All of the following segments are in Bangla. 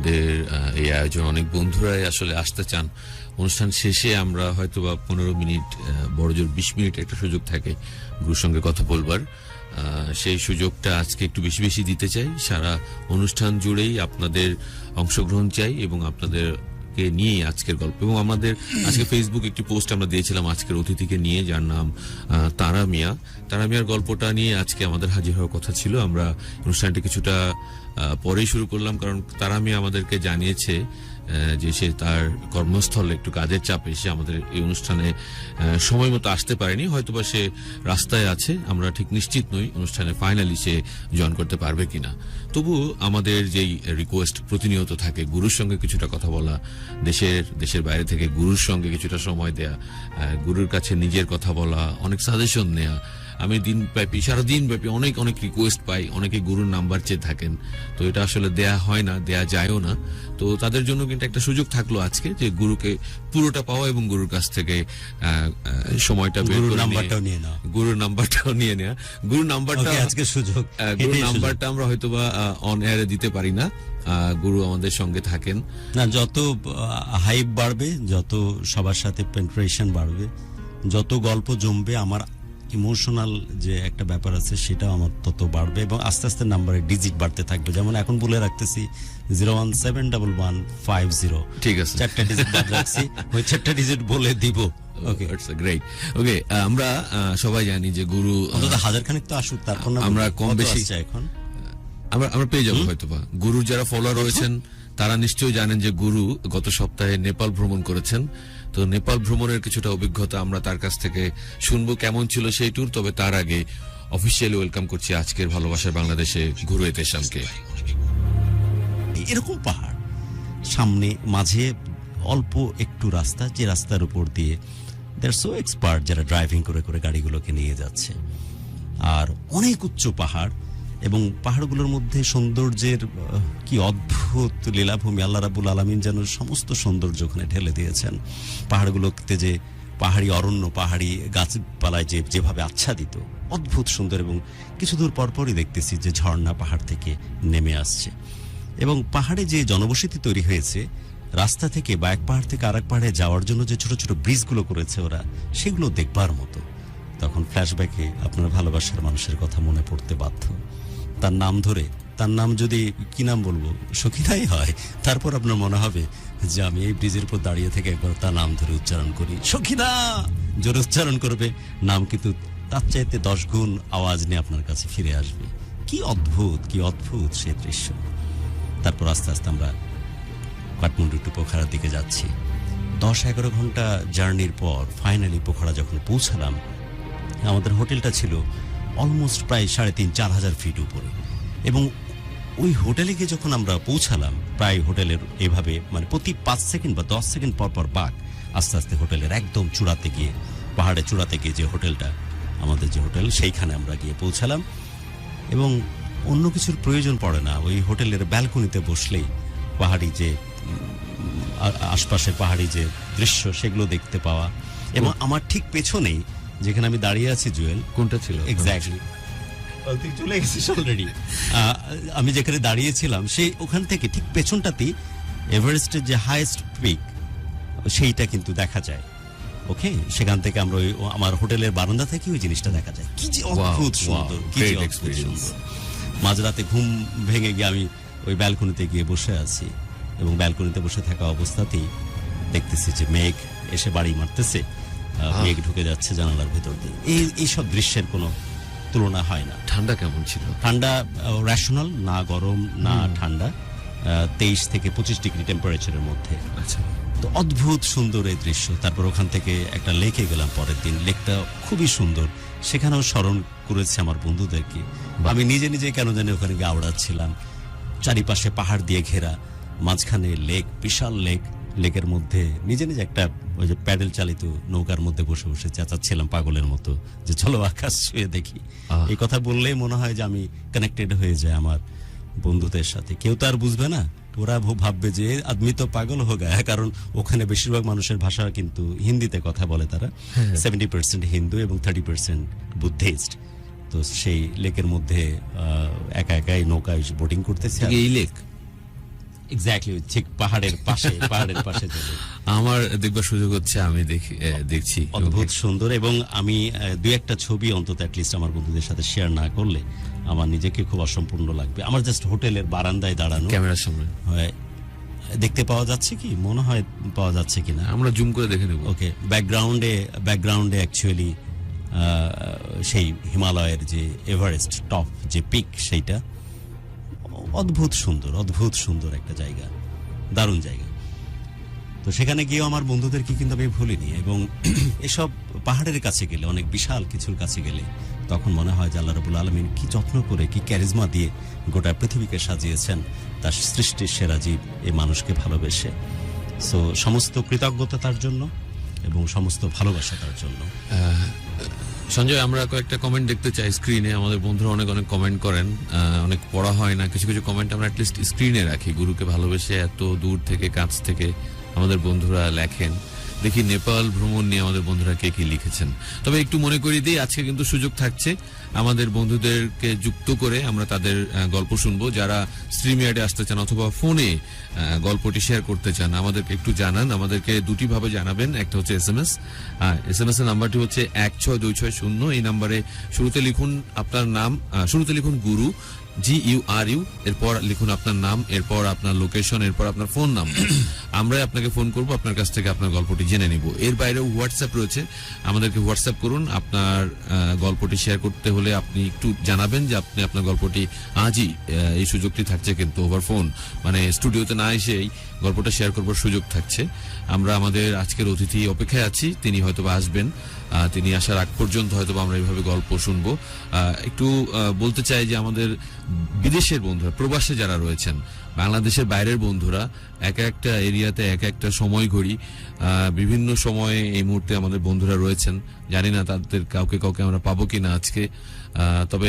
আমাদের এই আয়োজন অনেক বন্ধুরাই আসলে আসতে চান। অনুষ্ঠান শেষে আমরা হয়তো বা 15 মিনিট, বড়জোর 20 মিনিট একটা সুযোগ থাকে গুরুর সঙ্গে কথা বলবার। সেই সুযোগটা আজকে একটু বেশি বেশি দিতে চাই। সারা অনুষ্ঠান জুড়েই আপনাদের অংশগ্রহণ চাই এবং আপনাদেরকে নিয়ে আজকের গল্প। এবং আমাদের আজকে ফেসবুক একটি পোস্ট আমরা দিয়েছিলাম আজকের অতিথিকে নিয়ে, যার নাম তারা মিয়া। তারা মিয়ার গল্পটা নিয়ে আজকে আমাদের হাজির হওয়ার কথা ছিল। আমরা অনুষ্ঠানটি কিছুটা পরেই শুরু করলাম, কারণ তারা মিয়া আমাদেরকে জানিয়েছে যে সে তার কর্মস্থলে একটু কাজের চাপে সে আমাদের এই অনুষ্ঠানে সময় মতো আসতে পারেনি। হয়তোবা সে রাস্তায় আছে, আমরা ঠিক নিশ্চিত নই অনুষ্ঠানে ফাইনালি সে জয়েন করতে পারবে কিনা। তবু আমাদের যেই রিকোয়েস্ট প্রতিনিয়ত থাকে, গুরুর সঙ্গে কিছুটা কথা বলা, দেশের বাইরে থেকে গুরুর সঙ্গে কিছুটা সময় দেয়া, গুরুর কাছে নিজের কথা বলা, অনেক সাজেশন নেয়া। আমি সারাদিন ব্যাপী অনেক অনেক রিকোয়েস্ট পাই, অনেকে গুরুর নাম্বার চেয়ে থাকেন, তো এটা আসলে দেয়া হয় না, দেয়া যায়ও না। তো তাদের জন্য কিন্তু একটা সুযোগ থাকলো আজকে যে গুরুকে পুরোটা পাওয়া এবং গুরুর কাছ থেকে সময়টা বের করে গুরুর নাম্বারটাও নিয়ে নেওয়া। গুরুর নাম্বারটা আজকে সুযোগ, গুরুর নাম্বারটা আমরা হয়তো বা অন এয়ারে দিতে পারি না। গুরু আমাদের সঙ্গে থাকেন না, যত হাইপ বাড়বে, যত সবার সাথে পেনিট্রেশন বাড়বে, যত গল্প জমবে, আমার ইমোশনাল যে একটা ব্যাপার আছে সেটাও আমার তত বাড়বে এবং আস্তে আস্তে নাম্বারের ডিজিট বাড়তে থাকবে। যেমন এখন বলে রাখতেছি 0171150। ঠিক আছে, 4টা ডিজিট বাদ রাখছি, ওই 4টা ডিজিট বলে দিব। ওকে, আমরা সবাই জানি যে গুরু অন্তত 1000 খানিক তো আসুক, তারপর আমরা কম বেশি এখন আমরা পেয়ে যাবো হয়তোবা। গুরুর যারা ফলোয়ার রয়েছেন তারা নিশ্চয়ই জানেন যে গুরু গত সপ্তাহে নেপাল ভ্রমণ করেছেন। তো নেপাল ভ্রমণের কিছুটা অভিজ্ঞতা আমরা তার কাছ থেকে শুনবো, কেমন ছিল সেই ট্যুর। তবে তার আগে অফিসিয়ালি ওয়েলকাম করছি আজকের ভালোবাসার বাংলাদেশে গুরু এতেশামকে। এরকম পাহাড় সামনে, মাঝে অল্প একটু রাস্তা, যে রাস্তার উপর দিয়ে দে আর সো এক্সপার্ট যারা ড্রাইভিং করে করে গাড়িগুলোকে নিয়ে যাচ্ছে, আর অনেক উচ্চ পাহাড় এবং পাহাড়গুলোর মধ্যে সৌন্দর্যের কি অদ্ভুত লীলাভূমি। আল্লাহ রাব্বুল আলামিন যেন সমস্ত সৌন্দর্য ওখানে ঢেলে দিয়েছেন। পাহাড়গুলোতে যে পাহাড়ি অরণ্য, পাহাড়ি গাছপালায় যেভাবে আচ্ছাদিত, অদ্ভুত সুন্দর। এবং কিছু দূর পরপরই দেখতেছি যে ঝর্ণা পাহাড় থেকে নেমে আসছে এবং পাহাড়ে যে জনবসতি তৈরি হয়েছে, রাস্তা থেকে বা এক পাহাড় থেকে আরেক পাহাড়ে যাওয়ার জন্য যে ছোট ছোট ব্রিজগুলো করেছে ওরা, সেগুলো দেখবার মতো। তখন ফ্ল্যাশব্যাকে আপনার ভালোবাসার মানুষের কথা মনে পড়তে বাধ্য। তার নাম ধরে, তার নাম যদি কি নাম বলবো, সখিনাই হয়, তারপর আপনার মনে হবে যে আমি এই ব্রিজের উপর দাঁড়িয়ে থেকে একবার তার নাম ধরে উচ্চারণ করি, সখিনা জোরে উচ্চারণ করবে নাম, কিন্তু তার চাইতে 10 গুণ আওয়াজ নিয়ে আপনার কাছে ফিরে আসবে। কি অদ্ভুত, কি অদ্ভুত সে দৃশ্য। তারপর আস্তে আস্তে আমরা কাঠমান্ডু টু পোখরার দিকে যাচ্ছি। 10-11 ঘন্টা জার্নির পর ফাইনালি পোখরা যখন পৌঁছালাম, আমাদের হোটেলটা ছিল অলমোস্ট প্রায় 3,500-4 হাজার ফিট উপরে। এবং ওই হোটেলে গিয়ে যখন আমরা পৌঁছালাম, প্রায় হোটেলের এভাবে মানে প্রতি 5 সেকেন্ড বা 10 সেকেন্ড পর পর বাঘ আস্তে আস্তে হোটেলের একদম চূড়াতে গিয়ে, পাহাড়ের চূড়াতে গিয়ে যে হোটেলটা, আমাদের যে হোটেল, সেইখানে আমরা গিয়ে পৌঁছালাম। এবং অন্য কিছুর প্রয়োজন পড়ে না, ওই হোটেলের ব্যালকনিতে বসলেই পাহাড়ি যে আশপাশের পাহাড়ি যে দৃশ্য সেগুলো দেখতে পাওয়া। এবং আমার ঠিক পেছনেই যেখানে আমি দাঁড়িয়ে আছি, জুয়েল, কোনটা ছিল এক্স্যাক্টলি চলে গেছিস অলরেডি, আমি যেখানে দাঁড়িয়েছিলাম সেই ওখান থেকে ঠিক পেছনটাতেই এভারেস্টের যে হাইয়েস্ট পিক, সেইটা কিন্তু দেখা যায়। ওকে, সেখান থেকে আমরা ওই আমার হোটেলের বারান্দা থেকে ওই জিনিসটা দেখা যায়। কি যে অদ্ভুত সুন্দর, কি যে অদ্ভুত সুন্দর। মাঝরাতে ঘুম ভেঙে গিয়ে আমি ওই ব্যালকনিতে গিয়ে বসে আছি এবং ব্যালকনিতে বসে থাকা অবস্থাতেই দেখতেছি যে মেঘ এসে বাড়ি মারতেছে, মেঘ ঢুকে যাচ্ছে জানালার ভেতর দিয়ে। এইসব দৃশ্যের কোনো তুলনা হয় না। ঠান্ডা কেমন ছিল? ঠান্ডা রেশনাল, না গরম না ঠান্ডা, 23 থেকে 25 ডিগ্রি টেম্পারেচারের মধ্যে। আচ্ছা, তো অদ্ভুত সুন্দর এই দৃশ্য। তারপর ওখান থেকে একটা লেকে গেলাম পরের দিন, লেকটা খুবই সুন্দর। সেখানেও স্মরণ করেছে আমার বন্ধুদেরকে। আমি নিজে নিজে কেন জানি ওখানে গিয়ে আওড়াচ্ছিলাম। চারিপাশে পাহাড় দিয়ে ঘেরা, মাঝখানে লেক, বিশাল লেক। লেকের মধ্যে নিজে নিজে একটা ওই যে প্যাডেল চালিত নৌকার মধ্যে বসে বসে চেঁচাচ্ছিলাম পাগলের মতো যে চলো আকাশ ছুঁয়ে দেখি। এই কথা বললেই মনে হয় যে আমি কানেক্টেড হয়ে যায় আমার বন্ধুদের সাথে। কেউ তো আর বুঝবে না, ওরা ভাববে যে আদমি তো পাগল হয়ে গেছে, কারণ ওখানে বেশিরভাগ মানুষের ভাষা কিন্তু হিন্দিতে কথা বলে তারা। 70% হিন্দু এবং 30% বুদ্ধিস্ট। তো সেই লেকের মধ্যে একা একাই নৌকায় বোটিং করতেছে। এই লেক এক্স্যাক্টলি ঠিক পাহাড়ের পাশে চলে। আমার দেখবার সুযোগ হচ্ছে, আমি দেখছি অদ্ভুত সুন্দর, এবং আমি দুই একটা ছবি অন্তত অ্যাটলিস্ট আমার বন্ধুদের সাথে শেয়ার না করলে আমার নিজেকে খুব অসম্পূর্ণ লাগবে। আমার জাস্ট হোটেলের বারান্দায় দাঁড়ানো, ক্যামেরার সামনে দেখতে পাওয়া যাচ্ছে কি, মনে হয় পাওয়া যাচ্ছে কিনা, আমরা জুম করে দেখে নেব। ওকে, ব্যাকগ্রাউন্ডে অ্যাকচুয়ালি সেই হিমালয়ের যে এভারেস্ট টপ যে পিক, সেইটা অদ্ভুত সুন্দর একটা জায়গা, দারুণ জায়গা। তো সেখানে গিয়েও আমার বন্ধুদেরকে কিন্তু আমি ভুলিনি, এবং এসব পাহাড়ের কাছে গেলে, অনেক বিশাল কিছুর কাছে গেলে তখন মনে হয় যে আল্লাহ রাব্বুল আলামিন কি যত্ন করে, কি ক্যারিজমা দিয়ে গোটা পৃথিবীকে সাজিয়েছেন তার সৃষ্টির সেরা জীব এই মানুষকে ভালোবেসে। সো সমস্ত কৃতজ্ঞতা তার জন্য এবং সমস্ত ভালোবাসা তার জন্য। সঞ্জয়, আমরা কয়েকটা কমেন্ট দেখতে চাই স্ক্রিনে। আমাদের বন্ধুরা অনেক কমেন্ট করেন, অনেক পড়া হয় না, কিছু কিছু কমেন্ট আমরা অ্যাটলিস্ট স্ক্রিনে রাখি। গুরুকে ভালোবেসে এত দূর থেকে, কাছ থেকে আমাদের বন্ধুরা লেখেন। দেখি নেপাল ভ্রমণ নিয়ে আমাদের বন্ধুরা কে কি লিখেছেন। তবে একটু মনে করিয়ে দিই, আজকে কিন্তু সুযোগ থাকছে আমাদের বন্ধুদেরকে যুক্ত করে আমরা তাদের গল্প শুনবো। যারা স্ট্রিম ইয়ার্ডে আসতে চান অথবা ফোনে গল্পটি শেয়ার করতে চান, আমাদেরকে একটু জানান। আমাদেরকে দুটি ভাবে জানাবেন, একটা হচ্ছে SMS এর নাম্বারটি হচ্ছে 16260। এই নাম্বারে শুরুতে লিখুন আপনার নাম, শুরুতে লিখুন গুরু, GURU, এরপর লিখুন আপনার নাম, এরপর আপনার লোকেশন, এরপর আপনার ফোন নাম্বার। আমরা আপনাকে ফোন করব, আপনার কাছ থেকে আপনার গল্পটি জেনে নিব। এর বাইরেও হোয়াটসঅ্যাপ রয়েছে, আমাদেরকে হোয়াটসঅ্যাপ করুন। আপনার গল্পটি শেয়ার করতে হলে আপনি একটু জানাবেন যে আপনি আপনার গল্পটি আজই, এই সুযোগটি থাকছে কিন্তু ওভার ফোন, মানে স্টুডিওতে না এসেই গল্পটা শেয়ার করবার সুযোগ থাকছে। আমরা আমাদের আজকের অতিথি অপেক্ষায় আছি, তিনি হয়তোবা আসবেন। তিনি আসার আগ পর্যন্ত হয়তোবা আমরা এইভাবে গল্প শুনবো। একটু বলতে চাই যে আমাদের বিদেশের বন্ধুরা, প্রবাসে যারা রয়েছেন, বাংলাদেশের বাইরের বন্ধুরা এক একটা এরিয়াতে এক একটা সময় ঘড়ি, বিভিন্ন সময়ে এই মুহূর্তে আমাদের বন্ধুরা রয়েছেন। জানি না তাদের কাউকে আমরা পাবো কিনা আজকে, তবে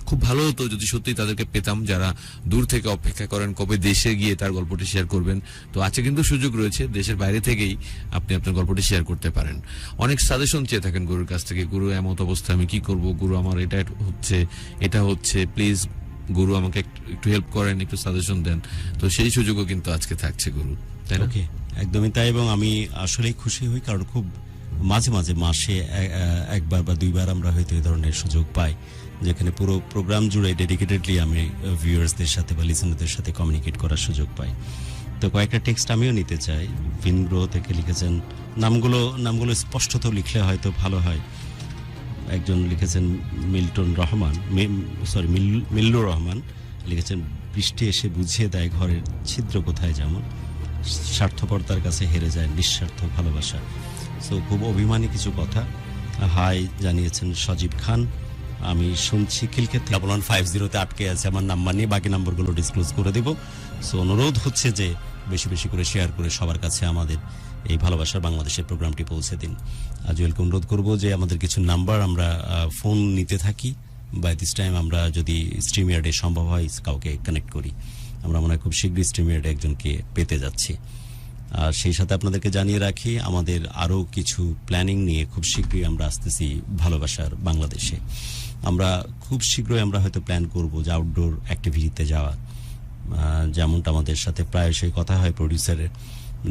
খুব ভালো হতো যদি সত্যি তাদেরকে পেতাম, যারা দূর থেকে অপেক্ষা করেন কবে দেশে গিয়ে তার গল্পটি শেয়ার করবেন। তো আজকে কিন্তু সুযোগ রয়েছে, দেশের বাইরে থেকেই আপনি আপনার গল্পটি শেয়ার করতে পারেন। অনেক সাজেশন চেয়ে থাকেন গুরুর কাছ থেকে, গুরু এমত অবস্থা আমি কি করব, গুরু আমার এটা হচ্ছে প্লিজ গুরু আমাকে একটু হেল্প করেন, একটু সাজেশন দেন। তো সেই সুযোগও কিন্তু আজকে থাকছে গুরু, তাই না? একদমই তাই, এবং আমি আসলেই খুশি হই, কারণ খুব মাঝে মাসে একবার বা দুইবার আমরা হয়তো এই ধরনের সুযোগ পাই, যেখানে পুরো প্রোগ্রাম জুড়ে ডেডিকেটেডলি আমি ভিউয়ার্সদের সাথে বা লিসেনারদের সাথে কমিউনিকেট করার সুযোগ পাই। তো কয়েকটা টেক্সট আমিও নিতে চাই। ভিনগ্রহ থেকে লিখেছেন, নামগুলো স্পষ্টত লিখলে হয়তো ভালো হয়। একজন লিখেছেন মিল্লুর রহমান লিখেছেন, বৃষ্টি এসে বুঝিয়ে দেয় ঘরের ছিদ্র কোথায়, যেমন স্বার্থপরতার কাছে হেরে যায় নিঃস্বার্থ ভালোবাসা। সো খুব অভিমানী কিছু কথা। হাই জানিয়েছেন সজীব খান, আমি শুনছি খিলকে 50তে আটকে আছে, আমার নাম্বার নিয়ে বাকি নাম্বারগুলো ডিসক্লোজ করে দেব। সো অনুরোধ হচ্ছে যে বেশি বেশি করে শেয়ার করে সবার কাছে আমাদের এই ভালোবাসার বাংলাদেশের প্রোগ্রামটি পৌঁছে দিন। আজওয়েলকে অনুরোধ করবো যে আমাদের কিছু নাম্বার আমরা ফোন নিতে থাকি, বাই দিস টাইম আমরা যদি স্ট্রিম ইয়ার্ডে সম্ভব হয় কাউকে কানেক্ট করি। আমরা মনে হয় খুব শীঘ্রই স্ট্রিম ইয়ার্ডে একজনকে পেতে যাচ্ছি। আর সেই সাথে আপনাদেরকে জানিয়ে রাখি, আমাদের আরও কিছু প্ল্যানিং নিয়ে খুব শীঘ্রই আমরা আসতেছি ভালোবাসার বাংলাদেশে। আমরা খুব শীঘ্রই আমরা হয়তো প্ল্যান করব যে আউটডোর অ্যাক্টিভিটিতে যাওয়া, যেমনটা আমাদের সাথে প্রায়শই কথা হয় প্রডিউসারের,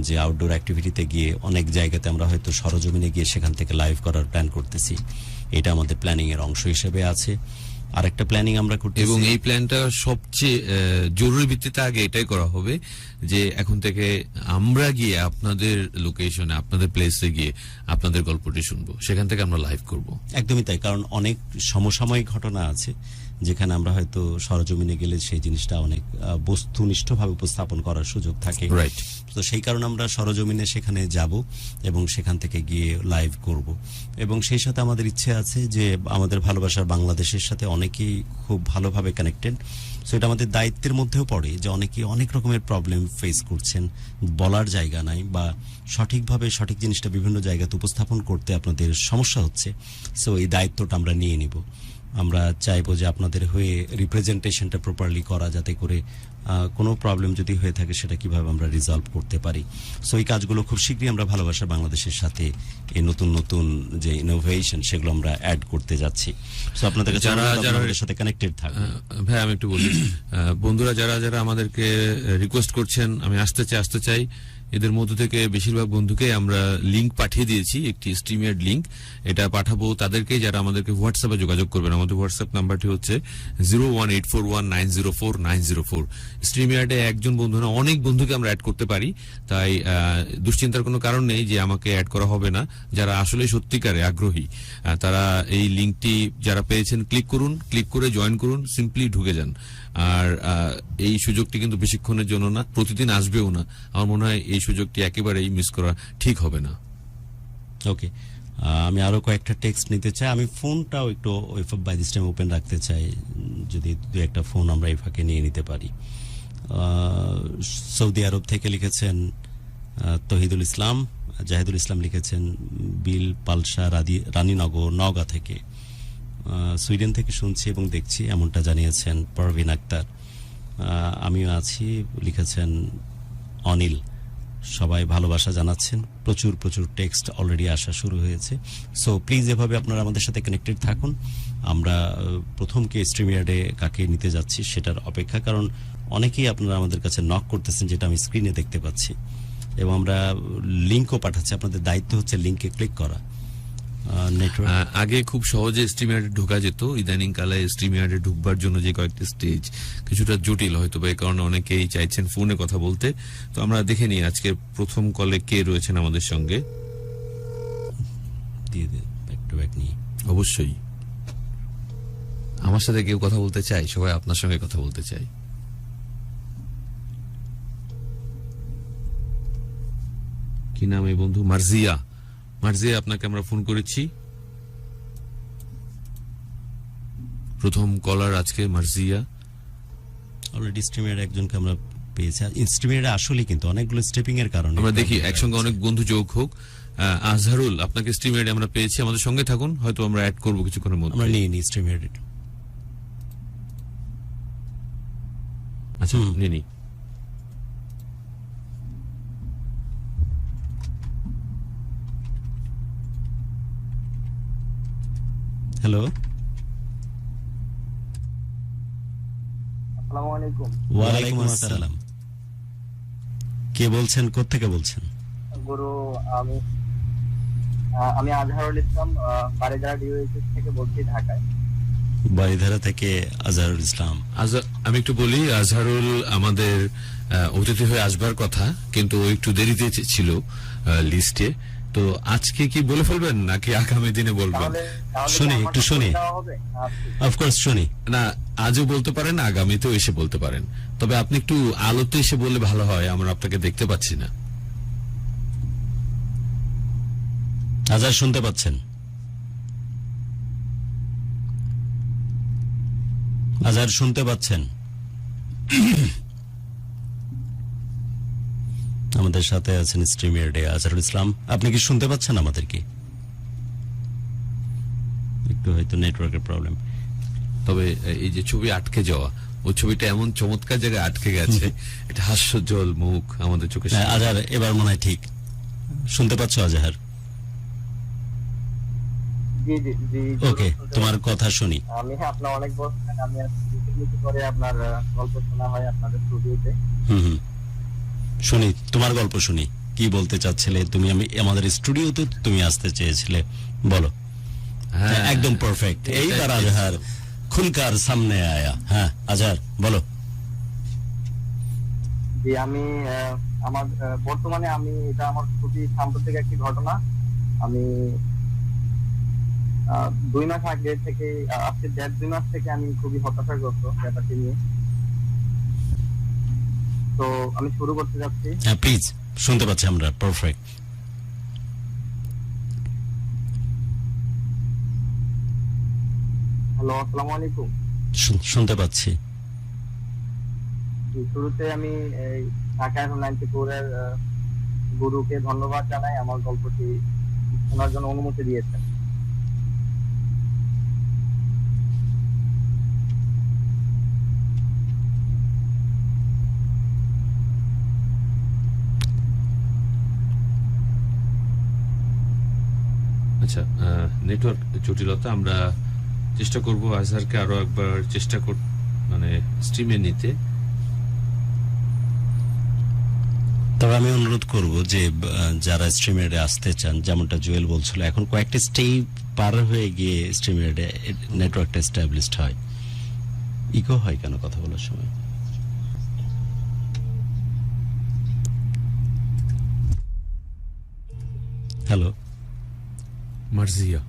যে আউটডোর অ্যাক্টিভিটিতে গিয়ে অনেক জায়গাতে আমরা হয়তো সরজমিনে গিয়ে সেখান থেকে লাইভ করার প্ল্যান করতেছি। এটা আমাদের প্ল্যানিং এর অংশ হিসেবে আছে। আরেকটা প্ল্যানিং আমরা করতেছি, এবং এই প্ল্যানটা সবচেয়ে জরুরি ভিত্তিতে আগে এটাই করা হবে যে এখন থেকে আমরা গিয়ে আপনাদের লোকেশনে, আপনাদের প্লেসে গিয়ে আপনাদের গল্পটি শুনবো, সেখান থেকে আমরা লাইভ করব। একদমই তাই, কারণ অনেক সমসাময়িক ঘটনা আছে যেখানে আমরা হয়তো সরজমিনে গেলে সেই জিনিসটা অনেক বস্তুনিষ্ঠভাবে উপস্থাপন করার সুযোগ থাকে। রাইট। তো সেই কারণে আমরা সরজমিনে সেখানে যাব এবং সেখান থেকে গিয়ে লাইভ করব। এবং সেই সাথে আমাদের ইচ্ছে আছে যে আমাদের ভালোবাসার বাংলাদেশের সাথে অনেকেই খুব ভালোভাবে কানেক্টেড। সো এটা আমাদের দায়িত্বের মধ্যেও পড়ে যে অনেকেই অনেক রকমের প্রবলেম ফেস করছেন, বলার জায়গা নাই বা সঠিকভাবে সঠিক জিনিসটা বিভিন্ন জায়গাতে উপস্থাপন করতে আপনাদের সমস্যা হচ্ছে। সো এই দায়িত্বটা আমরা নিয়ে নিব। আমরা চাইবো যে আপনাদের হয়ে রিপ্রেজেন্টেশনটা প্রপারলি করা, যাতে করে কোনো প্রবলেম যদি হয়ে থাকে সেটা কিভাবে আমরা রিজলভ করতে পারি। সো এই কাজগুলো খুব শীঘ্রই আমরা ভালোবাসা বাংলাদেশের সাথে এই নতুন নতুন যে ইনোভেশন সেগুলো আমরা অ্যাড করতে যাচ্ছি। সো আপনাদের কাছে আমাদের সাথে কানেক্টেড থাকবেন। ভাই আমি একটু বলি, বন্ধুরা যারা যারা আমাদেরকে রিকোয়েস্ট করছেন আমি আসতে চাই, এদের মধ্য থেকে বেশিরভাগ বন্ধুকে আমরা লিংক পাঠিয়ে দিয়েছি, একটি স্ট্রিমিয়ার্ড লিংক। এটা পাঠাবো তাদেরকে যারা আমাদেরকে হোয়াটসঅ্যাপে যোগাযোগ করবেন। আমাদের হোয়াটসঅ্যাপ নাম্বারটি হচ্ছে 01841904904। স্ট্রিমিয়ার্ডে একজন বন্ধু না, অনেক বন্ধুকে আমরা অ্যাড করতে পারি, তাই দুশ্চিন্তার কোনো কারণ নেই যে আমাকে অ্যাড করা হবে না। যারা আসলে সত্যিকারে আগ্রহী তারা এই লিংকটি যারা পেয়েছেন ক্লিক করুন, ক্লিক করে জয়েন করুন, সিম্পলি ঢুকে যান। আর এই সুযোগটি কিন্তু বেশিক্ষণের জন্য না, প্রতিদিন আসবেও না। আমার মনে হয় এই সুযোগটি একেবারেই মিস করা ঠিক হবে না। ওকে, আমি আরো কয়েকটা টেক্সট নিতে চাই। আমি ফোনটাও একটু বাই দিস টাইম ওপেন রাখতে চাই, যদি দু একটা ফোন আমরা এই ফাঁকে নিয়ে নিতে পারি। সৌদি আরব থেকে লিখেছেন তহিদুল ইসলাম, জাহিদুল ইসলাম লিখেছেন বিল পালসা রানীনগর নওগাঁ থেকে। সুইডেন থেকে শুনছি এবং দেখছি এমনটা জানিয়েছেন পারভিন আক্তার। আমিও আছি লিখেছেন অনিল। সবাই ভালোবাসা জানাচ্ছেন, প্রচুর প্রচুর টেক্সট অলরেডি আসা শুরু হয়েছে। সো প্লিজ এভাবে আপনারা আমাদের সাথে কানেক্টেড থাকুন। আমরা প্রথম কে স্ট্রিমিয়ার্ডে কাকে নিতে যাচ্ছি সেটার অপেক্ষা, কারণ অনেকেই আপনারা আমাদের কাছে নক করতেছেন, যেটা আমি স্ক্রিনে দেখতে পাচ্ছি, এবং আমরা লিঙ্কও পাঠাচ্ছি। আপনাদের দায়িত্ব হচ্ছে লিঙ্কে ক্লিক করা। আগে খুব সহজে স্ট্রিমিয়ার্ডে ঢোকা যেত, ইদানিং কালে স্ট্রিমিয়ার্ডে ঢুকবার জন্য যে কয়েকটি স্টেজ কিছুটা জটিল হয়তো, এই কারণে অনেকেই চাইছেন ফোনে কথা বলতে। তো আমরা দেখে নিই আজকে প্রথম কলে কে রয়েছেন আমাদের সঙ্গে। অবশ্যই আমার সাথে কেউ কথা বলতে চাই, সবাই আপনার সঙ্গে কথা বলতে চাই। কি নাম এই বন্ধু? মার্জিয়া। মার্জিয়া, আপনাকে আমরা ফোন করেছি। প্রথম কলার আজকে মার্জিয়া। অলরেডি স্ট্রিমিয়ার একজনকে আমরা পেয়েছি। স্ট্রিমিয়ারে আসলে কিন্তু অনেকগুলো স্টেপিং এর কারণে আমরা দেখি একসঙ্গে অনেক বন্ধু যোগ হোক। আজহারুল, আপনাকে স্ট্রিমিয়ারে আমরা পেয়েছি, আমাদের সঙ্গে থাকুন, হয়তো আমরা অ্যাড করবো কিছুক্ষণের মধ্যে। আমরা নিয়ে নিই স্ট্রিমিয়ারে। আচ্ছা, নিয়ে নিই। হ্যালো, আসসালামু আলাইকুম। ওয়ালাইকুম আসসালাম। কে বলছেন, কোত্থেকে বলছেন? গুরু, আমি আজহারুল ইসলাম, বারিধারা ডিওএইচএস থেকে বলছি, ঢাকায়। বারিধারা থেকে আজহারুল ইসলাম। আমি একটু বলি, আজহারুল আমাদের অতিথি হয়ে আসবার কথা, কিন্তু ও একটু দেরিতে ছিল লিস্টে। তো আজকে কি বলে ফেলবেন নাকি আগামী দিনে বলবেন? শুনি, একটু শুনি। অফকোর্স শুনি। না, আজও বলতে পারেন, আগামীতেও এসে বলতে পারেন, তবে আপনি একটু আলোতে এসে বললে ভালো হয়, আমরা আপনাকে দেখতে পাচ্ছি না। আজহার শুনতে পাচ্ছেন? আজহার শুনতে পাচ্ছেন? আমাদের সাথে আছেন স্ট্রিমিয়ার্ডে আজহারুল ইসলাম। আপনি কি শুনতে পাচ্ছেন আমাদেরকে? একটু হয়তো নেটওয়ার্কের প্রবলেম। তবে এই যে ছবি আটকে যাওয়া, ওই ছবিটা এমন চমৎকার জায়গায় আটকে গেছে, এটা হাস্যজ্জ্বল মুখ আমাদের চোখে। আজহার, এবার মনে হয় ঠিক শুনতে পাচ্ছ আজহার? জি জি জি। ওকে, তোমার কথা শুনি। আমি আপনার অনেক বলছেন, আমি করে আপনার গল্প শোনা হয় আপনাদের স্টুডিওতে। শুনি, তোমার গল্প শুনি। কি বলতে চাচ্ছিলে তুমি? আমাদের স্টুডিওতে তুমি আসতে চেয়েছিলে, বলো। হ্যাঁ, একদম পারফেক্ট। এইবার আজহার খুলকার সামনে আয়া। হ্যাঁ আজহার, বলো। জি, আমি আমার বর্তমানে এটা আমার খুবই সাম্প্রতিক একটি ঘটনা। আমি 2 মাস আগে থেকে, আজকে 1.5-2 মাস থেকে আমি খুবই হতাশাগ্রস্ত ব্যাপারটি নিয়ে। তো আমি শুরু করতে যাচ্ছি। হ্যাঁ প্লিজ, শুনতে পাচ্ছি আমরা, পারফেক্ট। হ্যালো, আসসালামু আলাইকুম। শুনতে পাচ্ছি। শুরুতে আমি ঢাকা FM 94 এর গুরুকে ধন্যবাদ জানাই আমার গল্পটি শোনার জন্য অনুমতি দিয়েছেন। আচ্ছা, নেটওয়ার্ক জটিলতা, আমরা চেষ্টা করব আজহারকে আরো একবার মানে স্ট্রিমে নিতে। তবে আমি অনুরোধ করব যে যারা স্ট্রিমেডে আসতে চান, যেমনটা জুয়েল বলছিল, এখন কয়েকটা স্টেপ পার হয়ে গিয়ে স্ট্রিমেডে নেটওয়ার্কটা এস্টাবলিশড হয়। ইকো হয় কেন কথা বলার সময়? হ্যালো মার্জিয়া,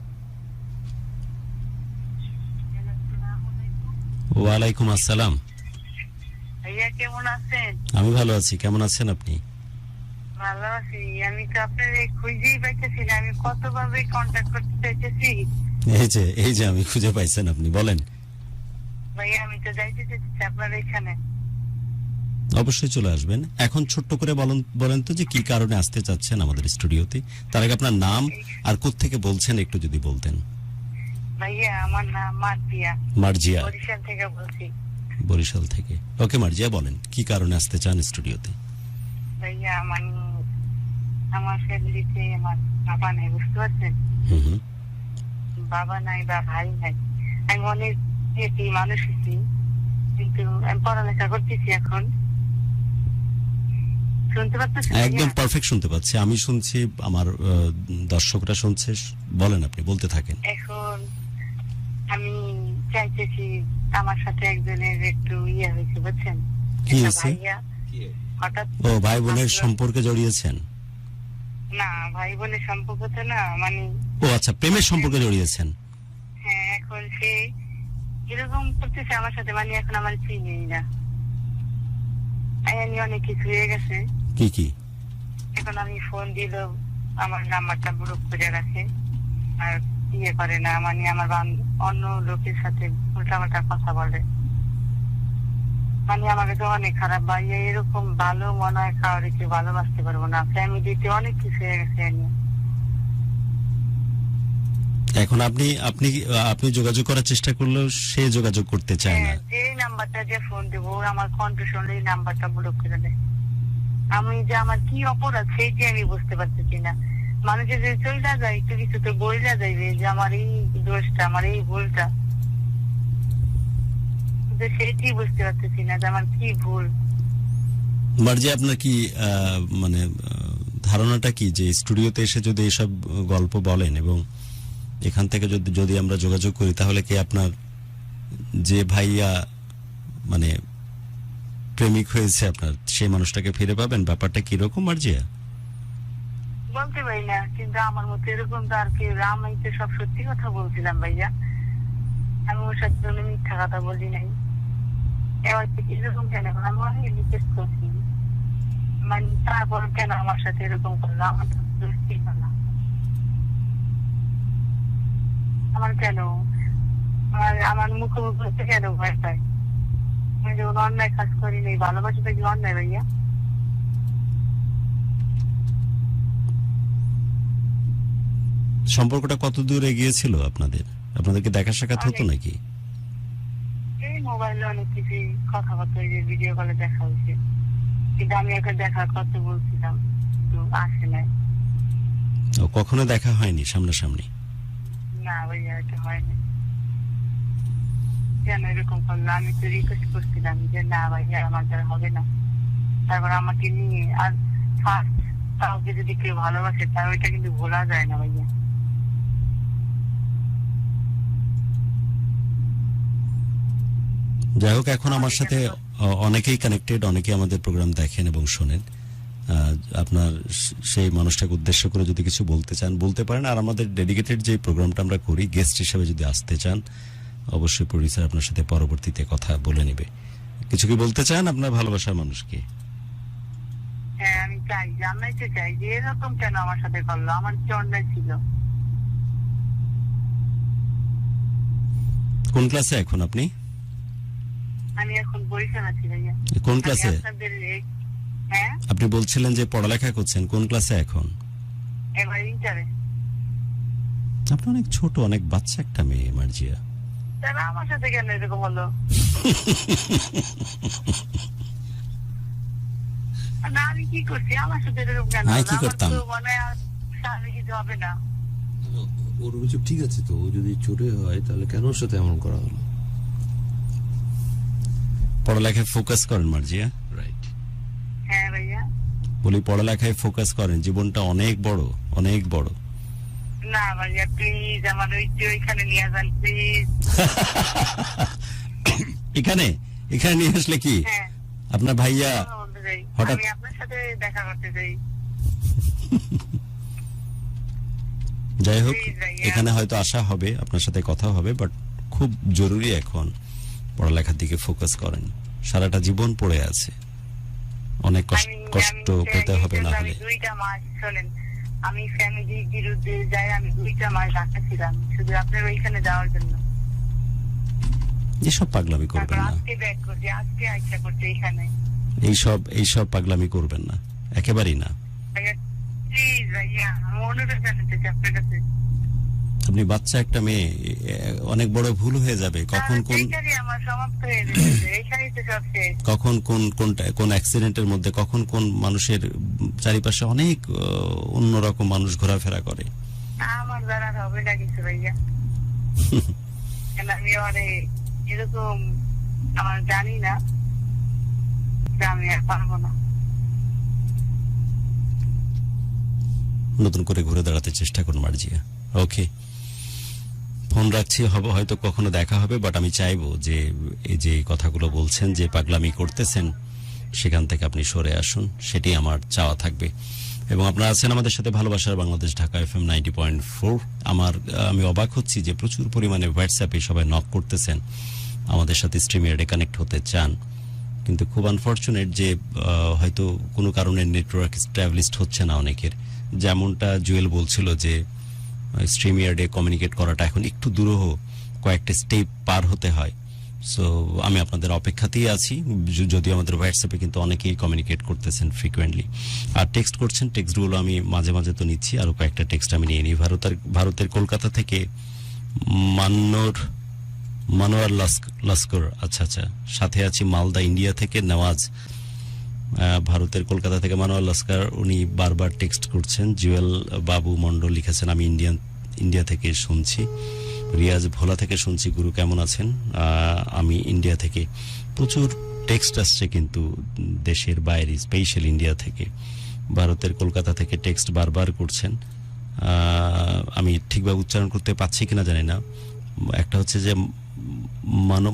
ওয়ালাইকুম আসসালাম। ভাইয়া কেমন আছেন? আমি ভালো আছি, কেমন আছেন আপনি? ভালো আছি। আমি তো আপনার খুঁজেই পাইতেছি না, আমি কতভাবে কন্ট্যাক্ট করতে চাইতেছি। এই যে আমি খুঁজে পাইছেন আপনি, বলেন। ভাইয়া আমি তো যাইতে চাইতেছি আপনার এখানে। অবশ্যই চলে আসবেন। এখন ছোট্ট করে বলেন তো যে কি কারণে আসতে চাচ্ছেন আমাদের স্টুডিওতে। তার আগে আপনার নাম আর কোত্থেকে বলছেন একটু যদি বলতেন। ভাইয়া আমার নাম মার্জিয়া, মার্জিয়া, বরিশাল থেকে বলছি। বরিশাল থেকে। ওকে মার্জিয়া, বলেন কি কারণে আসতে চান স্টুডিওতে। ভাইয়া আমার ফ্যামিলিতে আমার বাবা নাই, বুঝতে পারছেন? হুম। বাবা নাই বা ভাই নাই। আমি অনেক মানুষ আছি, কিন্তু আমি পড়ালেখা করতেছি এখন। শুনতে পাচ্ছেন? একদম পারফেক্ট শুনতে পাচ্ছি, আমি শুনছি, আমার দর্শকরা শুনছে। বলেন, আপনি বলতে থাকেন। এখন আমি চাইতেছি আমার সাথে একজনের একটু হয়েছে, বুঝছেন? কি হয়েছে? হঠাৎ ও ভাই বোনের সম্পর্কে জড়িয়েছেন? না, ভাই বোনের সম্পর্ক তো না, ও আচ্ছা, প্রেমের সম্পর্কে জড়িয়েছেন। হ্যাঁ, এখন সে এরকম করতেছে আমার সাথে, এখন আমার চিনেই না। আমি অনেক কিছু হয়ে গেছে। কি? এখন আমি ফোন দিল, আমার নাম্বারটা ব্লক করে রাখে, আর করে না, আমার অন্য লোকের সাথে উল্টাপাল্টা কথা বলে। আমাকে তো অনেক খারাপ। ভাইয়া এরকম ভালো মনে হয় কাউরে কেউ ভালোবাসতে পারবো না। ফ্যামিলিতে অনেক কিছু হয়ে গেছে। এখন আপনি যোগাযোগ করার চেষ্টা করলেও সে যোগাযোগ করতে চায় না। যে নাম্বারটা যে ফোন দেবো, আমার কণ্ঠ শুনলে এই নাম্বারটা ব্লক করে দেয়। আমি যে আমার কি অপরাধ সেইটি আমি বুঝতে পারতেছি না। মানুষের যে চলে যায় একটু কিছু তো বইলা যাইবে যে আমার এই দোষটা, আমার এই ভুলটা, কিন্তু সেইটি বুঝতে পারতেছি না যে আমার কি ভুল। মার্জি, আপনার কি ধারণাটা কি যে স্টুডিওতে এসে যদি এসব গল্প বলেন এবং এখান থেকে যদি আমরা যোগাযোগ করি, তাহলে কি আপনার যে ভাইয়া প্রেমিক হয়েছে আপনার, সেই মানুষটাকে ফিরে পাবেন? ব্যাপারটা কিরকম মার্জিয়া? বলতে পারি না, কিন্তু আমার মতো এরকম তো আর কি। আমি তো সব সত্যি কথা বলছিলাম ভাইয়া, আমি ওর সাথে কোনো মিথ্যা কথা বলি নাই। এবার এরকম কেন? আমি অনেক রিকোয়েস্ট করছি, তারপর কেন আমার সাথে এরকম করলো? আমার তো দোষ ছিল না। আমার কেন আমার মুখোমুখি কেন ভয় পায়? আমি যখন অন্যায় কাজ করি নাই, ভালোবাসাটা কি অন্যায় ভাইয়া? সম্পর্কটা কত দূর এগিয়েছিল আপনাদেরকে দেখা সাক্ষাৎ হতো নাকি? এই মোবাইলে অনেক কিছু কথাবার্তা, ভিডিও কলে দেখা হয়েছে, কিন্তু আমি ওকে দেখা করতে বলছিলাম, কিন্তু আসে নাই। কখনো দেখা হয়নি সামনাসামনি? না ভাইয়া, এটা হয়নি। কেন এরকম করলো? আমি তো রিকোয়েস্ট করছিলাম যে না ভাইয়া, আমার দ্বারা হবে না। তারপর আমাকে নিয়ে, আর ফার্স্ট কাউকে যদি কেউ ভালোবাসে তার ওইটা কিন্তু ভোলা যায় না ভাইয়া। যাই হোক, এখন আমার সাথে অনেকেই কানেক্টেড, অনেকেই আমাদের প্রোগ্রাম দেখেন এবং শোনেন। আপনার সেই মানুষটাকে উদ্দেশ্য করে যদি কিছু বলতে চান বলতে পারেন। আর আমাদের ডেডিকেটেড যে প্রোগ্রামটা আমরা করি, গেস্ট হিসেবে যদি আসতে চান, অবশ্যই প্রডিউসার আপনার সাথে পরবর্তীতে কথা বলে নেবে। কিছু কি বলতে চান আপনার ভালোবাসার মানুষকে? হ্যাঁ, আমি চাই, জানাইতে চাই যে এরকম কেন আমার সাথে করলো, আমার কি অন্যায় ছিল? কোন ক্লাসে এখন আপনি? আমি এখন বরিশাল আছি ভাইয়া। কোন ক্লাসে? হ্যাঁ, আপনি বলছিলেন যে পড়ালেখা করছেন, কোন ক্লাসে এখন? এবার ইন্টারে। আপনি অনেক ছোট, অনেক বাচ্চা একটা মেয়ে মার্জিয়া। তারা আমার সাথে কেন এরকম হলো? না, আমি কি করছি? আমার সাথে এরকম কেন? আমি কি করতাম? মানে কিছু হবে না। ওর অভিযোগ ঠিক আছে তো, ও যদি চোরে হয় তাহলে কেন ওর সাথে এমন করা হলো? পড়ালেখায় ফোকাস করেন মার্জিয়া। রাইট। হ্যাঁ ভাইয়া। বলি পড়ালেখায় ফোকাস করেন, জীবনটা অনেক বড়, অনেক বড়। না ভাইয়া প্লিজ আমার ওইখানে নিয়ে যান প্লিজ। এখানে এখানে নিয়ে আসলে কি হ্যাঁ আপনার ভাইয়া হঠাৎ আমি আপনার সাথে দেখা করতে চাই। যাই হোক, Please, ভাইয়া। এখানে হয়তো আসা হবে, আপনার সাথে কথা হবে, বাট খুব জরুরি এখন পড়ালেখার দিকে ফোকাস করেন। সারাটা জীবন পড়ে আছে, অনেক কষ্ট পেতে হবে না হলে। 2টা মাস চলেন, আমি ফ্যামিলির বিরুদ্ধে যাই, আমি 2টা মাস ঢাকা ছিলাম শুধু আপনার ওইখানে যাওয়ার জন্য। এসব পাগলামি তারপর করবেন না, আজকে ব্যাক করছি, আজকে আইসা করছি এখানে। এইসব পাগলামি করবেন না, একেবারেই না। ভাইয়া প্লিজ ভাইয়া, আমি অনুরোধ জানাতে চাই আপনার কাছে। আপনি বাচ্চা একটা মেয়ে, অনেক বড় ভুল হয়ে যাবে। কখন কোন এইখানেই আমার সমাপ্ত হয়ে যাচ্ছে, এইখানেই তো সব শেষ। কখন কোন অ্যাক্সিডেন্টের মধ্যে কখন কোন মানুষের চারিপাশে অনেক অন্যরকম মানুষ ঘোরাফেরা করে। আমার দ্বারা হবে না কিছু ভাইয়া। কেন আমি এরকম আমার জানি না যে আমি আর পারবো না। নতুন করে ঘুরে দাঁড়াতে চেষ্টা করুন মার্জিয়া। ওকে, ফোন রাখছি, হয়তো কখনো দেখা হবে, বাট আমি চাইবো যে এই যে কথাগুলো বলছেন, যে পাগলামি করতেছেন, সেখান থেকে আপনি সরে আসুন, সেটি আমার চাওয়া থাকবে। এবং আপনারা আছেন আমাদের সাথে ভালোবাসার বাংলাদেশ, ঢাকা FM 90.4। আমি অবাক হচ্ছি যে প্রচুর পরিমাণে হোয়াটসঅ্যাপে সবাই নক করতেছেন, আমাদের সাথে স্ট্রিমিয়ারে কানেক্ট হতে চান, কিন্তু খুব আনফরচুনেট যে হয়তো কোনো কারণে নেটওয়ার্ক স্ট্যাবলিশড হচ্ছে না অনেকের। যেমনটা জুয়েল বলছিল যে স্ট্রিমিয়ার্ডে কমিউনিকেট করাটা এখন একটু দুরূহ, কয়েকটা স্টেপ পার হতে হয়। সো আমি আপনাদের অপেক্ষাতেই আছি, যদিও আমাদের হোয়াটসঅ্যাপে কিন্তু অনেকেই কমিউনিকেট করতেছেন ফ্রিকুয়েন্টলি, আর টেক্সট করছেন। টেক্সটগুলো আমি মাঝে মাঝে তো নিচ্ছি, আরও কয়েকটা টেক্সট আমি নিয়ে নিই। ভারতের কলকাতা থেকে মানোয়ার লস্কর, আচ্ছা, সাথে আছি মালদা ইন্ডিয়া থেকে নেওয়াজ। ভারতের কলকাতা থেকে মানোয়ার লস্কর, উনি বারবার টেক্সট করছেন। জুয়েল বাবু মন্ডল লিখেছেন আমি ইন্ডিয়া থেকে শুনছি। রিয়াজ ভোলা থেকে শুনছি, গুরু কেমন আছেন? আমি ইন্ডিয়া থেকে। প্রচুর টেক্সট আসছে কিন্তু দেশের বাইরে, স্পেশাল ইন্ডিয়া থেকে। ভারতের কলকাতা থেকে টেক্সট বারবার করছেন, আমি ঠিকভাবে উচ্চারণ করতে পারছি কিনা জানি না। একটা হচ্ছে যে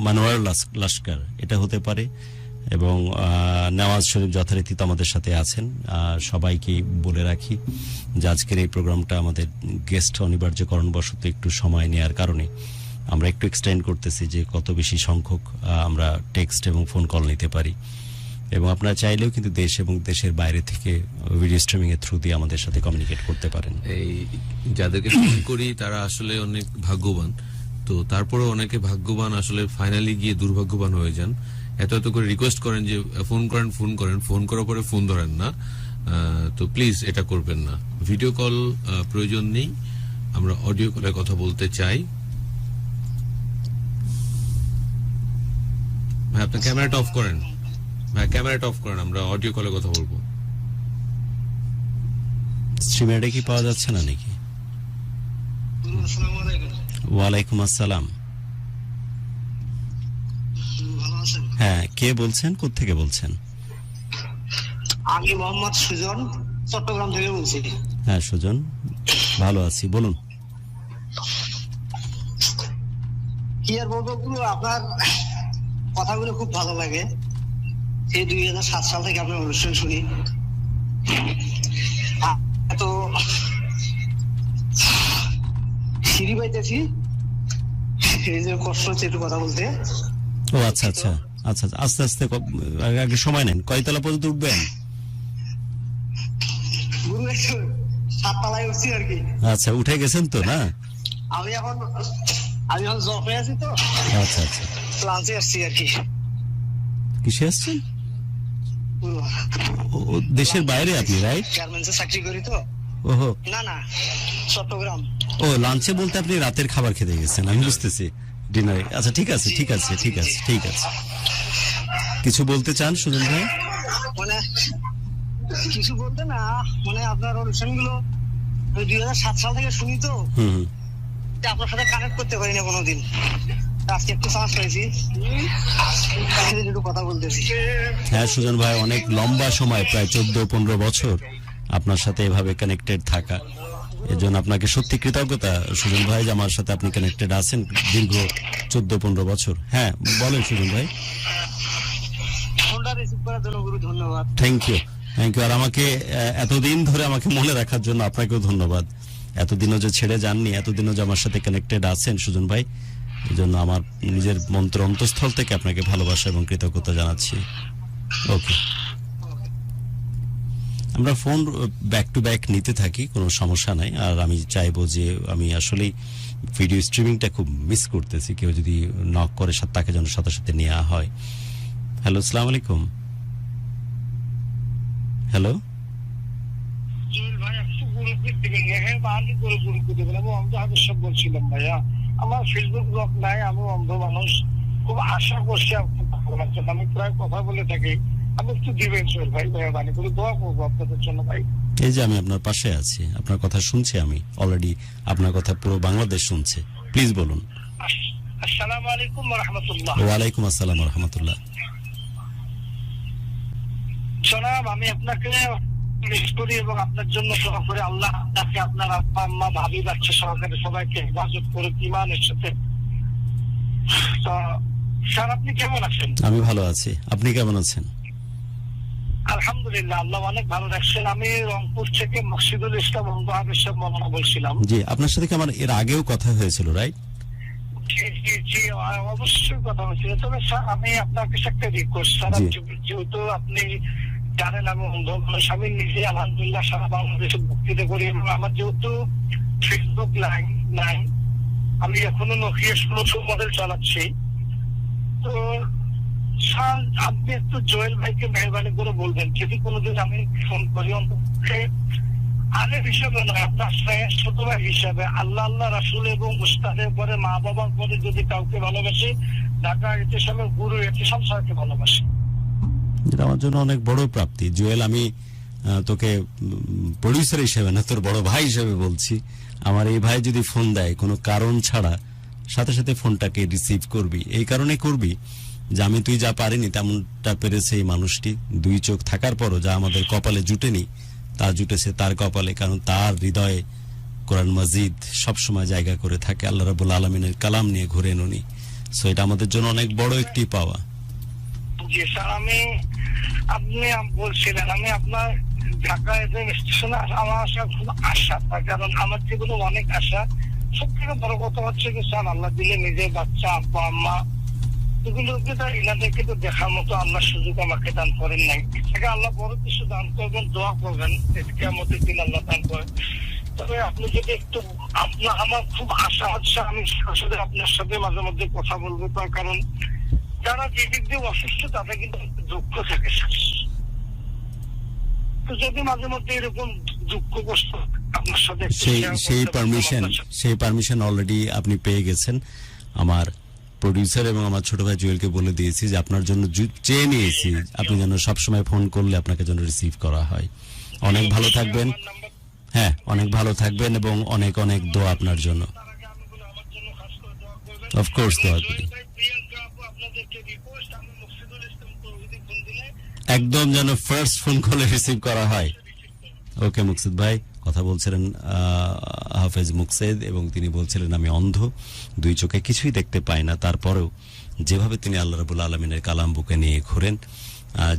মানোয়ার লস্কর, এটা হতে পারে। এবং নওয়াজ শরীফ যথারীতি তো আমাদের সাথে আছেন। সবাইকে বলে রাখি যে আজকের এই প্রোগ্রামটা আমাদের গেস্ট অনিবার্য কারণবশত একটু সময় নেওয়ার কারণে আমরা একটু এক্সটেন্ড করতেছি, যে কত বেশি সংখ্যক আমরা টেক্সট এবং ফোন কল নিতে পারি। এবং আপনারা চাইলেও কিন্তু দেশ এবং দেশের বাইরে থেকে ভিডিও স্ট্রিমিং এর থ্রু দিয়ে আমাদের সাথে কমিউনিকেট করতে পারেন। এই যাদেরকে ফোন করি তারা আসলে অনেক ভাগ্যবান, তো তারপরে অনেকে ভাগ্যবান আসলে ফাইনালি গিয়ে দুর্ভাগ্যবান হয়ে যান। এত করে রিকোয়েস্ট করেন যে ফোন করেন, ফোন করার পরে ফোন ধরেন না। তো প্লিজ এটা করবেন না। ভিডিও কল প্রয়োজন নেই, আমরা অডিও কলে কথা বলতে চাই। ভাই আপনি ক্যামেরাটা অফ করেন, আমরা অডিও কলে কথা বলবো। স্ট্রিমারে কি পাওয়া যাচ্ছে না নাকি? ওয়ালাইকুম আসসালাম। হ্যাঁ, কে বলছেন, কোত্থেকে বলছেন? আমি মোহাম্মদ সুজন, চট্টগ্রাম থেকে বলছি। হ্যাঁ সুজন, ভালো আছি, বলুন। কি আর বলবো, আপনার কথাগুলো খুব ভালো লাগে। এই 2007 সাল থেকে আপনার অনুষ্ঠান শুনি, তো সিঁড়ি পাইতেছি, এই যে কষ্ট হচ্ছে একটু কথা বলতে। ও আচ্ছা, আস্তে আস্তে আগে সময় নেন। কয়তলা পর্যন্ত উঠবেন? গুরু একটু 7 তলায় উঠছি আর কি। আচ্ছা, উঠে গেছেন তো না? আমি এখন জবে আছি তো। আচ্ছা, লাঞ্চে আসছি আর কি। কিসে আসছেন? দেশের বাইরে আপনি, রাইট? গার্মেন্টসে চাকরি করি তো। ওহো, না চট্টগ্রাম। ও লাঞ্চে বলতে আপনি রাতের খাবার খেতে গেছেন, আমি বুঝতেছি, ডিনারে। আচ্ছা ঠিক আছে। কিছু বলতে চান সুজন ভাই? মানে কিছু বলতে না, মানে আপনার অনুষ্ঠানগুলো 2007 সাল থেকে শুনি তো। যে আপনার সাথে কানেক্ট করতে পারি না কোনোদিন, আজকে একটু চান্স পেয়েছি, একটু কথা বলতেছি। হ্যাঁ সুজন ভাই, অনেক লম্বা সময়, প্রায় 14-15 বছর আপনার সাথে এভাবে কানেক্টেড থাকা, এজন্য আপনাকে সত্যি কৃতজ্ঞতা সুজন ভাই যে আমার সাথে আপনি কানেক্টেড আছেন দীর্ঘ 14-15 বছর। হ্যাঁ বলেন সুজন ভাই। ফোনটা রিসিভ করার জন্য গুরু ধন্যবাদ। Thank you. আর আমাকে এতদিন ধরে আমাকে মনে রাখার জন্য আপনাকেও ধন্যবাদ। এতদিনও যে ছেড়ে যাননি, এতদিনও যে আমার সাথে কানেক্টেড আছেন সুজন ভাই, এই জন্য আমার নিজের অন্তঃস্থল থেকে আপনাকে ভালোবাসা এবং কৃতজ্ঞতা জানাচ্ছি। ওকে, আমরা ফোন ব্যাক টু ব্যাক নিতে থাকি, কোনো সমস্যা নাই। আর আমি চাইবো যে আমি আসলে ভিডিও স্ট্রিমিংটা খুব মিস করতেছি, কেউ যদি নক করে তাকে যেন সাথে সাথে নেওয়া হয়। হ্যালো, আসসালামু আলাইকুম। হ্যালো, বলছিলাম ভাইয়া, আমার ফেসবুক ব্লগ নাই, আমি অন্ধ মানুষ, খুব আশা করছি আমি প্রায় কথা বলে থাকি, আমি একটু দিবেন সোহেল ভাই, মেহরবানি করে দোয়া করবো আপনাদের জন্য ভাই। এই যে আমি আপনার পাশে আছি, আপনার কথা শুনছি, আমি অলরেডি আপনার কথা পুরো বাংলাদেশ শুনছে। প্লিজ বলুন। আসসালামু আলাইকুম ওয়া রাহমাতুল্লাহ। ওয়ালাইকুম আসসালাম ওয়া রাহমাতুল্লাহ। জনাব, আমি আপনাকে মিস করি এবং আপনার জন্য দোয়া করি, আল্লাহ আপনাকে, আপনার আব্বা আম্মা ভাবি বাচ্চা সহকারে সবাইকে হেফাজত করে ঈমানের সাথে। তো স্যার, আপনি কেমন আছেন? আমি ভালো আছি, আপনি কেমন আছেন? আলহামদুলিল্লাহ, আল্লাহ অনেক ভালো রাখছেন। আমি রংপুর থেকে মকসিদুল ইসলাম মৌলানা বলছিলাম। জি, আপনার সাথে কি আমার এর আগেও কথা হয়েছিল, রাইট? জি, অবশ্যই কথা হয়েছিল। তবে স্যার, আমি আপনার কাছে একটা রিকোয়েস্ট, স্যার, যেহেতু আপনি জানেন আমি অন্ধ মানুষ, আমি নিজে আলহামদুলিল্লাহ সারা বাংলাদেশে বক্তৃতা করি এবং আমার যেহেতু ফেসবুক নাই, আমি এখনো নোকিয়া 1600 মডেল চালাচ্ছি। তো স্যার, আপনি একটু জোয়েল ভাইকে মেহরবানি করে বলবেন, যদি কোনোদিন আমি ফোন করি অন্তত আলেম হিসাবে নয়, আপনার ছোট ভাই হিসাবে, আল্লাহ রাসূল এবং উস্তাদের পরে মা বাবার পরে যদি কাউকে ভালোবাসি, ঢাকা এতিসামের গুরু এতিসাম স্যারকে ভালোবাসি। এটা আমার জন্য অনেক বড় প্রাপ্তি জুয়েল। আমি তোকে প্রডিউসার হিসেবে না, তোর বড় ভাই হিসেবে বলছি। আমার এই ভাই যদি ফোন দেয় কোনো কারণ ছাড়া, সাথে সাথে ফোনটাকে রিসিভ করবি। এই কারণে করবি যে আমি তুই যা পারিনি তেমনটা পেরেছে এই মানুষটি। দুই চোখ থাকার পরও যা আমাদের কপালে জুটেনি তা জুটেছে তার কপালে, কারণ তার হৃদয়ে কোরআন মাজিদ সবসময় জায়গা করে থাকে, আল্লাহ রাব্বুল আলামিনের কালাম নিয়ে ঘুরে নুনি। সো এটা আমাদের জন্য অনেক বড় একটি পাওয়া। জি স্যার, আপনি বলছিলেন, আমি আপনার ঢাকা স্টেশনে আমার আসা খুব আশা, তার কারণ আমার জীবনে অনেক আশা। সব থেকে বড় কথা হচ্ছে কি স্যার, আল্লাহ দিলে নিজের বাচ্চা, আব্বা আম্মা, এগুলোকে তো এনাদেরকে তো দেখার মতো আল্লাহ সুযোগ আমাকে দান করেন নাই। সেটা আল্লাহ বড় কিছু দান করবেন, দোয়া করবেন, কিয়ামতের দিন আল্লাহ দান করেন। তবে আপনি যদি একটু, আমার খুব আশা হচ্ছে আমি আসলে আপনার সাথে মাঝে মধ্যে কথা বলবো, তার কারণ যারা যে দিক দিয়ে অসুস্থ তাদের কিন্তু দুঃখ থাকে স্যার। তো যদি মাঝে মধ্যে এরকম দুঃখ কষ্ট আপনার সাথে সেই পারমিশন অলরেডি আপনি পেয়ে গেছেন। আমার প্রডিউসার এবং আমার ছোট ভাই জুয়েলকে বলে দিয়েছি যে আপনার জন্য চেয়ে নিয়েছি, আপনি যেন সবসময় ফোন করলে আপনাকে যেন রিসিভ করা হয়। অনেক ভালো থাকবেন। হ্যাঁ, অনেক ভালো থাকবেন এবং অনেক অনেক দোয়া আপনার জন্য। অফকোর্স দোয়া করি। একদম যেন ফার্স্ট ফোন কলে রিসিভ করা হয়। ওকে মুকসিদ ভাই, কথা বলছিলেন হাফেজ মুকসেদ, এবং তিনি বলছিলেন আমি অন্ধ, দুই চোখে কিছুই দেখতে পাই না, তারপরেও যেভাবে তিনি আল্লাহ রাব্বুল আলামিনের কালাম বুকে নিয়ে ঘোরেন,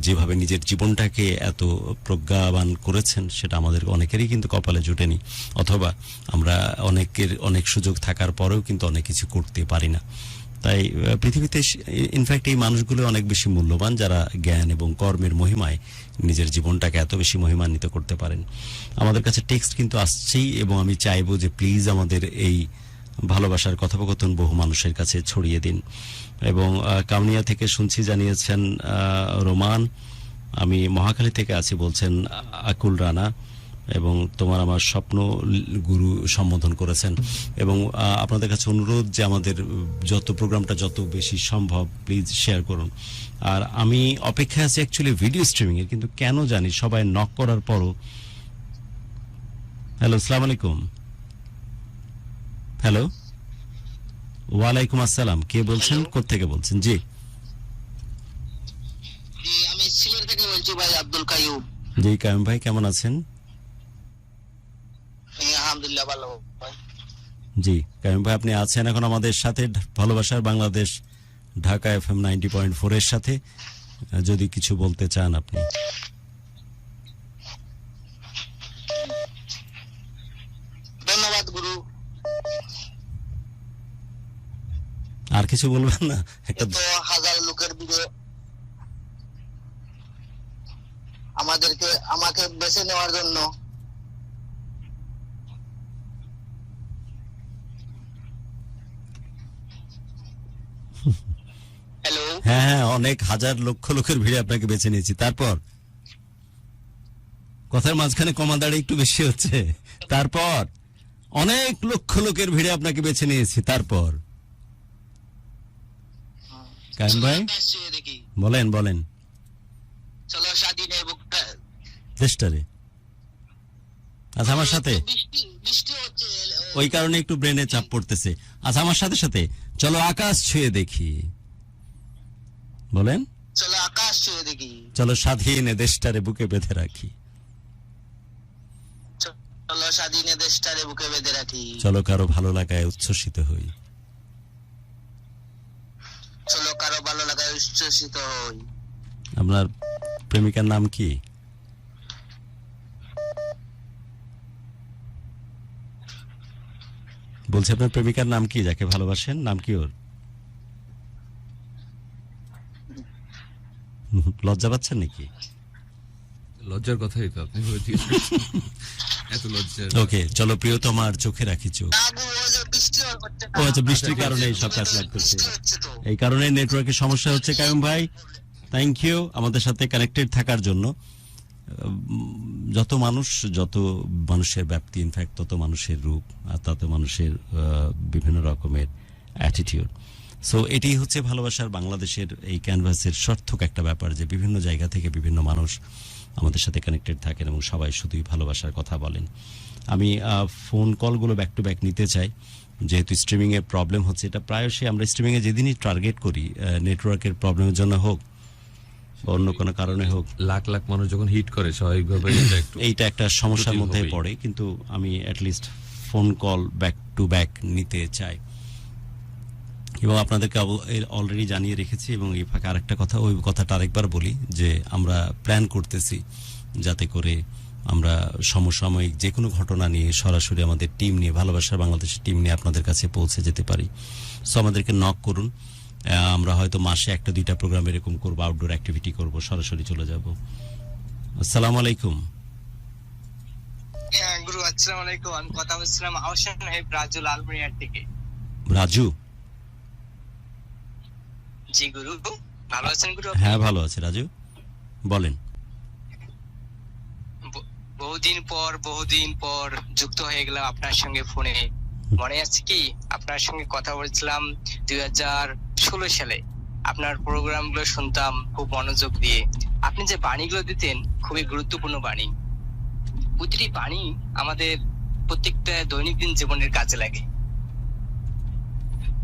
যেভাবে নিজের জীবনটাকে এত প্রজ্ঞাবান করেছেন, সেটা আমাদের অনেকেরই কিন্তু কপালে জুটেনি, অথবা আমরা অনেক সুযোগ থাকার পরেও কিন্তু অনেক কিছু করতে পারি না। তাই পৃথিবীতে ইনফ্যাক্ট এই মানুষগুলো অনেক বেশি মূল্যবান যারা জ্ঞান এবং কর্মের মহিমায় নিজের জীবনটাকে এত বেশি মহিমান্বিত করতে পারেন। আমাদের কাছে টেক্সট কিন্তু আসছেই, এবং আমি চাইবো যে প্লিজ আমাদের এই ভালোবাসার কথোপকথন বহু মানুষের কাছে ছড়িয়ে দিন। এবং কাউনিয়া থেকে শুনছি, জানিয়েছেন রোমান, আমি মহাখালী থেকে আছি বলছেন আকুল রানা, এবং তোমার আমার স্বপ্ন গুরু সম্বোধন করেছেন। এবং আপনাদের কাছে অনুরোধ যে আমাদের যত প্রোগ্রামটা যত বেশি সম্ভব প্লিজ শেয়ার করুন। আর আমি অপেক্ষায় আছি অ্যাকচুয়ালি ভিডিও স্ট্রিমিং এর, কিন্তু কেন জানি সবাই নক করার পরও। হ্যালো, আসসালামু আলাইকুম। হ্যালো, ওয়ালাইকুম আসসালাম, কে বলছেন, কোত্থেকে বলছেন? জি আমি সিলেট থেকে বলছি ভাই, আব্দুল কাইয়ুম। জি কায়ুম ভাই, কেমন আছেন? আলহামদুলিল্লাহ ভালো ভাই। জি কায়ুম ভাই, আপনি আছেন এখন আমাদের সাথে ভালোবাসার বাংলাদেশ ঢাকা FM 90.4 এর সাথে। যদি কিছু বলতে চান আপনি। ধন্যবাদ গুরু। আর কিছু বলবেন না? একটা তো হাজার লোকের ভিড়ে আমাকে বেছে নেওয়ার জন্য। হ্যালো। হ্যাঁ হ্যাঁ, অনেক হাজার লক্ষ লোকের ভিড়ে আপনাকে বেছে নিয়েছি। তারপর কথার মাঝখানে কমাদাড়ি একটু বেশি হচ্ছে। তারপর অনেক লক্ষ লোকের ভিড়ে আপনাকে বেছে নিয়েছি। তারপর কায়ুম ভাই দেখি, বলেন বলেন। চলো স্বাধীনে বুকটা চেষ্টারে। আচ্ছা আমার সাথে বৃষ্টি হচ্ছে, ওই কারণে একটু ব্রেনে চাপ পড়তেছে। আচ্ছা আমার সাথে সাথে চলো আকাশ ছুঁয়ে দেখি। বলেন। চলো আকাশ ছুঁয়ে দেখি, চলো স্বাধীনে দেশটারে বুকে বেঁধে রাখি। চলো স্বাধীনে দেশটারে বুকে বেঁধে রাখি, চলো কারো ভালো লাগায় উচ্ছ্বসিত হই। চলো কারো ভালো লাগায় উচ্ছ্বসিত হই। আপনার প্রেমিকার নাম কি? বলছি আপনার প্রেমিকার নাম কি, যাকে ভালোবাসেন, নাম কি ওর? লজ্জা পাচ্ছেন নাকি? লজ্জার কথাই তো আপনি বলে দিয়েছেন। এত লজ্জা। ওকে, চলো প্রিয়তমার চোখে রাখি চোখ। না গো, ওই যে বৃষ্টি হচ্ছে না। ও আচ্ছা, বৃষ্টির কারণে এই সব কাজ লাগ করছে। বৃষ্টি হচ্ছে তো। এই কারণে নেটওয়ার্কের সমস্যা হচ্ছে। কায়ুম ভাই, থ্যাংক ইউ আমাদের সাথে কানেক্টেড থাকার জন্য। যত মানুষের ব্যাপ্তি, ইনফ্যাক্ট তত মানুষের রূপ, আর তত মানুষের বিভিন্ন রকমের অ্যাটিটিউড। সো এটি হচ্ছে ভালোবাসার বাংলাদেশের এই ক্যানভাসের সার্থক একটা ব্যাপার, যে বিভিন্ন জায়গা থেকে বিভিন্ন মানুষ আমাদের সাথে কানেক্টেড থাকেন এবং সবাই শুধুই ভালোবাসার কথা বলেন। আমি ফোন কলগুলো ব্যাক টু ব্যাক নিতে চাই, যেহেতু স্ট্রিমিংয়ে প্রবলেম হচ্ছে। এটা প্রায়শই আমরা স্ট্রিমিংয়ে যেদিনই টার্গেট করি, নেটওয়ার্কের প্রবলেমের জন্য হোক বা অন্য কোনো কারণে হোক, লাখ লাখ মানুষ যখন হিট করে স্বাভাবিকভাবে এইটা একটা সমস্যার মধ্যে পড়ে। কিন্তু আমি at least phone call back to back নিতে চাই এবং আপনাদেরকে অলরেডি জানিয়ে রেখেছি। এবং এই ফাঁকে আরেকটা কথা, ওই কথাটা আরেকবার বলি, যে আমরা প্ল্যান করতেছি যাতে করে আমরা সমসাময়িক যে কোনো ঘটনা নিয়ে সরাসরি আমাদের টিম নিয়ে, ভালোবাসার বাংলাদেশের টিম নিয়ে আপনাদের কাছে পৌঁছে যেতে পারি। সো আমাদেরকে নক করুন। আমরা হয়তো মাসে 1-2টা প্রোগ্রাম এরকম করবো, আউটডোর অ্যাক্টিভিটি করবো, সরাসরি চলে যাব। আসসালামু আলাইকুম। হ্যাঁ গুরু, আসসালামু আলাইকুম। আমি কথা বলছিলাম আহসান সাহেব, রাজু, লালমনিরহাট থেকে। রাজু? জি গুরু, ভালো আছেন গুরু? হ্যাঁ ভালো আছে রাজু, বলেন। বহুদিন পর যুক্ত হয়ে গেলাম আপনার সঙ্গে ফোনে। মনে আছে কি, আপনার সঙ্গে কথা বলছিলাম 2016 সালে। আপনার প্রোগ্রাম গুলো শুনতাম খুব মনোযোগ দিয়ে। আপনি যে বাণীগুলো দিতেন খুবই গুরুত্বপূর্ণ বাণী। প্রতিটি বাণী আমাদের প্রত্যেকটা দৈনন্দিন জীবনের কাজে লাগে।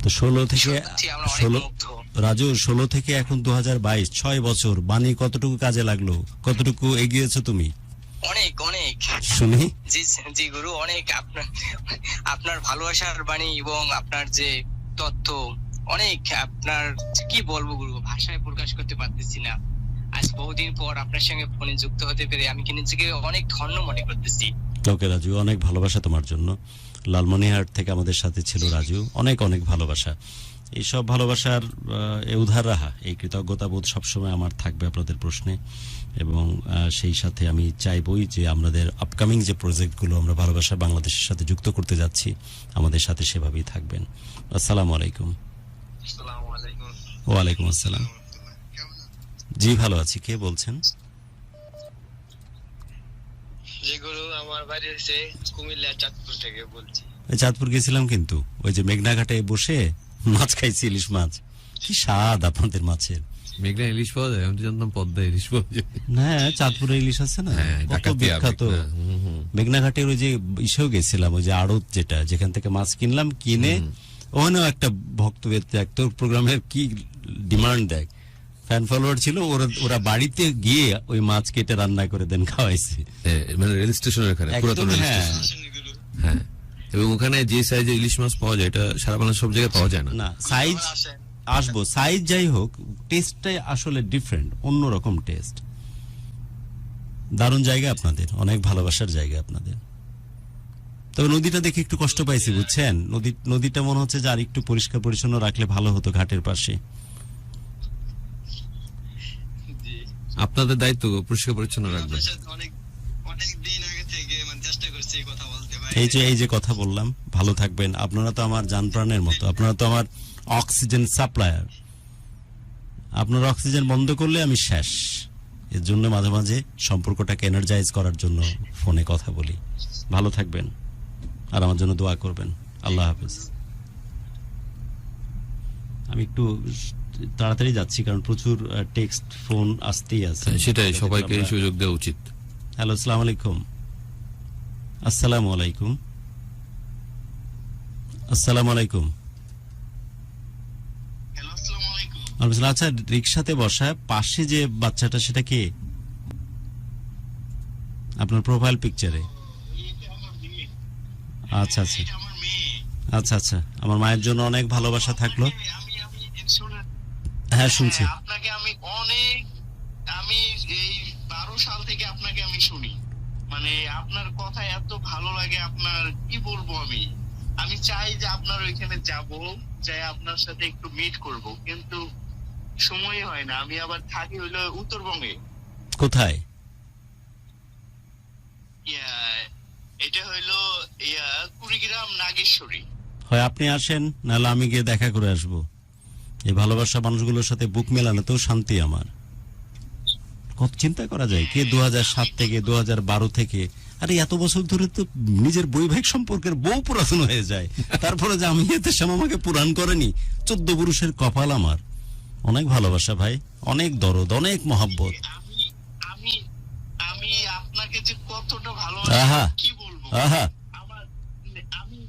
তো 16 থেকে আমরা অনেক মুগ্ধ। রাজু, 16 থেকে এখন 2022, 6 বছর, বাণী কতটুকু কাজে লাগলো, কতটুকু এগিয়েছো তুমি? অনেক অনেক শুনি। জি জি গুরু, অনেক। আপনার ভালোবাসার বাণী এবং আপনার যে তত্ত্ব, অনেক। আপনার কি বলবো গুরু, ভাষায় প্রকাশ করতে পারতেছি না। আজ বহুদিন পর আপনার সঙ্গে ফোনে যুক্ত হতে পেরে আমি কি নিজেকে অনেক ধন্য মনে করতেছি। ওকে রাজু, অনেক ভালোবাসা তোমার জন্য। লালমনিরহাট থেকে আমাদের সাথে ছিল রাজু, অনেক অনেক ভালোবাসা। এইসব ভালোবাসার উধার রাহা, এই কৃতজ্ঞতা বোধ সবসময় আমার থাকবে আপনাদের প্রশ্নে। এবং সেই সাথে আমি চাইবই যে আমাদের আপকামিং যে প্রজেক্টগুলো আমরা ভালোবাসা বাংলাদেশের সাথে যুক্ত করতে যাচ্ছি, আমাদের সাথে সেভাবেই থাকবেন। আসসালামু আলাইকুম। ওয়ালাইকুম আসসালাম। জি ভালো আছি, কে বলছেন? জি গুরু, আমার বাড়ি হচ্ছে কুমিল্লা, চাঁদপুর থেকে বলছি। চাঁদপুর গেছিলাম, কিন্তু ওই যে মেঘনাঘাটে বসে মাছ খাইছি, ইলিশ মাছ। কি স্বাদ আপনাদের মাছের! মেঘনা ইলিশ পাওয়া যায়? আমি জানতাম পদ্মা ইলিশ পাওয়া যায়। না, চাঁদপুরে ইলিশ আছে না, কত বিখ্যাত। মেঘনাঘাটের ওই যে ইসেও গেছিলাম, ওই যে আড়ত যেটা, যেখান থেকে মাছ কিনলাম, কিনে ওখানেও একটা ভক্তদের তোর প্রোগ্রামের কি ডিমান্ড দেখ, ফ্যান ফলোয়ার ছিল, ওরা বাড়িতে গিয়ে ওই মাছ কেটে রান্না করে দেন খাওয়াইছে। মানে রেল স্টেশনের এখানে, পুরাতন রেল স্টেশন। হ্যাঁ, এবং ওখানে যে সাইজে ইলিশ মাছ পাওয়া যায় এটা সারা বাংলাদেশ সব জায়গায় পাওয়া যায় না। না সাইজ আসবো, সাইজ যাই হোক, টেস্টটাই আসলে ডিফারেন্ট, অন্যরকম টেস্ট। দারুণ জায়গা আপনাদের, অনেক ভালোবাসার জায়গা আপনাদের। তবে নদীটা দেখে একটু কষ্ট পাইছি বুঝছেন, নদীটা মনে হচ্ছে যে আর একটু পরিষ্কার পরিচ্ছন্ন রাখলে ভালো হতো ঘাটের পাশে। আপনাদের দায়িত্ব পরিষ্কার পরিচ্ছন্ন রাখবেন। এই যে কথা বললাম, ভালো থাকবেন। আপনারা তো আমার জান প্রাণের মতো, আপনারা তো আমার অক্সিজেন সাপ্লায়ার। আপনারা অক্সিজেন বন্ধ করলে আমি শেষ। এর জন্য মাঝে মাঝে সম্পর্কটাকে এনার্জাইজ করার জন্য ফোনে কথা বলি। ভালো থাকবেন আর আমার জন্য দোয়া করবেন। আল্লাহ হাফেজ। আমি একটু তাড়াতাড়ি যাচ্ছি কারণ প্রচুর টেক্সট ফোন আসতেই আছে। সেটাই, সবাইকে এই সুযোগ দেওয়া উচিত। হ্যালো, আসসালামু আলাইকুম। আসসালামু আলাইকুম। আসসালামু আলাইকুম। আচ্ছা, রিক্সাতে বসা পাশে যে বাচ্চাটা সেটা কে আপনার প্রোফাইল পিকচারে? আচ্ছা আচ্ছা আচ্ছা আচ্ছা, আমার মায়ের জন্য অনেক ভালোবাসা থাকলো। হ্যাঁ শুনছি। আপনাকে আমি এই 12 সাল থেকে আপনাকে আমি শুনি, মানে আপনার কথা এত ভালো লাগে, আপনার কি বলবো, আমি চাই যে আপনার ওইখানে যাব, যাই আপনার সাথে একটু মিট করব, কিন্তু সময় হয় না। আমি আবার থাকি হইলো উত্তরবঙ্গে। কোথায়? এটা হইলো কুড়িগ্রাম নাগেশ্বরী। হয় আপনি আসেন, নাহলে আমি গিয়ে দেখা করে আসবো। এই ভালোবাসা মানুষগুলোর সাথে বুক মেলানোতেও শান্তি আমার। কত চিন্তা করা যায়, কে 2007 থেকে 2012 থেকে, আরে এত বছর ধরে তো নিজের বৈবাহিক সম্পর্কের বউ পুরাতন হয়ে যায়, তারপরে যে আমি এতে সাম আমাকে পুরাণ করেনি। 14 পুরুষের কপাল আমার। অনেক ভালোবাসা ভাই, অনেক দরদ, অনেক মহব্বত। আমি আপনাকে যে কতটা ভালো কি বলবো, আহা আমি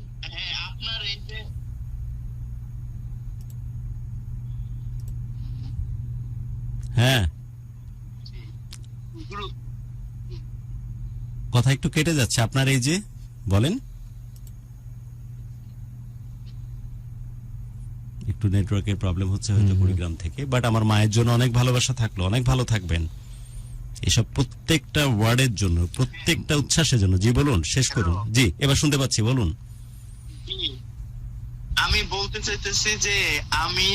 আপনার এই যে হ্যাঁ, কথা একটু কেটে যাচ্ছে আপনার। এই যে বলেন, একটু নেটওয়ার্কের প্রবলেম হচ্ছে হয়তো কুড়িগ্রাম থেকে, বাট আমার মায়ের জন্য অনেক ভালোবাসা থাকলো। অনেক ভালো থাকবেন। এসব প্রত্যেকটা ওয়ার্ডের জন্য, প্রত্যেকটা উচ্ছ্বাসের জন্য। জি বলুন, শেষ করুন। জি এবার শুনতে পাচ্ছি, বলুন। আমি বলতে চাইতেছি যে আমি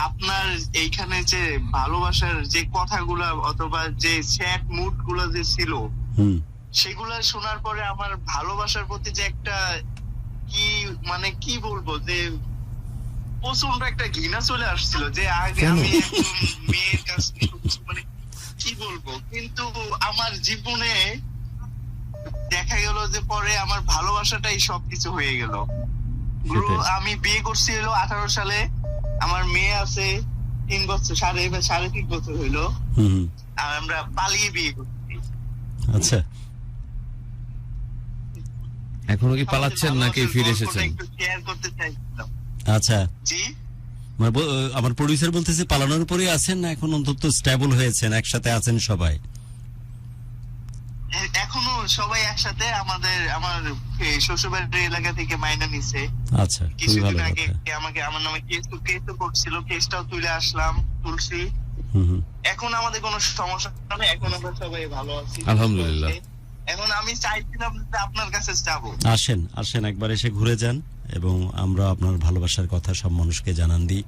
আপনার এইখানে যে ভালোবাসার যে কথাগুলা অথবা যে স্যাড মুড গুলো যে ছিল, সেগুলা শোনার পরে আমার ভালোবাসার প্রতি যে একটা কি মানে কি বলবো, যে প্রচন্ড একটা ঘৃণা চলে আসছিল, যে আগে আমি একদম মেয়ের কাছে মানে কি বলবো, কিন্তু আমার জীবনে দেখা গেল যে পরে আমার ভালোবাসাটাই সবকিছু হয়ে গেল। আমি বিয়ে করছি হলো 18 সালে, আমার মেয়ে আছে 3 বছর, সাড়ে 3 বছর হইলো, আর আমরা পালিয়ে বিয়ে করছি। আচ্ছা, এখনো কি পালাচ্ছেন নাকি ফিরে এসেছেন? একটু শেয়ার করতে চাইছিলাম। আচ্ছা, জি আমার প্রোডিউসার বলতেছে পালানোর পরে আছেন না এখন অন্তত স্টেবল হয়েছেন, একসাথে আছেন সবাই? এখনো সবাই একসাথে। আমার শ্বশুরবাড়ির এলাকা থেকে মাইনা নিছে। আচ্ছা, খুবই কিছুদিন ভালো আগে কথা। আমাকে আমার নামে কেস করছিল, কেসটাও তুলছি। এখন আমাদের কোনো সমস্যা নেই, এখন আমরা সবাই ভালো আছি আলহামদুলিল্লাহ। এখন আমি চাইছিলাম যে আপনার কাছে যাব। আসেন একবার এসে ঘুরে যান, এবং আমরা আপনার ভালোবাসার কথা সব মানুষকে জানান দিই।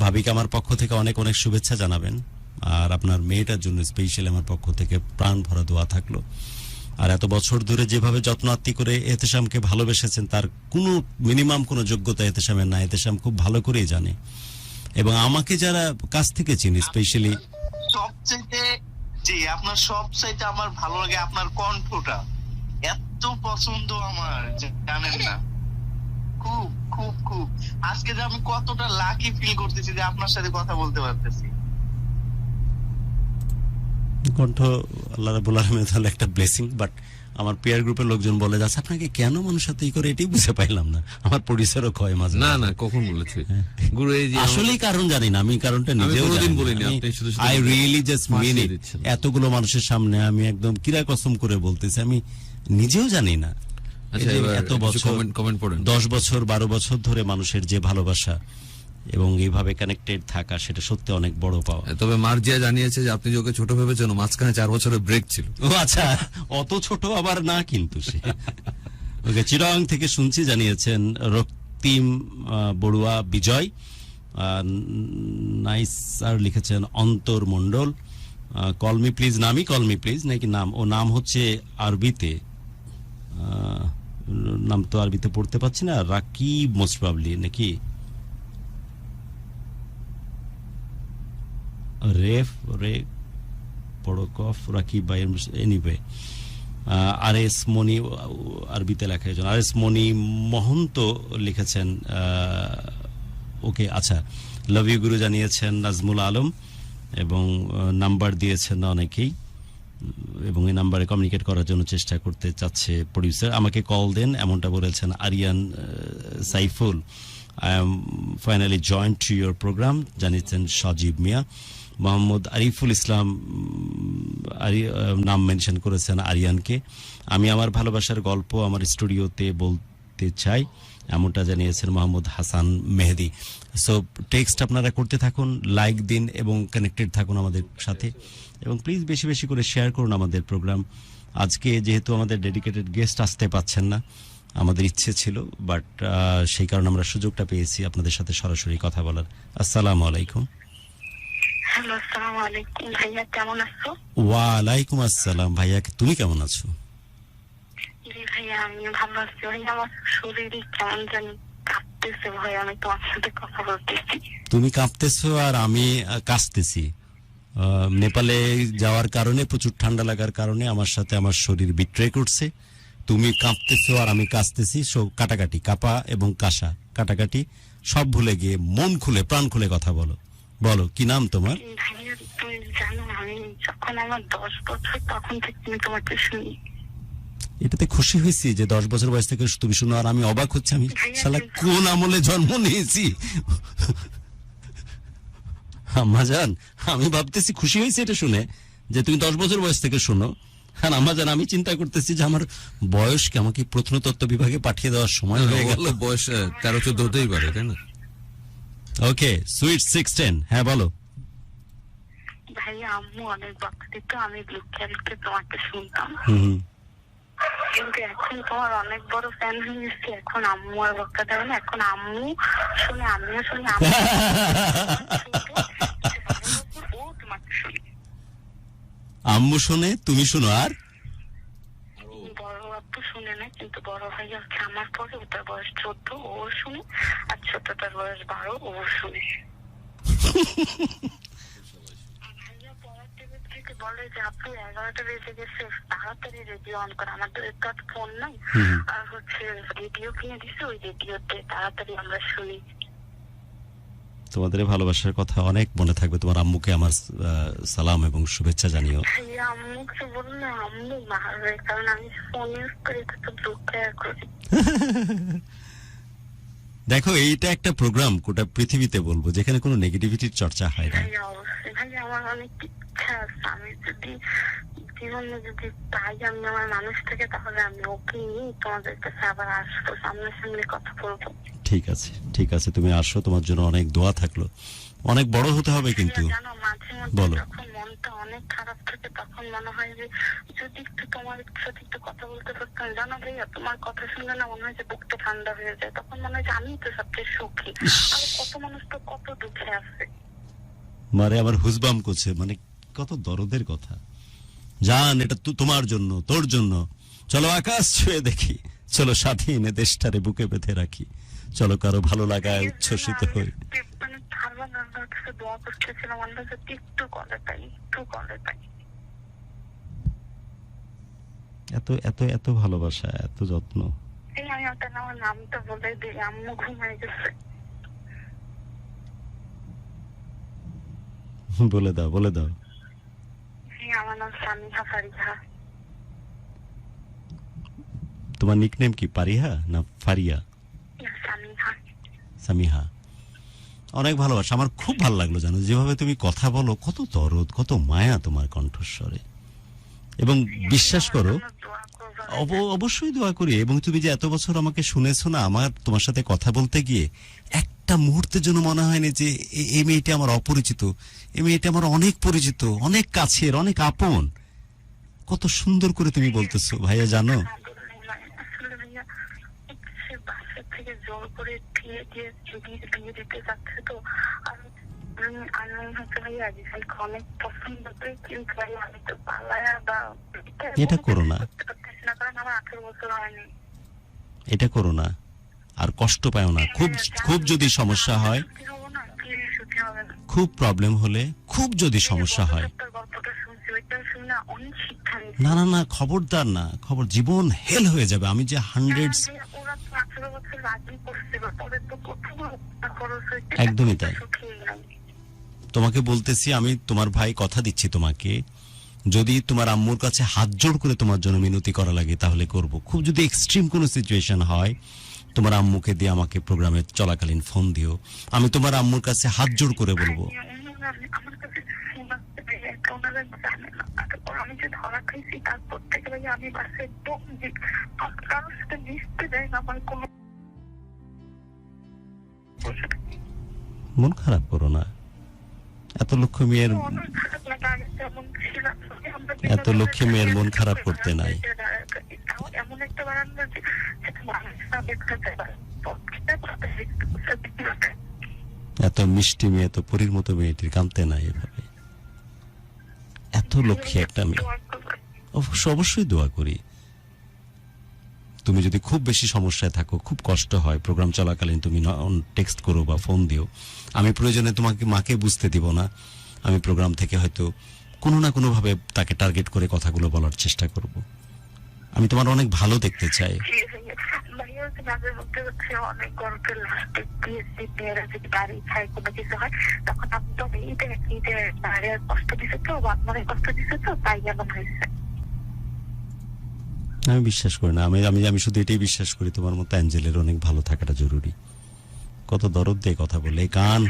ভাবিকে আমার পক্ষ থেকে অনেক অনেক শুভেচ্ছা জানাবেন, আর আপনার মেয়েটার জন্য স্পেশালি আমার পক্ষ থেকে প্রাণ ভরা দোয়া থাকলো। আর এত বছর ধরে যেভাবে যত্ন আত্মি করে এহতেশামকে ভালোবেসেছেন, তার কোনো মিনিমাম কোনো যোগ্যতা এহতেশামের না। এহতেশাম খুব ভালো করেই জানে, এবং আমাকে যারা কাছ থেকে চিনি স্পেশালি, সবচেয়ে জি আপনার সবচাইতে আমার ভালো লাগে আপনার কণ্ঠটা, এত পছন্দ আমার, জানেন না। খুব খুব খুব আজকে যে আমি কতটা লাকি ফিল করতেছি যে আপনার সাথে কথা বলতে পারতেছি। কণ্ঠ আল্লাহ রাব্বুল আলামিনের তাহলে একটা ব্লেসিং, বাট আমার পিয়ার গ্রুপের লোকজন বলে যাচ্ছে আপনাকে কেন মানুষের সাথে করে, এটাই বুঝে পাইলাম না। আমার প্রডিউসারও কয় মাঝে না না কখন বলেছে গুরু, এই যে আসলেই কারণ জানি না, আমি কারণটা নিজেও কোনোদিন জানি বলিনি, না। আপনি শুধু শুধু আই রিয়েলি জাস্ট মিন ফাঁসিয়ে ইট। দিচ্ছেন। এতগুলো মানুষের সামনে আমি একদম কিরা কসম করে বলতেছি, আমি নিজেও জানি না। আচ্ছা, এই যে এবার এত বছর, কমেন্ট পড়েন। 10 বছর 12 বছর ধরে মানুষের যে ভালোবাসা এবং এইভাবে কানেক্টেড থাকা, সেটা সত্যি অনেক বড় পাওয়া। তবে মার্জিয়া জানিয়েছে যে আপনি যোগে ছোট ভেবেছেন, মাঝখানে 4 বছরের ব্রেক ছিল। ও আচ্ছা, অত ছোট আবার না কিন্তু সে। ওকে, চিরাং থেকে শুনছি জানিয়েছেন রক্তিম বড়ুয়া বিজয়। নাইস আর লিখেছেন অন্তর মণ্ডল। কলমি প্লিজ, নামই কলমি প্লিজ নাকি নাম, ও নাম হচ্ছে আরবিতে, নাম তো আরবিতে পড়তে পারছি না, রাকিব মোস্ট প্রবাবলি নাকি রে বড় কফ রাকিব ভাই, এনিওয়ে। আর এস মনি আরবিতে লেখা, আর এস মনি মহন্ত লিখেছেন ওকে আচ্ছা, লাভ ইউ গুরু জানিয়েছেন নাজমুল আলম, এবং নাম্বার দিয়েছেন অনেকেই, এবং এই নাম্বারে কমিউনিকেট করার জন্য চেষ্টা করতে চাচ্ছে প্রডিউসার। আমাকে কল দেন এমনটা বলেছেন Ariyan Saiful. I am finally joined to your programme জানিয়েছেন সজীব মিয়া। মোহাম্মদ আরিফুল ইসলাম নাম মেনশন করেছেন আরিয়ানকে। আমি আমার ভালোবাসার গল্প আমার স্টুডিওতে বলতে চাই, এমনটা জানিয়েছেন মোহাম্মদ হাসান মেহেদি। সো টেক্সট আপনারা করতে থাকুন, লাইক দিন এবং কানেক্টেড থাকুন আমাদের সাথে, এবং প্লিজ বেশি বেশি করে শেয়ার করুন আমাদের প্রোগ্রাম। আজকে যেহেতু আমাদের ডেডিকেটেড গেস্ট আসতে পাচ্ছেন না, আমাদের ইচ্ছে ছিল, বাট সেই কারণে আমরা সুযোগটা পেয়েছি আপনাদের সাথে সরাসরি কথা বলার। আসসালামু আলাইকুম। হ্যালো, আসসালামু আলাইকুম ভাইয়া, কেমন আছো? ওয়ালাইকুম আসসালাম ভাইয়া, তুমি কেমন আছো? জি ভাইয়া, আমি ভালো আছি। ওই আমার শরীর কেমন জানি কাঁপতেছে ভাই, আমি তোমার সাথে কথা বলতেছি। তুমি কাঁপতেছো আর আমি কাশতেছি। নেপালে যাওয়ার কারণে, প্রচুর ঠান্ডা লাগার কারণে আমার সাথে আমার শরীর বিট্রে করছে। তুমি কাঁপতেছো আর আমি কাশতেছি, সো কাটাকাটি, কাপা এবং কাশা কাটাকাটি সব ভুলে গিয়ে মন খুলে প্রাণ খুলে কথা বলো। বলো, কি নাম তোমার? ভাইয়া তুমি জানো, আমি যখন আমার 10 বছর তখন থেকে তুমি তোমাকে শুনি। এটাতে খুশি হয়েছি যে 10 বছর বয়স থেকে তুমি শুনো, আর আমি অবাক হচ্ছে আমি শালা কোন আমলে জন্ম নিয়েছি। আম্মাজান, আমি ভাবতেছি খুশি হয়েছি এটা শুনে যে তুমি 10 বছর বয়স থেকে শোনো, আর আম্মাজান আমি চিন্তা করতেছি যে আমার বয়স কি, আমাকে প্রত্নতত্ত্ব বিভাগে পাঠিয়ে দেওয়ার সময় হয়ে গেল। বয়স 13-14 হতেই পারে, তাই না? ওকে, সুইট 16, হ্যাঁ বলো। ভাইয়া আম্মু অনেক বকা দিত, আমি লুকিয়ে লুকিয়ে তোমাকে শুনতাম, কিন্তু এখন তোমার অনেক বড় ফ্যান হয়ে গেছি। এখন আম্মু আর বকা দেবে না, এখন আম্মু শুনে আমিও শুনি, ও তোমাকে শুনি। আম্মু শুনে, তুমি শুনো, আর বড় আপু শুনে না, কিন্তু বড় ভাইয়া হচ্ছে আমার পরে, ওটার বয়স 14, ও শুনে, আর ছোটটার বয়স 12, ও শুনে। ভাইয়া পড়ার টেবিল থেকে বলে যে আপু 11টা বেজে গেছে, তাড়াতাড়ি রেডিও অন করে, আমাদের তো ফোন নাই, আর হচ্ছে রেডিও কিনে দিছে, ওই রেডিওতে তাড়াতাড়ি আমরা শুনি। তোমাদের ভালোবাসার কথা অনেক মনে থাকবে। তোমার আম্মুকে আমার সালাম এবং শুভেচ্ছা জানিও। আম্মুকে বললে আম্মু মারবে, কারণ আমি ফোন ইউজ করি তো লুকিয়ে করি। দেখো, এইটা একটা প্রোগ্রাম গোটা পৃথিবীতে বলবো যেখানে কোনো নেগেটিভিটির চর্চা হয় না। অবশ্যই ভাই, আমার অনেক ইচ্ছা আছে, আমি যদি জীবনে যদি পাই আমি আমার মানুষ থেকে, তাহলে আমি ওকে নিয়ে তোমাদের কাছে আবার আসবো, সামনাসামনি কথা বলবো। ঠিক আছে, ঠিক আছে, তুমি আসো, তোমার জন্য অনেক দোয়া থাকলো। অনেক বড় হতে হবে কিন্তু। জানো, মাঝে মধ্যে যখন মনটা অনেক খারাপ থাকে, তখন মনে হয় যে যদি একটু তোমার সাথে একটু কথা বলতে পারতাম। জানো ভাইয়া, তোমার কথা শুনে না মনে হয় যে বুকটা ঠান্ডা হয়ে যায়, তখন মনে হয় যে আমি তো সবচেয়ে সুখী, আর কত মানুষ তো কত দুঃখে আছে। মারে আমার হুজবাম করছে, মানে কত দরদের কথা। জান, এটা তোমার জন্য, তোর জন্য। চলো আকাশ ছুঁয়ে দেখি, চলো স্বাধীন দেশটারে বুকে বেঁধে রাখি, চলো কারো ভালো লাগায় উচ্ছ্বসিত হই। মানে আল্লাহর কাছে দোয়া করতেছিলাম, আল্লাহ যদি একটু কলে পাই, একটু কলে পাই। এত এত এত ভালোবাসা, এত যত্ন। এই আমি আপনার আমার নামটা বলে দিই, আম্মু ঘুমাই গেছে। বলে দাও, বলে দাও। আমার নাম সামিহা ফারিহা। তোমার নিকনেম কি, পারিহা না ফারিয়া? সামিহা। অনেক ভালোবাসা। আমার খুব ভালো লাগলো জানো, যেভাবে তুমি কথা বলো, কত দরদ, কত মায়া তোমার কণ্ঠস্বরে। এবং বিশ্বাস করো, অবশ্যই দোয়া করি। এবং তুমি যে এত বছর আমাকে শুনেছো না, আমার তোমার সাথে কথা বলতে গিয়ে একটা মুহূর্তের জন্য মনে হয়নি যে এই মেয়েটা আমার অপরিচিত। এই মেয়েটা আমার অনেক পরিচিত, অনেক কাছের, অনেক আপন। কত সুন্দর করে তুমি বলতেছো ভাইয়া, জানো থেকে জোর করে বিয়ে দিতে যাচ্ছে। তো আমি হচ্ছে ভাইয়া অনেক পছন্দ করি, কিন্তু ভাই আমি তো পালায়া বা এটা করো না, কারণ আমার 18 বছর হয়নি। এটা করো না, আর কষ্ট পাও না। খুব যদি সমস্যা হয়, খুব প্রবলেম হলে, খুব যদি সমস্যা হয়, না না না, খবরদার না, খবর জীবন হেল হয়ে যাবে। আমি যে হান্ড্রেডস, একদমই তাই। তোমাকে বলতেছি, আমি তোমার ভাই কথা দিচ্ছি তোমাকে, যদি তোমার আম্মুর কাছে হাত জোড় করে তোমার জন্য মিনতি করা লাগে তাহলে করব। খুব যদি এক্সট্রিম কোনো সিচুয়েশন হয়, তোমার আম্মুকে দিয়ে আমাকে প্রোগ্রামে চলাকালীন ফোন দিও, আমি তোমার আম্মুর কাছে হাত জোড় করে বলবো। আমি যে ধরা খাইছি তারপর থেকে ভাই আমি বাসে একদম কারোর সাথে মিশতে দেয় না। আমার কোনো মন খারাপ করো না, এত লক্ষ্য মেয়ের মন খারাপ করতে নাই। এমন একটা বারান্দা এত মিষ্টি মেয়ে, এত পরীর মতো মেয়েটির কাঁদতে নাই এভাবে। এত লক্ষ্মী একটা মেয়ে, অবশ্যই দোয়া করি। তুমি যদি খুব বেশি সমস্যায় থাকো, খুব কষ্ট হয়, প্রোগ্রাম চলাকালীন তুমি টেক্সট করো বা ফোন দিও। আমি প্রয়োজনে তোমাকে মাকে বুঝতে দিব না, আমি প্রোগ্রাম থেকে হয়তো কোনো না কোনো ভাবে তাকে টার্গেট করে কথাগুলো বলার চেষ্টা করব। আমি তোমার অনেক ভালো দেখতে চাই। অনেক গর্বের লাস্টে মেয়েরা যদি গাড়ি খায় কোনো কিছু হয়, তখন আমি তো বাইরে কষ্ট দিছে তো, আপনার কষ্ট দিছে তো, তাই এমন হয়েছে। আমি বিশ্বাস করি না, আমি শুধু এটাই বিশ্বাস করি তোমার মতো অ্যাঞ্জেলের অনেক ভালো থাকাটা জরুরি। কত দরদ দিয়ে কথা বলে, কান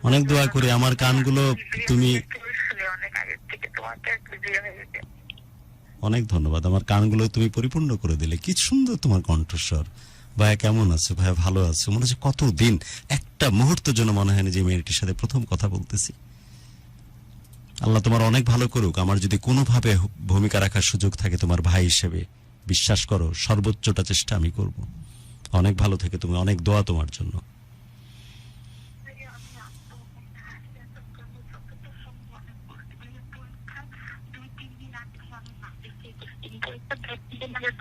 অনেক দোয়া করি। আমার কানগুলো তুমি, অনেক ধন্যবাদ, আমার কানগুলো তুমি পরিপূর্ণ করে দিলে। কি সুন্দর তোমার কণ্ঠস্বর। ভাইয়া কেমন আছো? ভাইয়া ভালো আছো? মনে হচ্ছে কতদিন, একটা মুহূর্তের জন্য মনে হয়নি যে মেয়েটির সাথে প্রথম কথা বলতেছি। আল্লাহ তোমার অনেক ভালো করুক। আমার যদি কোনোভাবে ভূমিকা রাখার সুযোগ থাকে তোমার ভাই হিসেবে, বিশ্বাস করো সর্বোচ্চটা চেষ্টা আমি করব। অনেক ভালো থেকে তুমি, অনেক দোয়া তোমার জন্য।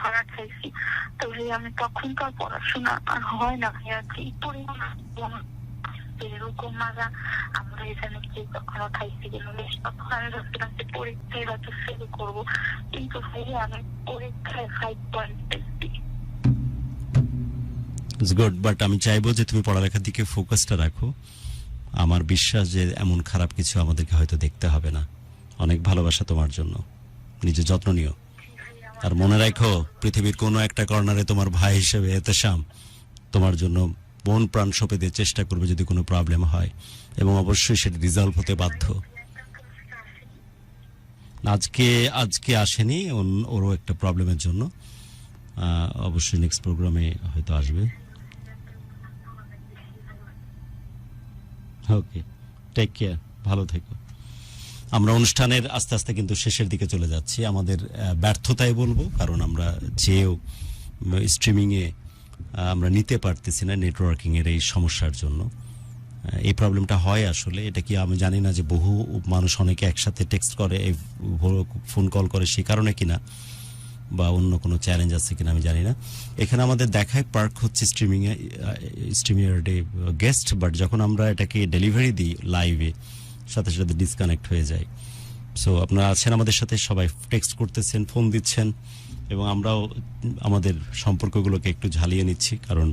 ধরা খাইছি, তো আমি তখন তো পড়াশোনা আর হয় না ভাইয়া, এই পরিমাণ এরকম মারা আমরা এখানে কি কখনো খাইছি কিনা, তখন আমি ভাবছিলাম যে পরীক্ষায় হয়তো ফেল করবো, কিন্তু ভাইয়া আমি পরীক্ষায় 5 পয়েন্ট পেয়েছি। গুড, বাট আমি চাইবো যে তুমি পড়ালেখার দিকে ফোকাসটা রাখো। আমার বিশ্বাস যে এমন খারাপ কিছু আমাদেরকে হয়তো দেখতে হবে না। অনেক ভালোবাসা তোমার জন্য, নিজের যত্ন নিও। আর মনে রাখো, পৃথিবীর কোনো একটা কর্নারে তোমার ভাই হিসেবে এতেশাম তোমার জন্য মন প্রাণ সঁপে দিয়ে চেষ্টা করবে যদি কোনো প্রবলেম হয়, এবং অবশ্যই সেটা রিজলভ হতে বাধ্য। আজকে আসেনি, ওরও একটা প্রবলেমের জন্য। অবশ্যই নেক্সট প্রোগ্রামে হয়তো আসবে। ওকে, টেক কেয়ার, ভালো থেকো। আমরা অনুষ্ঠানের আস্তে আস্তে কিন্তু শেষের দিকে চলে যাচ্ছি। আমাদের ব্যর্থতাই বলবো, কারণ আমরা চেয়েও স্ট্রিমিংয়ে আমরা নিতে পারতেছি না নেটওয়ার্কিং এর এই সমস্যার জন্য। এই প্রবলেমটা হয় আসলে, এটা কি আমি জানি না যে বহু মানুষ অনেকে একসাথে টেক্সট করে, ফোন কল করে, সেই কারণে কিনা, বা অন্য কোনো চ্যালেঞ্জ আছে কিনা আমি জানি না। এখানে আমাদের দেখায় পার্ক হচ্ছে স্ট্রিমিংয়ের গেস্ট, বাট যখন আমরা এটাকে ডেলিভারি দিই লাইভে, সাথে সাথে ডিসকানেক্ট হয়ে যায়। সো আপনারা আছেন আমাদের সাথে, সবাই টেক্সট করতেছেন, ফোন দিচ্ছেন, এবং আমরাও আমাদের সম্পর্কগুলোকে একটু ঝালিয়ে নিচ্ছি, কারণ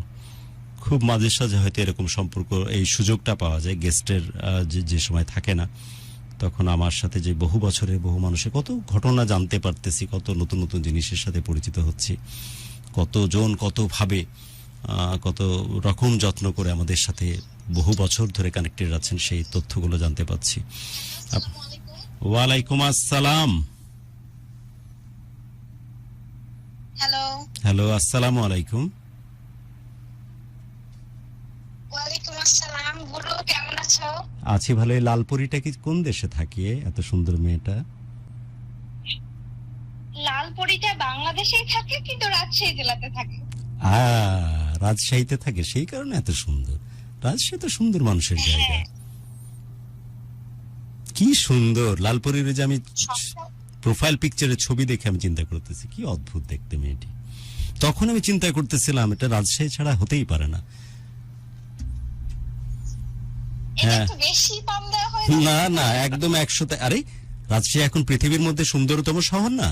খুব মাঝে সাঝে হয়তো এরকম সম্পর্ক, এই সুযোগটা পাওয়া যায় গেস্টের যে সময় থাকে না, তখন আমার সাথে যে বহু বছরের বহু মানুষের কত ঘটনা জানতে পারতেছি, কত নতুন নতুন জিনিসের সাথে পরিচিত হচ্ছি, কতজন কতভাবে কত রকম যত্ন করে আমাদের সাথে বহু বছর ধরে কানেক্টেড আছেন, সেই তথ্যগুলো জানতে পাচ্ছি। ওয়ালাইকুম আসসালাম। হ্যালো। হ্যালো, আসসালামু আলাইকুম। ওয়ালাইকুম আসসালাম। গুরু কেমন আছো? আছি ভালো। এই লালপুরিটা কি কোন দেশে থাকে এত সুন্দর মেয়েটা? লালপুরিটা বাংলাদেশেই থাকে, কিন্তু রাজশাহী জেলাতে থাকে। রাজশাহীতে থাকে, সেই কারণে এত সুন্দর। রাজশাহী তো সুন্দর মানুষের জায়গা। কি সুন্দর লালপুরীর, যে আমি প্রোফাইল পিকচারের ছবি দেখে আমি চিন্তা করতেছি কি অদ্ভুত দেখতে মেয়েটি। তখন আমি চিন্তা করতেছিলাম এটা রাজশাহী ছাড়া হতেই পারে না। না না, একদম 100। আরে রাজশাহী এখন পৃথিবীর মধ্যে সুন্দরতম শহর না?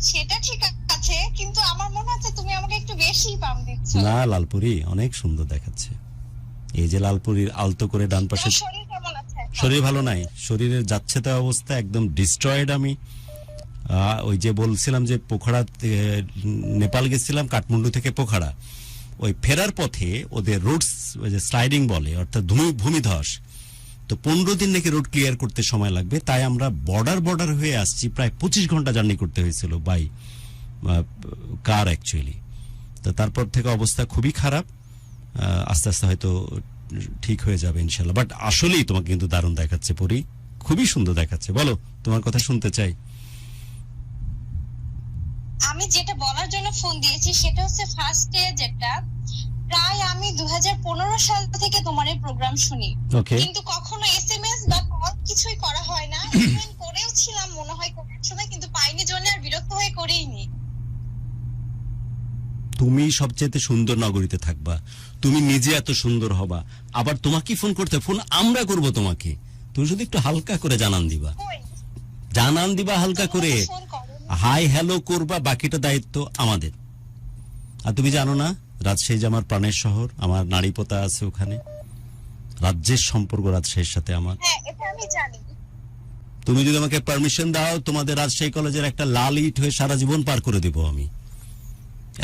সেটা ঠিক আছে, কিন্তু আমার মনে হচ্ছে তুমি আমাকে একটু বেশি পাম দিচ্ছ। না, লালপুরি অনেক সুন্দর দেখাচ্ছে। এই যে লালপুরির আলতো করে ডান পাশে। শরীর কেমন আছে? শরীর ভালো নাই, শরীরের যাচ্ছে তো অবস্থা, একদম ডিস্ট্রয়েড। আমি ওই যে বলছিলাম যে পোখরা, নেপাল গেছিলাম কাঠমান্ডু থেকে পোখরা, ওই ফেরার পথে ওদের রুটস ওই যে স্লাইডিং বলে, অর্থাৎ ভূমিধস, তো 15 দিন নাকি রোড ক্লিয়ার করতে সময় লাগবে। তাই আমরা বর্ডার হয়ে আসছি, প্রায় 25 ঘন্টা জার্নি করতে হয়েছিল বাই কার অ্যাকচুয়ালি। তো তারপর থেকে অবস্থা খুবই খারাপ। আস্তে আস্তে হয়তো ঠিক হয়ে যাবে ইনশাল্লাহ। বাট আসলেই তোমাকে কিন্তু দারুণ দেখাচ্ছে পরি, খুবই সুন্দর দেখাচ্ছে। বলো, তোমার কথা শুনতে চাই। আমি যেটা বলার জন্য ফোন দিয়েছি সেটা হচ্ছে ফার্স্টে যেটা প্রায় আমি 2015 সাল থেকে তোমার এই প্রোগ্রাম শুনি, কিন্তু কখনো এসএমএস বা কল কিছুই করা হয় না। ইভেন করেও ছিলাম মনে হয় কোন সময়, কিন্তু পাইনি জন্য আর বিরক্ত হয়ে করেইনি। তুমি সবচেয়ে সুন্দর নগরীতে থাকবা, তুমি নিজে এত সুন্দর হবা, আবার তোমাকে ফোন করতে, ফোন আমরা করব তোমাকে। তুমি শুধু একটু হালকা করে জানান দিবা হালকা করে, হাই হ্যালো করবা, বাকিটা দায়িত্ব আমাদের। আর তুমি জানো না রাজশাহী যে আমার প্রাণের শহর, আমার নারী পোতা আছে ওখানে, রাজ্যের সম্পর্ক রাজশাহীর সাথে আমার। হ্যাঁ, এটা আমি জানি। তুমি যদি আমাকে পারমিশন দাও, তোমাদের রাজশাহী কলেজের একটা লাল ইট হয়ে সারা জীবন পার করে দেব আমি।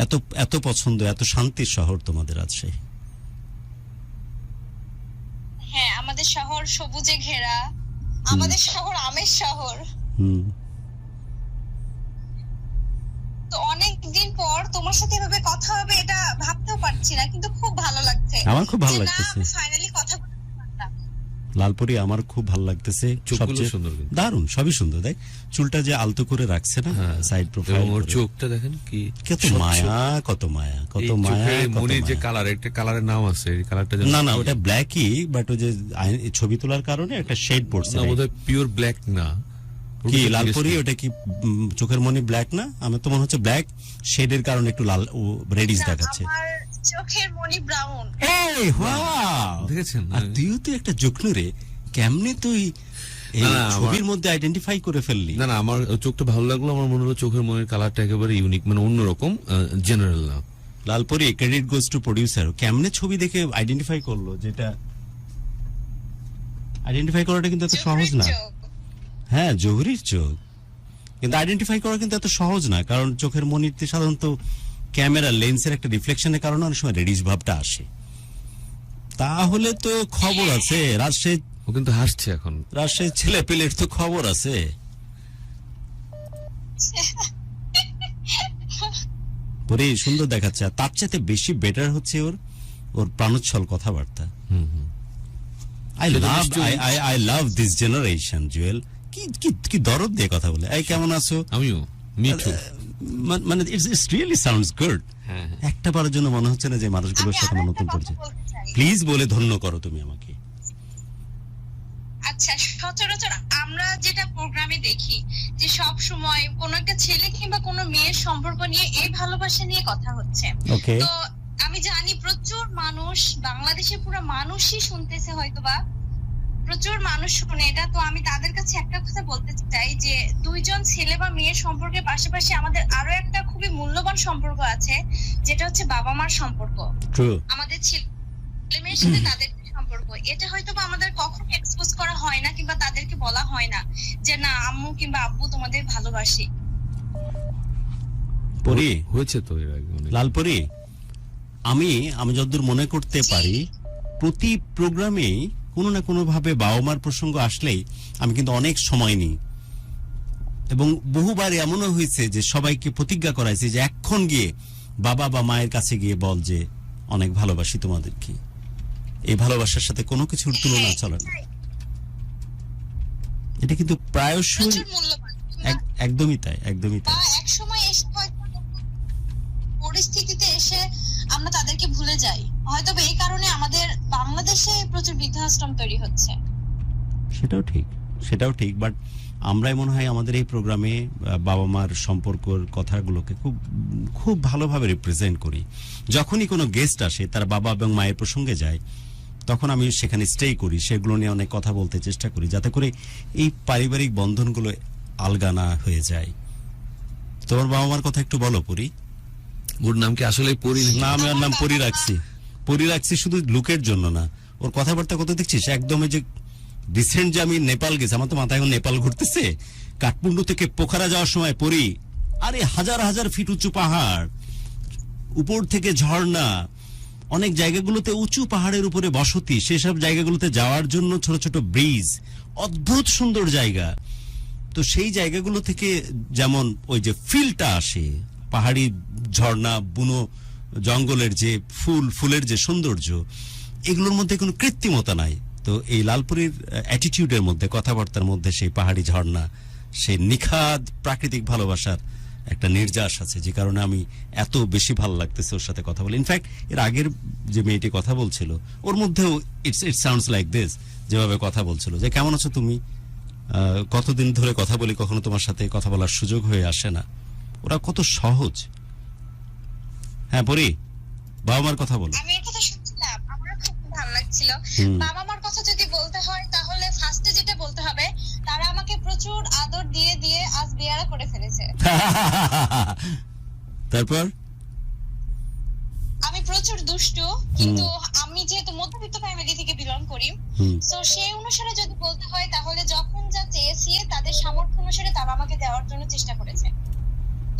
এত এত পছন্দ, এত শান্তির শহর তোমাদের রাজশাহী। হ্যাঁ, আমাদের শহর সবুজে ঘেরা, আমাদের শহর আমের শহর। তো অনেকদিন পর তোমার সাথে এভাবে কথা হবে এটা ভাবতেও পারছি না, কিন্তু খুব ভালো লাগছে। আমার খুব ভালো লাগতেছে ফাইনালি কথা বলতে পারলাম। লালপুরি আমার খুব ভালো লাগতেছে, সবচেয়ে সুন্দর, দারুণ, সবই সুন্দর। দেখ চুলটা যে আলতো করে রাখছে না, সাইড প্রোফাইল, ওর চোখটা দেখেন কি কত মায়া, কত মায়া, কত মায়া। মনে যে কালার, একটা কালারের নাম আছে, এই কালারটা না না ওটা ব্ল্যাকই, বাট ওই যে ছবি তোলার কারণে একটা শেড পড়ছে। না, বোধহয় পিওর ব্ল্যাক না। কি লালপুরি ওটা কি চোখের মনি ব্ল্যাক না? আমার তো মনে হচ্ছে ব্ল্যাক শেডের কারণে একটু লাল রেডিশ দেখাচ্ছে। আমার চোখের মনি ব্রাউন। এই ওয়াও, দেখেছেন? আর তুইও তো একটা যুগ্ন রে, কেমনে তুই এই ছবির মধ্যে আইডেন্টিফাই করে ফেললি? না না, আমার চোখটা ভালো লাগলো। আমার মনে হলো চোখের মনির কালারটা একেবারে ইউনিক, মানে অন্যরকম, জেনারেল না। লালপুরি ক্রেডিট গোজ টু প্রোডিউসার, কেমনে ছবি দেখে আইডেন্টিফাই করলো, যেটা আইডেন্টিফাই করাটা কিন্তু এত সহজ না। হ্যাঁ, জহুরির চোখ, কিন্তু আইডেন্টিফাই করা কিন্তু এত সহজ না, কারণ চোখের মনিতে সাধারণত ক্যামেরা লেন্সের একটা রিফ্লেকশনের কারণে অনেক সময় রেডিশ ভাবটা আসে। তাহলে তো খবর আছে, রাজশাহী ও কিন্তু হাসছে এখন, রাজশাহী ছেলে পেলের তো খবর আছে। পরে সুন্দর দেখাচ্ছে, আর তার চাইতে বেশি বেটার হচ্ছে ওর প্রাণোচ্ছল কথাবার্তা। I love this generation, Jewel. কি দরদ দিয়ে কথা বলে। এই কেমন আছো? আমিও, মি টু। মানে ইটস রিয়েলি সাউন্ডস গুড। একটা বারের জন্য মনে হচ্ছে না যে মানুষগুলোর সাথে নতুন পরিচয়। প্লিজ বলে ধন্য করো তুমি আমাকে। আচ্ছা, সচরাচর আমরা যেটা প্রোগ্রামে দেখি যে সব সময় কোন একটা ছেলে কিংবা কোন মেয়ের সম্পর্ক নিয়ে, এই ভালোবাসা নিয়ে কথা হচ্ছে। তো আমি জানি প্রচুর মানুষ, বাংলাদেশে পুরো মানুষই শুনতেছে, হয়তোবা প্রচুর মানুষ শুনে এটা। তো আমি তাদের কাছে একটা কথা বলতে চাই যে দুইজন ছেলে বা মেয়ের সম্পর্কের পাশাপাশি আমাদের আরো একটা খুবই মূল্যবান সম্পর্ক আছে, যেটা হচ্ছে বাবা মার সম্পর্ক। আমাদের ছেলে মেয়ের সাথে তাদের সম্পর্ক, এটা হয়তো বা আমাদের কখনো এক্সপোজ করা হয় না, কিংবা তাদেরকে বলা হয় না যে না আম্মু কিংবা আব্বু তোমাদের ভালোবাসি। পরি হয়েছে তো এর আগে অনেক। লালপরি, আমি যতদূর মনে করতে পারি প্রতি প্রোগ্রামেই কোনো না কোনো ভাবে বাবা মার প্রসঙ্গ আসলেই আমি কিন্তু অনেক সময় নিই, এবং বহুবার এমনও হয়েছে যে সবাইকে প্রতিজ্ঞা করাইছি যে এখন গিয়ে বাবা বা মায়ের কাছে গিয়ে বল যে অনেক ভালোবাসি তোমাদেরকে। এই ভালোবাসার সাথে কোনো কিছুর তুলনা চলে না। এটা কিন্তু প্রায়শই প্রচুর মূল্যবান। একদমই তাই, একদমই বা তাই। এক সময় এসে হয়তো পরিস্থিতিতে এসে আমরা তাদেরকে ভুলে যাই, হয়তো বা এই কারণে আমাদের বাংলাদেশে প্রচুর বৃদ্ধাশ্রম তৈরি হচ্ছে। সেটাও ঠিক, বাট আমরাই মনে হয় আমাদের এই প্রোগ্রামে বাবা মার সম্পর্কের কথাগুলোকে খুব খুব ভালোভাবে রিপ্রেজেন্ট করি। যখনই কোনো গেস্ট আসে তারা বাবা এবং মায়ের প্রসঙ্গে যায়, তখন আমি সেখানে স্টে করি, সেগুলো নিয়ে অনেক কথা বলতে চেষ্টা করি, যাতে করে এই পারিবারিক বন্ধনগুলো আলগা না হয়ে যায়। তোমার বাবা মার কথা একটু বলো পরি। ওর নাম কি আসলে পরি? না, আমি ওর নাম পরি রাখছি শুধু লুকের জন্য না। ওর কথাবার্তা কত দেখছিস একদম, যে রিসেন্ট যে আমি নেপাল গেছি, আমার তো মাথায় এখন নেপাল ঘুরতেছে। কাঠমান্ডু থেকে পোখারা যাওয়ার সময় পরি, আরে হাজার হাজার ফিট উঁচু পাহাড়, উপর থেকে ঝর্ণা, অনেক জায়গাগুলোতে উঁচু পাহাড়ের উপরে বসতি, সেসব জায়গাগুলোতে যাওয়ার জন্য ছোট ছোট ব্রিজ, অদ্ভুত সুন্দর জায়গা। তো সেই জায়গাগুলো থেকে যেমন ওই যে ফিলটা আসে, পাহাড়ি ঝর্ণা, বুনো জঙ্গলের যে ফুলের যে সৌন্দর্য, এগুলোর মধ্যে কোনো কৃত্রিমতা নাই। তো এই লালপুরীর অ্যাটিটিউডের মধ্যে, কথাবার্তার মধ্যে সেই পাহাড়ি ঝর্ণা, সেই নিখাদ প্রাকৃতিক ভালোবাসার একটা নির্যাস আছে, যে কারণে আমি এত বেশি ভালো লাগতেছে ওর সাথে কথা বলে। ইনফ্যাক্ট এর আগের যে মেয়েটি কথা বলছিল, ওর মধ্যেও ইট সাউন্ডস লাইক দিস, যেভাবে কথা বলছিল যে কেমন আছো তুমি, কতদিন ধরে কথা বলি, কখনো তোমার সাথে কথা বলার সুযোগ হয়ে আসে না। ওরা কত সহজ। হ্যাঁ পরি, বাবা মার কথা বলো। আমি এর কথা শুনছিলাম, আমারও খুব ভালো লাগছিল। বাবা মার কথা যদি বলতে হয় তাহলে ফার্স্টে যেটা বলতে হবে, তারা আমাকে প্রচুর আদর দিয়ে দিয়ে আজ বিয়ারা করে ফেলেছে। তারপর আমি প্রচুর দুষ্টু, কিন্তু আমি যেহেতু মধ্যবিত্ত ফ্যামিলি থেকে বিলং করি, তো সেই অনুসারে যদি বলতে হয় তাহলে যখন যা চেয়েছি তাদের সামর্থ্য অনুসারে তারা আমাকে দেওয়ার জন্য চেষ্টা করেছে।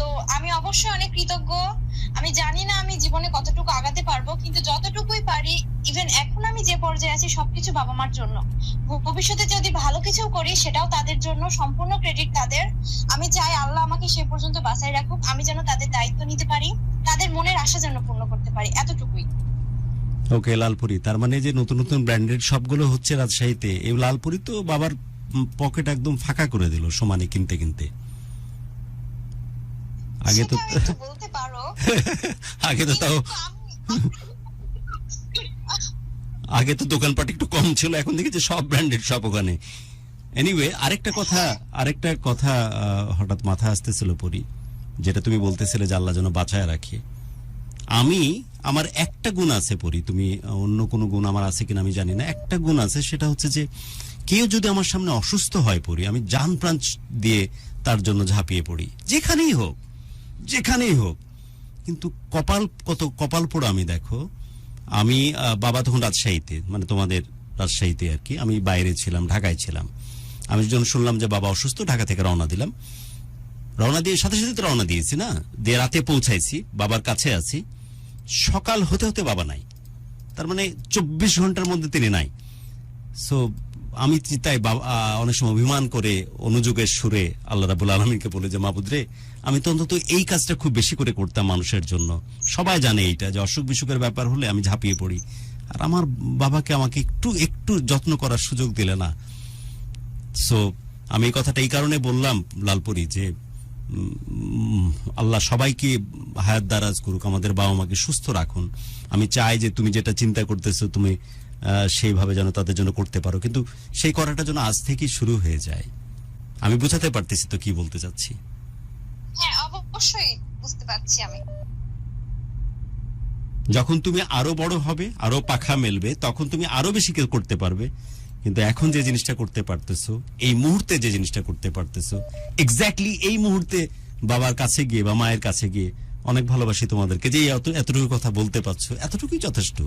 তো আমি অবশ্যই অনেক কৃতজ্ঞ। আমি জানি না আমি জীবনে কতটুকু আগাতে পারবো, কিন্তু যতটুকুই পারি, ইভেন এখন আমি যে পর্যায়ে আছি সবকিছু বাবা মার জন্য। ভবিষ্যতে যদি ভালো কিছু করি সেটাও তাদের জন্য, সম্পূর্ণ ক্রেডিট তাদের। আমি চাই আল্লাহ আমাকে সে পর্যন্ত বাঁচায় রাখুক, আমি যেন তাদের দায়িত্ব নিতে পারি, তাদের মনের আশা যেন পূর্ণ করতে পারি, এতটুকুই। ওকে লালপুরি, তার মানে যে নতুন নতুন ব্র্যান্ডেড সবগুলো হচ্ছে রাজশাহীতে, এই লালপুরি তো বাবার পকেট একদম ফাঁকা করে দিল সমানে কিনতে কিনতে। আগে তো বলতে পারো, আগে তো তাও আগে তো দোকানপাট একটু কম ছিল, এখন দেখি যে সব ব্র্যান্ডেড সব ওখানে। এনিওয়ে, আরেকটা কথা হঠাৎ মাথা আসতেছিল পরি, যেটা তুমি বলতেছিলে যে আল্লাহ যেন বাঁচায় রাখে। আমার একটা গুণ আছে পরি, তুমি অন্য কোনো গুণ আমার আছে কিনা আমি জানি না, একটা গুণ আছে, সেটা হচ্ছে যে কেউ যদি আমার সামনে অসুস্থ হয় পরি, আমি জান প্রাণ দিয়ে তার জন্য ঝাঁপিয়ে পড়ি, যেখানেই হোক। কিন্তু কপাল পোড়া আমি, দেখো আমি বাবা তখন রাজশাহীতে, মানে তোমাদের রাজশাহীতে আর কি, আমি বাইরে ছিলাম, ঢাকায় ছিলাম। আমি যখন শুনলাম যে বাবা অসুস্থ, ঢাকা থেকে রওনা দিলাম। রওনা দিয়ে সাথে সাথে তো রওনা দিয়েছি না, দিয়ে রাতে পৌঁছাইছি, বাবার কাছে আছি। সকাল হতে হতে বাবা নাই, তার মানে 24 ঘন্টার মধ্যে তিনি নাই। সো আমি তাই অনেক সময় অভিমান করে অনুযোগের সুরে আল্লাহ রাব্বুল আলামিনকে বলে যে মাবুদ রে, আমি তো অন্তত এই কাজটা খুব বেশি করে করতাম মানুষের জন্য। সবাই জানে এইটা, যে অসুখ বিসুখের ব্যাপার হলে আমি ঝাঁপিয়ে পড়ি, আর আমার বাবাকে আমাকে একটু যত্ন করার সুযোগ দিলে না। সো আমি এই কথাটা এই কারণে বললাম লালপুরি, যে আল্লাহ সবাইকে হায়াত দারাজ করুক, আমাদের বাবা মাকে সুস্থ রাখুন। আমি চাই যে তুমি যেটা চিন্তা করতেছো তুমি সেইভাবে যেন তাদের জন্য করতে পারো, কিন্তু সেই করাটা যেন আজ থেকেই শুরু হয়ে যায়। আমি বুঝাতে পারতেছি তো কি বলতে চাচ্ছি? হ্যাঁ, অবশ্যই বুঝতে পারছি আমি। যখন তুমি আরো বড় হবে, আরো পাখা মেলবে, তখন তুমি আরো বেশি করতে পারবে। কিন্তু এখন যে জিনিসটা করতে পারতেছো, এই মুহূর্তে যে জিনিসটা করতে পারতেছো, এক্স্যাক্টলি এই মুহূর্তে বাবার কাছে গিয়ে বা মায়ের কাছে গিয়ে অনেক ভালোবাসি তোমাদেরকে, যে এতটুকু কথা বলতে পারছো, এতটুকুই যথেষ্ট।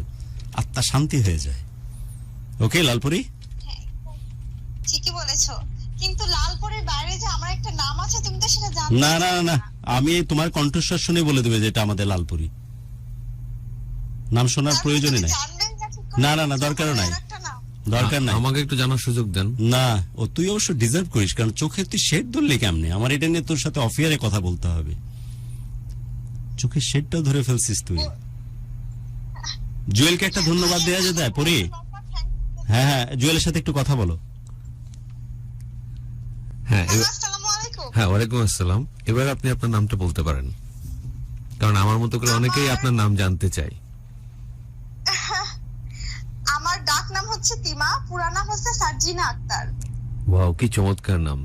আত্মা শান্তি হয়ে যায়। ওকে লালপুরি, ঠিকই বলেছো, কিন্তু লালপুরের বাইরে যে আমার একটা নাম আছে তুমি তো সেটা জানো না না না, আমি তোমার কণ্ঠস্বর শুনে বলে দেবে যেটা আমাদের লালপুরি, নাম শোনার প্রয়োজনই নাই। না না না, দরকারও নাই, দরকার নাই। আমাকে একটু জানার সুযোগ দেন না, ও তুই অবশ্য ডিজার্ভ করিস, কারণ চোখে তুই শেড ধরলি কেমনে? আমার এটা নিয়ে তোর সাথে অফিয়ারে কথা বলতে হবে। চোখের শেডটাও ধরে ফেলছিস তুই। জুয়েলকে একটা ধন্যবাদ দেওয়া যেতে পরি। হ্যাঁ হ্যাঁ, জুয়েলের সাথে একটু কথা বলো। হ্যাঁ হ্যাঁ, ওয়ালাইকুম আসসালাম। এবার আপনি আপনার নামটা বলতে পারেন, কারণ আমার মতো করে অনেকেই আপনার নাম জানতে চাই। আমার ডাক নাম হচ্ছে তিমা, পুরা নাম হচ্ছে সার্জিনা আক্তার। ওয়াও, কি চমৎকার নাম,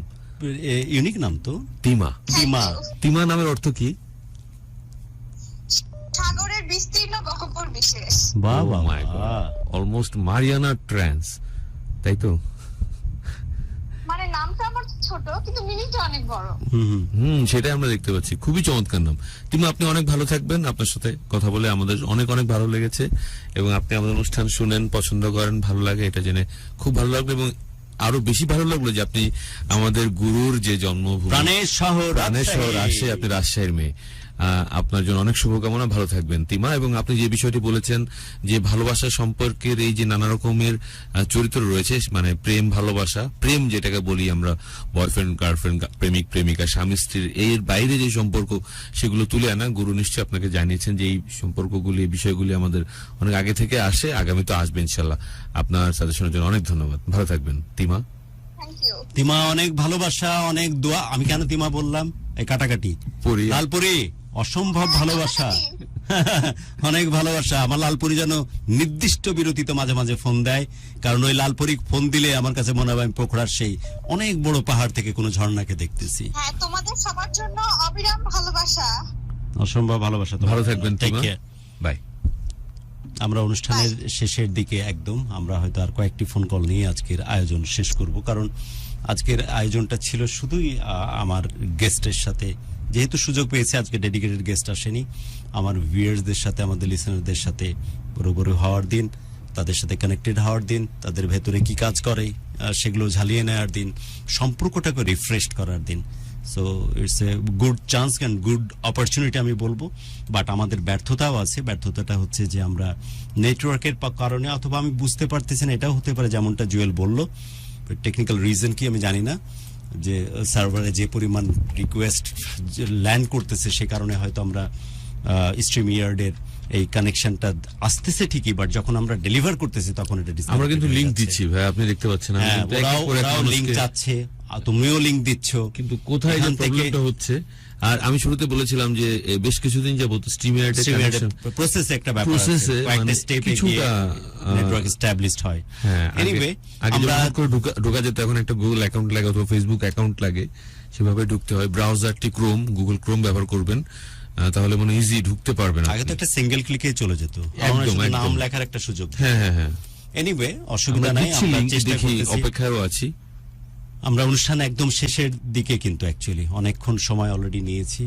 ইউনিক নাম তো। তিমা। তিমা, তিমা নামের অর্থ কি? সাগরের বিস্তীর্ণ গহ্বর বিশেষ। বাহ বাহ, অলমোস্ট মারিয়ানা ট্রান্স, তাই তো? মানে নামটা আমার ছোট কিন্তু মিনিংটা অনেক বড়। সেটাই আমরা দেখতে পাচ্ছি। খুবই চমৎকার নাম। তিমা, আপনি অনেক ভালো থাকবেন। আপনার সাথে কথা বলে আমাদের অনেক অনেক ভালো লেগেছে, এবং আপনি আমাদের অনুষ্ঠান শুনেন, পছন্দ করেন, ভালো লাগে, এটা জেনে খুব ভালো লাগলো। এবং আরো বেশি ভালো লাগলো যে আপনি আমাদের গুরুর যে জন্মভূমি প্রাণের শহর রাজশাহী, আপনি রাজশাহীর মেয়ে। আপনার জন্য অনেক শুভকামনা, ভালো থাকবেন তিমা। এবং আপনি যে বিষয়টি বলেছেন যে ভালোবাসা সম্পর্কের এই যে নানা রকমের চরিত্র রয়েছে, মানে প্রেম, ভালোবাসা, প্রেম যেটাকে বলি আমরা, বয়ফ্রেন্ড গার্লফ্রেন্ড, প্রেমিক প্রেমিকা, স্বামী স্ত্রীর, এর বাইরে যে সম্পর্ক, সেগুলো তুলে আনা। গুরু নিশ্চয়ই আপনাকে জানিয়েছেন যে এই সম্পর্কগুলি, এই বিষয়গুলি আমাদের অনেক আগে থেকে আসে, আগামী তো আসবে ইনশাল্লাহ। আপনার সাজেশনের জন্য অনেক ধন্যবাদ, ভালো থাকবেন তিমা। তিমা, অনেক ভালোবাসা, অনেক দোয়া। আমি কেন তিমা বললাম? এই কাটাকাটি লালপুরি, অসম্ভব ভালোবাসা, অনেক ভালোবাসা। আমার লালপুরি যেন নির্দিষ্ট বিরতিতে মাঝে মাঝে ফোন দেয়, কারণ ওই লালপুরি ফোন দিলে আমার কাছে মনে হয় আমি পোখরার সেই অনেক বড় পাহাড় থেকে কোনো ঝর্ণাকে দেখতেছি। হ্যাঁ, তোমাদের সবার জন্য অবিরাম ভালোবাসা, অসম্ভব ভালোবাসা। ভালো থাকবেন, টেক কেয়ার, বাই। আমরা অনুষ্ঠানের শেষের দিকে একদম, আমরা হয়তো আর কয়েকটি ফোন কল নিয়ে আজকের আয়োজন শেষ করব, কারণ আজকের আয়োজনটা ছিল শুধুই আমার গেস্টের সাথে, যেহেতু সুযোগ পেয়েছে আজকে ডেডিকেটেড গেস্ট আসেনি, আমার ভিউয়ার্সদের সাথে, আমাদের লিসেনারদের সাথে পুরোপুরি হওয়ার দিন, তাদের সাথে কানেক্টেড হওয়ার দিন, তাদের ভেতরে কি কাজ করে সেগুলো ঝালিয়ে নেওয়ার দিন, সম্পর্কটাকে রিফ্রেশ করার দিন। So it's a good chance and good opportunity আমি বলবো। বাট আমাদের ব্যর্থতাও আছে। ব্যর্থতাটা হচ্ছে যে আমরা নেটওয়ার্কের কারণে, অথবা আমি বুঝতে পারতেছি না, এটাও হতে পারে যেমনটা জুয়েল বলল, টেকনিক্যাল রিজন কি আমি জানি না, যে সার্ভারে যে পরিমাণ রিকোয়েস্ট ল্যান্ড করতেছে সে কারণে হয়তো আমরা স্ট্রিম ইয়ার্ডের এই কানেকশনটা আসতেছে ঠিকই, বাট যখন আমরা ডেলিভার করতেছি তখন এটা আমরা কিন্তু লিংক দিচ্ছি ভাই, আপনি দেখতে পাচ্ছেন, ওরাও লিংক চাচ্ছে, তুমিও লিংক দিচ্ছ, কিন্তু কোথায় যে প্রবলেমটা হচ্ছে। আর আমি শুরুতে বলেছিলাম যে বেশ কিছুদিন যাবত স্ট্রিময়ার্ডের প্রসেসে একটা ব্যাপার আছে, কয়েকটা স্টেপে গিয়ে নেটওয়ার্ক এস্টাবলিশড হয়। হ্যাঁ, এনিওয়ে আমরা ঢোকা যেত, এখন একটা গুগল অ্যাকাউন্ট লাগে অথবা ফেসবুক অ্যাকাউন্ট লাগে, সেভাবে ঢুকতে হয়। ব্রাউজারটি ক্রোম, গুগল ক্রোম ব্যবহার করবেন, তাহলে মনে ইজি ঢুকতে পারবেন। আগে তো একটা সিঙ্গেল ক্লিকে চলে যেত, নাম লেখার একটা সুযোগ। হ্যাঁ হ্যাঁ হ্যাঁ, এনিওয়ে অসুবিধা নাই, আমরা চেষ্টা করতেছি, অপেক্ষায়ও আছি। আমরা অনুষ্ঠান একদম শেষের দিকে, কিন্তু অ্যাকচুয়ালি অনেকক্ষণ সময় অলরেডি নিয়েছি,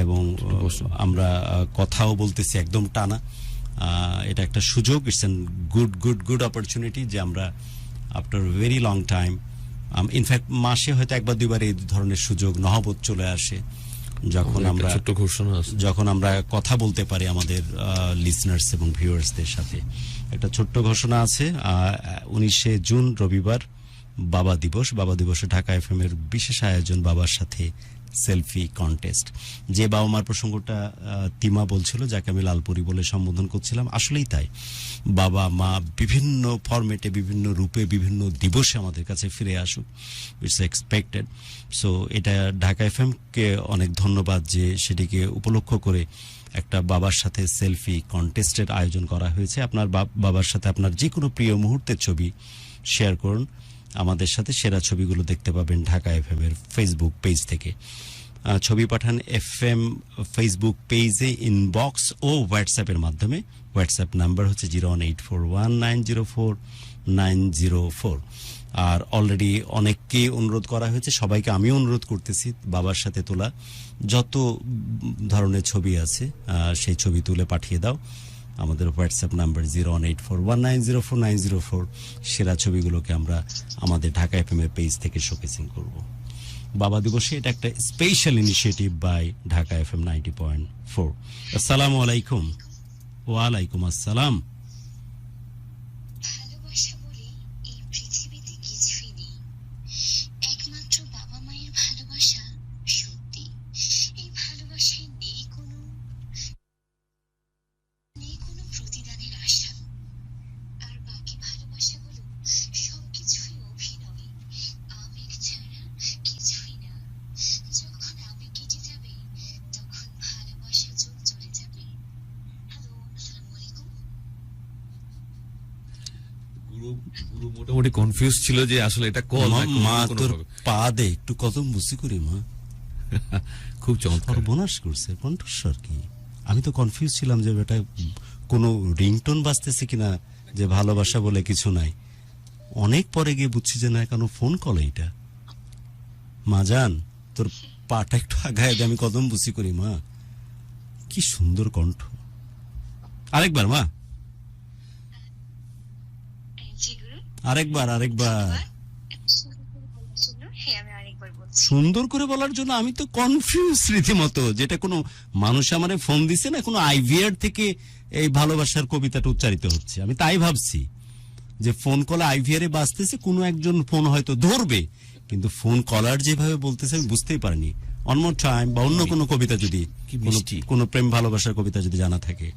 এবং আমরা কথাও বলতেছি একদম টানা। এটা একটা সুযোগ, it's an good good good opportunity যে আমরা after very long time, in fact মাসে হয়তো একবার দুইবার এই ধরনের সুযোগ নহবত চলে আসে, যখন আমরা কথা বলতে পারি আমাদের লিসনার্স এবং ভিউয়ার্সদের সাথে। একটা ছোট্ট ঘোষণা আছে, 19শে জুন রবিবার বাবা দিবস। বাবা দিবসে ঢাকা এফএম এর বিশেষ আয়োজন, বাবার সাথে সেলফি কন্টেস্ট। যে বাবা মার প্রসঙ্গটা তিমা বলছিল, যাকে আমি লালপুরি বলে সম্বোধন করছিলাম, আসলেই তাই। বাবা মা বিভিন্ন ফরম্যাটে, বিভিন্ন রূপে, বিভিন্ন দিবসে আমাদের কাছে ফিরে আসুক, ইটস এক্সপেক্টেড। সো এটা ঢাকা এফএম কে অনেক ধন্যবাদ যে সেটিকে উপলক্ষ করে একটা বাবার সাথে সেলফি কন্টেস্টের আয়োজন করা হয়েছে। আপনার বাবার সাথে আপনার যে কোনো প্রিয় মুহূর্তের ছবি শেয়ার করুন আমাদের সাথে। সেরা ছবিগুলো দেখতে পাবেন ঢাকা এফএম এর ফেসবুক পেজ থেকে। ছবি পাঠান এফএম ফেসবুক পেজে ইনবক্স ও হোয়াটসঅ্যাপের মাধ্যমে। হোয়াটসঅ্যাপ নাম্বার হচ্ছে 01841904904। আর অলরেডি অনেককে অনুরোধ করা হয়েছে, সবাইকে আমি অনুরোধ করতেছি বাবার সাথে তোলা যত ধরনের ছবি আছে সেই ছবি তুলে পাঠিয়ে দাও। আমাদের হোয়াটসঅ্যাপ নাম্বার 01841904904। সেরা ছবিগুলোকে আমরা আমাদের ঢাকা এফএম এর পেজ থেকে শোকেসিং করব। বাবা দিবসে এটা একটা special initiative by Dhaka FM 90.4। আসসালামু আলাইকুম। ওয়ালাইকুম আসসালাম। মোটামুটি কনফিউজ ছিল যে আসলে এটা কল মা তোর পা দে একটু কদম বুঝি করি মা। খুব চমৎকার বোনাস করছে কণ্ঠস্বর কি। আমি তো কনফিউজ ছিলাম যে এটা কোনো রিংটোন বাজতেছে কিনা, যে ভালোবাসা বলে কিছু নাই। অনেক পরে গিয়ে বুঝছি যে না, কেন ফোন কল এইটা। মা জান তোর পাটা একটু আগায় দে, আমি কদম বুঝি করি মা। কি সুন্দর কণ্ঠ। আরেকবার মা, আরেকবার সুন্দর করে বলার জন্য আমি তো কনফিউজ রীতিমতো। যেটা কোনো মানুষ আমারে ফোন দিছে না, কোনো আইভিআর থেকে এই ভালোবাসার কবিতাটা উচ্চারিত হচ্ছে। আমি তাই ভাবছি যে ফোন কলে আইভিআরে বাজতেছে, কোনো একজন ফোন হয়তো ধরবে, কিন্তু ফোন কলার যেভাবে বলতেছে আমি বুঝতেই পারিনি। অন মোর টাইম বা অন্য কোনো কবিতা যদি, কোনো প্রেম ভালোবাসার কবিতা যদি জানা থাকে।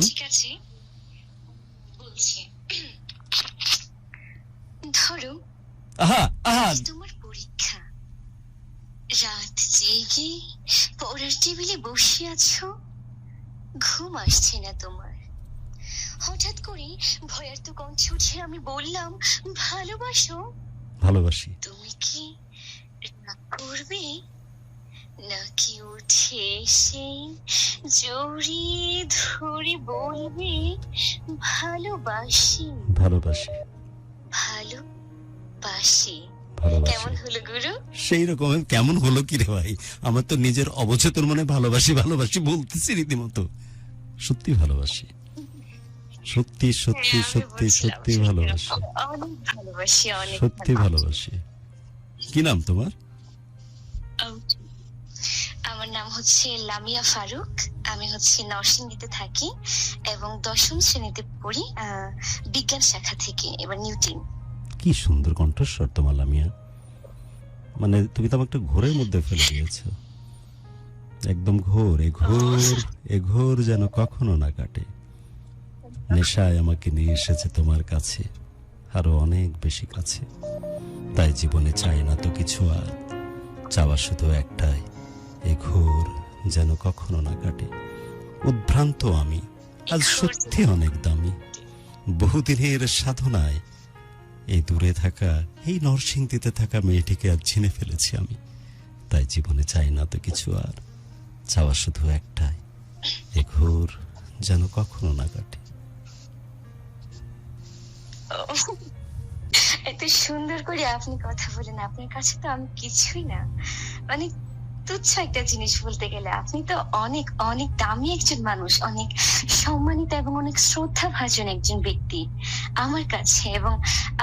ঠিক আছে বলছি। ধরো তোমার পরীক্ষা, রাত জেগে পড়ার টেবিলে বসে আছো, ঘুম আসছে না তোমার। হঠাৎ করে ভয়ার্ত কণ্ঠে উঠে আমি বললাম ভালোবাসো, ভালোবাসি। তুমি কি রাগ করবে নাকি উঠে এসে জড়িয়ে ধরে বলবে ভালোবাসি, ভালোবাসি, ভালোবাসি। কেমন হলো গুরু? সেই রকম কেমন হলো কি রে ভাই? আমার তো নিজের অবচেতন মনে ভালোবাসি ভালোবাসি বলতেছি রীতিমতো। সত্যি ভালোবাসি, সত্যি সত্যি সত্যি সত্যি ভালোবাসি, সত্যি ভালোবাসি। কি নাম তোমার? আমার নাম হচ্ছে লামিয়া ফারুক। আমি হচ্ছে নরসিংদীতে থাকি এবং 10ম শ্রেণীতে পড়ি, বিজ্ঞান শাখা থেকে, এবার নিউটন। কি সুন্দর কণ্ঠস্বর তোমার লামিয়া। মানে তুমি তো আমাকে ঘোরের মধ্যে ফেলে দিয়েছো, একদম ঘোর। এ ঘোর যেন কখনো না কাটে। নেশায় আমাকে নিয়ে এসেছে তোমার কাছে, আরো অনেক বেশি কাছে। তাই জীবনে চাই না তো কিছু আর, চাওয়া শুধু একটাই, এ ঘোর যেন কখনো না কাটে। উদ্ভ্রান্ত আমি আজ সত্যি অনেক দামি, বহুদিনের সাধনায় এই দূরে থাকা, এই নরসিংদীতে থাকা মেয়েটিকে আজ চিনে ফেলেছি আমি। তাই জীবনে চাই না তো কিছু আর, চাওয়া শুধু একটাই, এ ঘোর যেন কখনো না কাটে। এত সুন্দর করে আপনি কথা বলেন, আপনার কাছে তো আমি কিছুই না। মানে তুচ্ছ একটা জিনিস বলতে গেলে আপনি তো অনেক অনেক দামি একজন মানুষ, অনেক সম্মানিত এবং অনেক শ্রদ্ধাভাজন একজন ব্যক্তি আমার কাছে এবং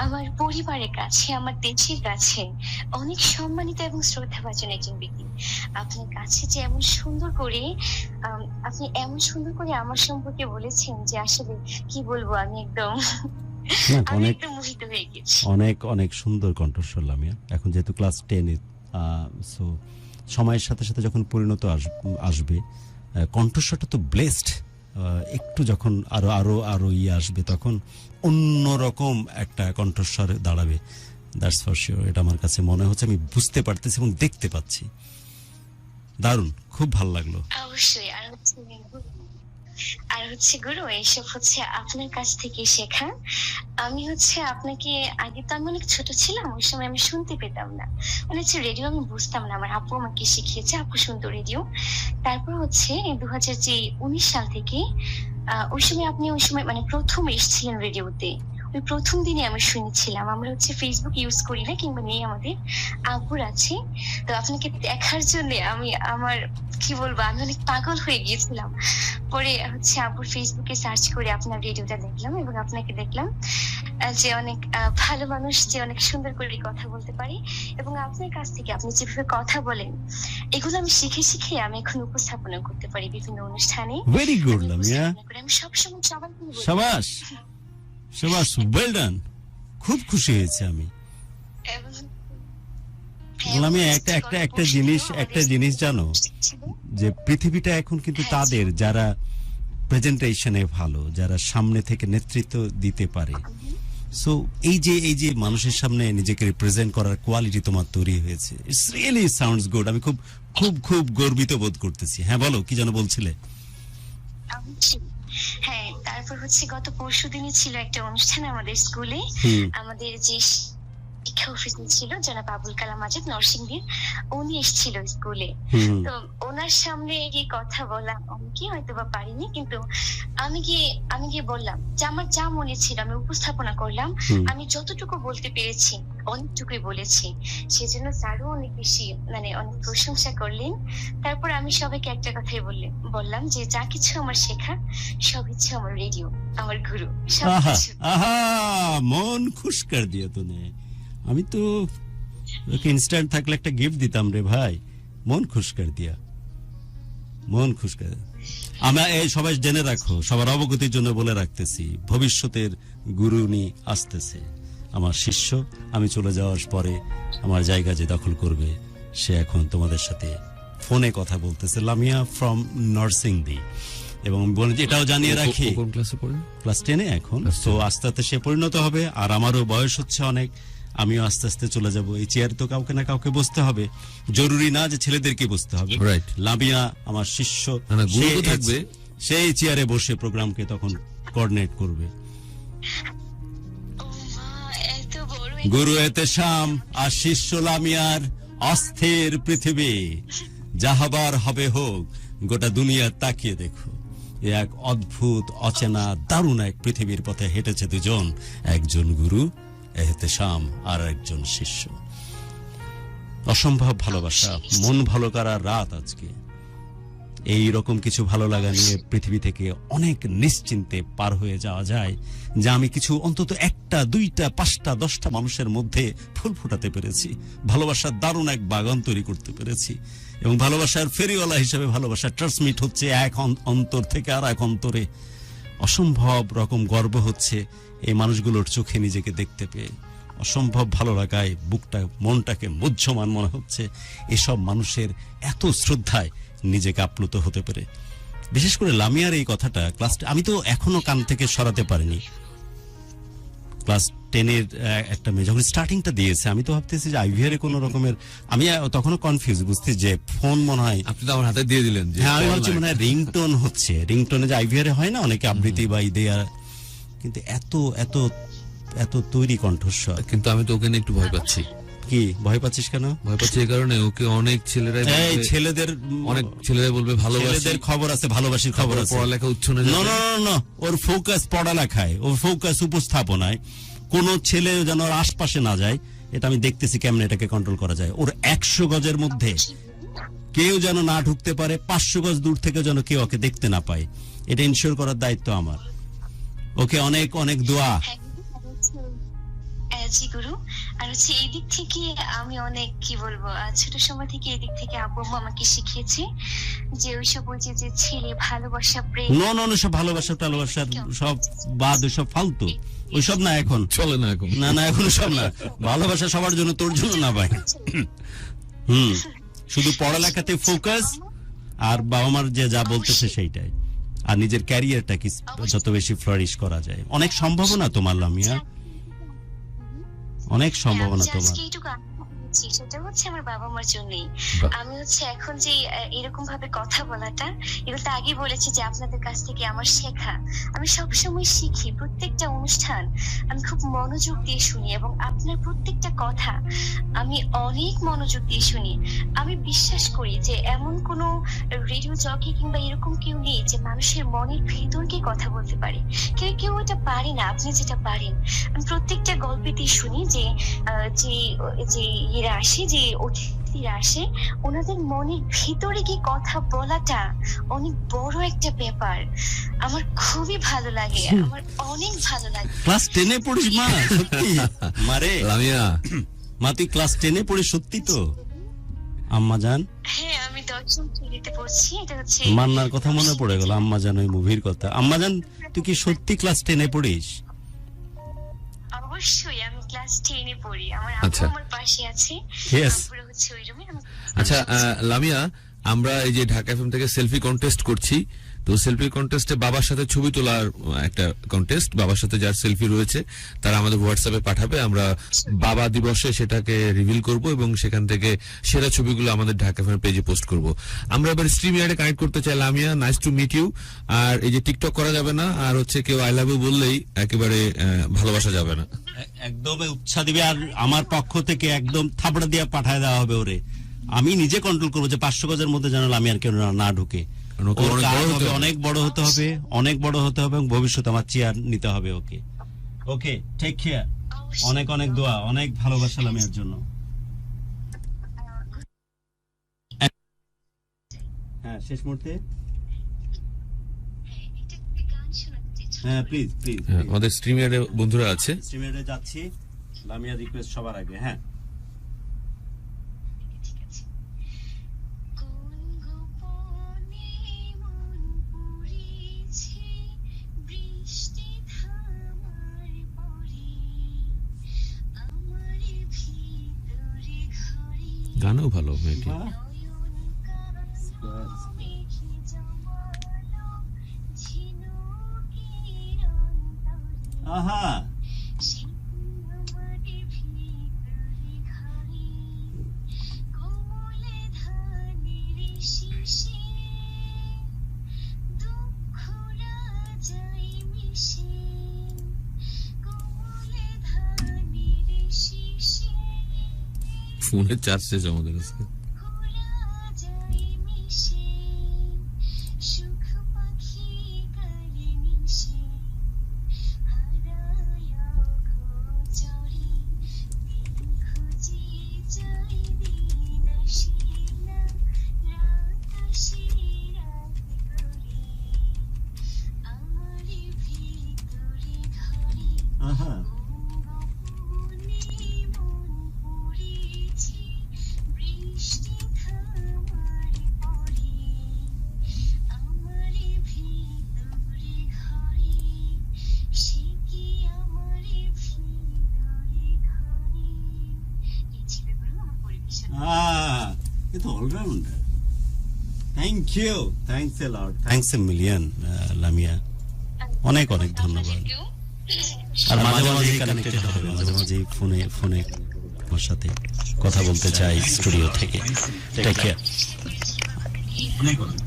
আমার পরিবারের কাছে, আমার দেশের কাছে অনেক সম্মানিত এবং শ্রদ্ধাভাজন একজন ব্যক্তি। আপনার কাছে যে এমন সুন্দর করে আমার সম্পর্কে বলেছেন যে আসলে কি বলবো, আমি একদম অনেক অনেক সুন্দর কণ্ঠস্বর লামিয়া। এখন যেহেতু ক্লাস 10-এ, সো সময়ের সাথে সাথে যখন পরিণত আসবে, কণ্ঠস্বরটা তো ব্লেসড। একটু যখন আরো আরো আরো আসবে, তখন অন্যরকম একটা কণ্ঠস্বর দাঁড়াবে। That's for sure. এটা আমার কাছে মনে হচ্ছে, আমি বুঝতে পারতেছি এবং দেখতে পাচ্ছি। দারুণ, খুব ভালো লাগলো। অবশ্যই। আর হচ্ছে গুরু, এইসব হচ্ছে আপনার কাছ থেকে শেখা। আমি হচ্ছে আপনাকে আগে তো আমি অনেক ছোট ছিলাম, ওই সময় আমি শুনতে পেতাম না, মানে হচ্ছে রেডিও আমি বুঝতাম না। আমার আপু আমাকে শিখিয়েছে, আপু শুনতো রেডিও। তারপর হচ্ছে 2019 সাল থেকে ওই সময় মানে প্রথম এসেছিলেন রেডিওতে, ওই প্রথম দিনে আমি শুনেছিলাম। আমরা হচ্ছে ফেসবুক ইউজ করি না, কিংবা নেই, আমাদের আব্বুর আছে। তো আপনাকে দেখার জন্য আমি আমার কি বলবো, আমি অনেক পাগল হয়ে গিয়েছিলাম। পরে হচ্ছে আপুর ফেসবুকে সার্চ করে আপনার রেডিওটা দেখলাম এবং আপনাকে দেখলাম যে অনেক ভালো মানুষ, যে অনেক সুন্দর করে কথা বলতে পারি, এবং আপনার কাছ থেকে আপনি যেভাবে কথা বলেন এগুলো আমি শিখে শিখে আমি এখন উপস্থাপনা করতে পারি বিভিন্ন অনুষ্ঠানে। ভেরি গুড লামিয়া, আমি সবসময় সবাইকে বলি, শাবাশ শাবাশ, ওয়েল ডান। খুব খুশি হয়েছে আমি। আমি একটা জিনিস জানো, যে পৃথিবীটা এখন কিন্তু তাদের যারা প্রেজেন্টেশনে ভালো, যারা সামনে থেকে নেতৃত্ব দিতে পারে। সো এই যে মানুষের সামনে নিজেকে রিপ্রেজেন্ট করার কোয়ালিটি তোমার তৈরি হয়েছে, ইটস রিয়েলি সাউন্ডস গুড। আমি খুব খুব খুব গর্বিত বোধ করতেছি। হ্যাঁ বলো, কি যেন বলছিলে? হ্যাঁ, তারপর হচ্ছে গত পরশুদিনই ছিল একটা অনুষ্ঠান আমাদের স্কুলে। আমাদের যে শিক্ষা অফিসার ছিল জনাব আবুল কালাম আজাদ নরসিংদীর, উনি এসেছিল স্কুলে। তো ওনার সামনে গিয়ে কথা বলা অনেকে হয়তো বা পারিনি, কিন্তু আমি গিয়ে বললাম যে আমার যা মনে ছিল আমি উপস্থাপনা করলাম। আমি যতটুকু বলতে পেরেছি অনেকটুকুই বলেছি, সেজন্য স্যারও অনেক বেশি অনেক প্রশংসা করলেন। তারপর আমি সবাইকে একটা কথাই বললাম যে যা কিছু আমার শেখা সব ইচ্ছে আমার রেডিও, আমার গুরু। মন খুশ কর দিয়া তুনে। আমি তো ওকে ইনস্ট্যান্ট থাকলে একটা গিফট দিতাম রে ভাই। মন খুশ কর দিয়া, মন খুশ কর। আমরা এই সবাই জেনে রাখো, সবার অবগতির জন্য বলে রাখতেছি, ভবিষ্যতের গুরু উনি আসতেছে, আমার শিষ্য। আমি চলে যাওয়ার পরে আমার জায়গা যে দখল করবে, সে এখন তোমাদের সাথে ফোনে কথা বলতেছে, লামিয়া ফ্রম নরসিংদী। এবং এটাও জানিয়ে রাখি, ক্লাস 10-এ এখন। তো আস্তে আস্তে সে পরিণত হবে, আর আমারও বয়স হচ্ছে অনেক, আমিও আস্তে আস্তে চলে যাব। এই চেয়ার তো কাউকে না কাউকে বসতে হবে, জরুরি না যে ছেলেদেরকে বসতে হবে। লামিয়া আমার শিষ্য, থাকবে সেই চেয়ারে বসে প্রোগ্রামকে তখন কোঅর্ডিনেট করবে। গুরু এতেশাম আর শিষ্য লামিয়ার অস্থির পৃথিবী, যাহাবার হবে হোক, গোটা দুনিয়া তাকিয়ে দেখো। এক অদ্ভুত অচেনা দারুণ এক পৃথিবীর পথে হেঁটেছে দুজন, একজন গুরু এহতেশাম আর একজন শিষ্য। অসম্ভব ভালোবাসা, মন ভালো করার রাত আজকে। এই রকম কিছু ভালো লাগা নিয়ে পৃথিবী থেকে অনেক নিশ্চিন্তে পার হয়ে যাওয়া যায়, যে আমি কিছু অন্তত 1টা 2টা 5টা 10টা মানুষের মধ্যে ফুল ফোটাতে পেরেছি, ভালোবাসার দারুণ এক বাগান তৈরি করতে পেরেছি। এবং ভালোবাসার ফেরিওয়ালা হিসেবে ভালোবাসা ট্রান্সমিট হচ্ছে এক অন্তর থেকে আর এক অন্তরে। অসম্ভব রকম গর্ব হচ্ছে এই মানুষগুলোর চোখে নিজেকে দেখতে পেয়ে। অসম্ভব ভালো লাগায় বুকটা, মনটাকে মুহ্যমান মনে হচ্ছে এসব মানুষের এত শ্রদ্ধায় নিজেকে আপ্লুত হতে পেরে। বিশেষ করে লামিয়ার এই কথাটা আমি তো এখনো কান থেকে সরাতে পারিনি। ক্লাস 10-এর একটা মেয়ে যখন স্টার্টিংটা দিয়েছে, আমি তো ভাবতেছি যে আইভিআর এ কোনো রকমের, আমি তখনও কনফিউজ, বুঝতে যে ফোন মনে হয় আপনি তো আমার হাতে দিয়ে দিলেন। হ্যাঁ, আমি ভাবছি মনে হয় রিংটোন হচ্ছে, রিংটোনে যে আইভিআর এ হয় না অনেকে আবৃত্তি বা দেয়া, কিন্তু এত এত এত তৈরি কণ্ঠস্বর। কিন্তু আমি তো ওকে একটু ভয় পাচ্ছি। কি ভয় পাচ্ছিস কেন? ভয় পাচ্ছি এই কারণে, ওকে অনেক ছেলেরা বলবে ভালোবাসার খবর আছে, ভালোবাসির খবর আছে, পড়ালেখা উচ্ছনে। না, ওর ফোকাস পড়ালেখায়, ওর ফোকাস উপস্থাপনায়। কোন ছেলে যেন ওর আশপাশে না যায়, এটা আমি দেখতেছি কেমনে এটাকে কন্ট্রোল করা যায়। ওর 100 গজের মধ্যে কেউ যেন না ঢুকতে পারে, 500 গজ দূর থেকে যেন কেউ ওকে দেখতে না পায়, এটা ইনশিওর করার দায়িত্ব আমার। ওকে অনেক অনেক দোয়া। জি গুরু। আর হচ্ছে এই দিক থেকে আমি অনেক কি বলবো, ছোট সময় থেকে এই দিক থেকে আব্বু আমাকে শিখিয়েছে যে ওইসব বলছে যে ছেলে ভালোবাসা, প্রেম, সব ভালোবাসা টালোবাসার সব বাদ, ওইসব ফালতু, ওইসব না এখন চলে না এখন। না এখন সব না, ভালোবাসা সবার জন্য, তোর জন্য না ভাই। শুধু পড়ালেখাতে ফোকাস, আর বাবা মার যে যা বলতেছে সেইটাই, আর নিজের ক্যারিয়ারটাকে যত বেশি ফ্লারিশ করা যায়। অনেক সম্ভাবনা তোমার লামিয়া, অনেক সম্ভাবনা তোমার। সেটা হচ্ছে আমার বাবা মার জন্যই। আমি হচ্ছে এখন যে এরকম ভাবে কথা বলাটা, এগুলো তো আগে বলেছি যে আপনাদের কাছ থেকে আমার শেখা, আমি সবসময় শিখি। প্রত্যেকটা অনুষ্ঠান আমি খুব মনোযোগ দিয়ে শুনি, এবং আপনার প্রত্যেকটা কথা আমি অনেক মনোযোগ দিয়ে শুনি। আমি বিশ্বাস করি যে এমন কোনো রেডিও জকি কিংবা এরকম কেউ নেই যে মানুষের মনের ভেতরকে কথা বলতে পারে। কেউ এটা পারে না, আপনি যেটা পারেন। আমি প্রত্যেকটা গল্পেতেই শুনি যে আসে, যে অতিথি অনুভূতির আসে, ওনাদের মনের ভিতরে কি কথা বলাটা অনেক বড় একটা ব্যাপার। আমার খুবই ভালো লাগে, আমার অনেক ভালো লাগে। ক্লাস 10-এ পড়িস মা? সত্যি মারে লামিয়া, মা তুই ক্লাস 10-এ পড়িস সত্যি তো? আম্মা জান, হ্যাঁ আমি 10ম শ্রেণীতে পড়ছি। এটা হচ্ছে মান্নার কথা মনে পড়ে গেল, আম্মা জান ওই মুভির কথা। আম্মা জান তুই কি সত্যি ক্লাস 10-এ পড়িস? অবশ্যই আমি ক্লাস 10-এ পড়ি। আমার আচ্ছা। আপু আমার পাশে আছে, Yes. আপুরা হচ্ছে ওই রুমে। আচ্ছা লামিয়া, আমরা এই যে ঢাকা এফএম থেকে সেলফি কন্টেস্ট করছি, তো সেলফি কন্টেস্টে বাবার সাথে ছবি তোলার একটা কন্টেস্ট। বাবার সাথে যার সেলফি রয়েছে তারা আমাদের হোয়াটসঅ্যাপে পাঠাবে, আমরা বাবা দিবসে সেটাকে রিভিল করব এবং সেখান থেকে সেরা ছবিগুলো আমাদের ঢাকা এফএম পেজে পোস্ট করব। আমরা এবার স্ট্রিম ইয়ার্ডে কানেক্ট করতে চাই। Lamia, nice to meet you. আর এই যে টিকটক করা যাবে না, আর হচ্ছে কেউ আই লাভ ইউ বললেই একেবারে ভালোবাসা যাবে না। একদম উৎসাহ দিবে, আর আমার পক্ষ থেকে একদম থাবড়া দিয়ে পাঠায় দেওয়া হবে ওরে। আমি নিজে কন্ট্রোল করবো যে 500 গজের মধ্যে যেন লামিয়ার কেউ না ঢুকে। অনেক বড় হতে হবে, অনেক বড় হতে হবে, এবং ভবিষ্যতে আমার চেয়ার নিতে হবে ওকে। ওকে, টেক কেয়ার। অনেক অনেক দোয়া, অনেক ভালোবাসা লামিয়ার জন্য। হ্যাঁ, শেষ মুহূর্তে হ্যাঁ প্লিজ প্লিজ। আমাদের স্ট্রিম ইয়ার্ডে বন্ধুরা আছে, স্ট্রিম ইয়ার্ডে যাচ্ছি। লামিয়া রিকোয়েস্ট সবার আগে। হ্যাঁ, গানও ভালো মেয়েটি। আহা, ফোনের চার্জ শেষ আমাদের কাছে। আহা, এ তো allrounder. Thank you, thanks a lot, thanks a million Lamia, অনেক অনেক ধন্যবাদ। আর মাঝে মাঝে কানেক্টেড হবে, মাঝে মাঝে ফোনে আমার সাথে কথা বলতে চাই স্টুডিও থেকে। Take care.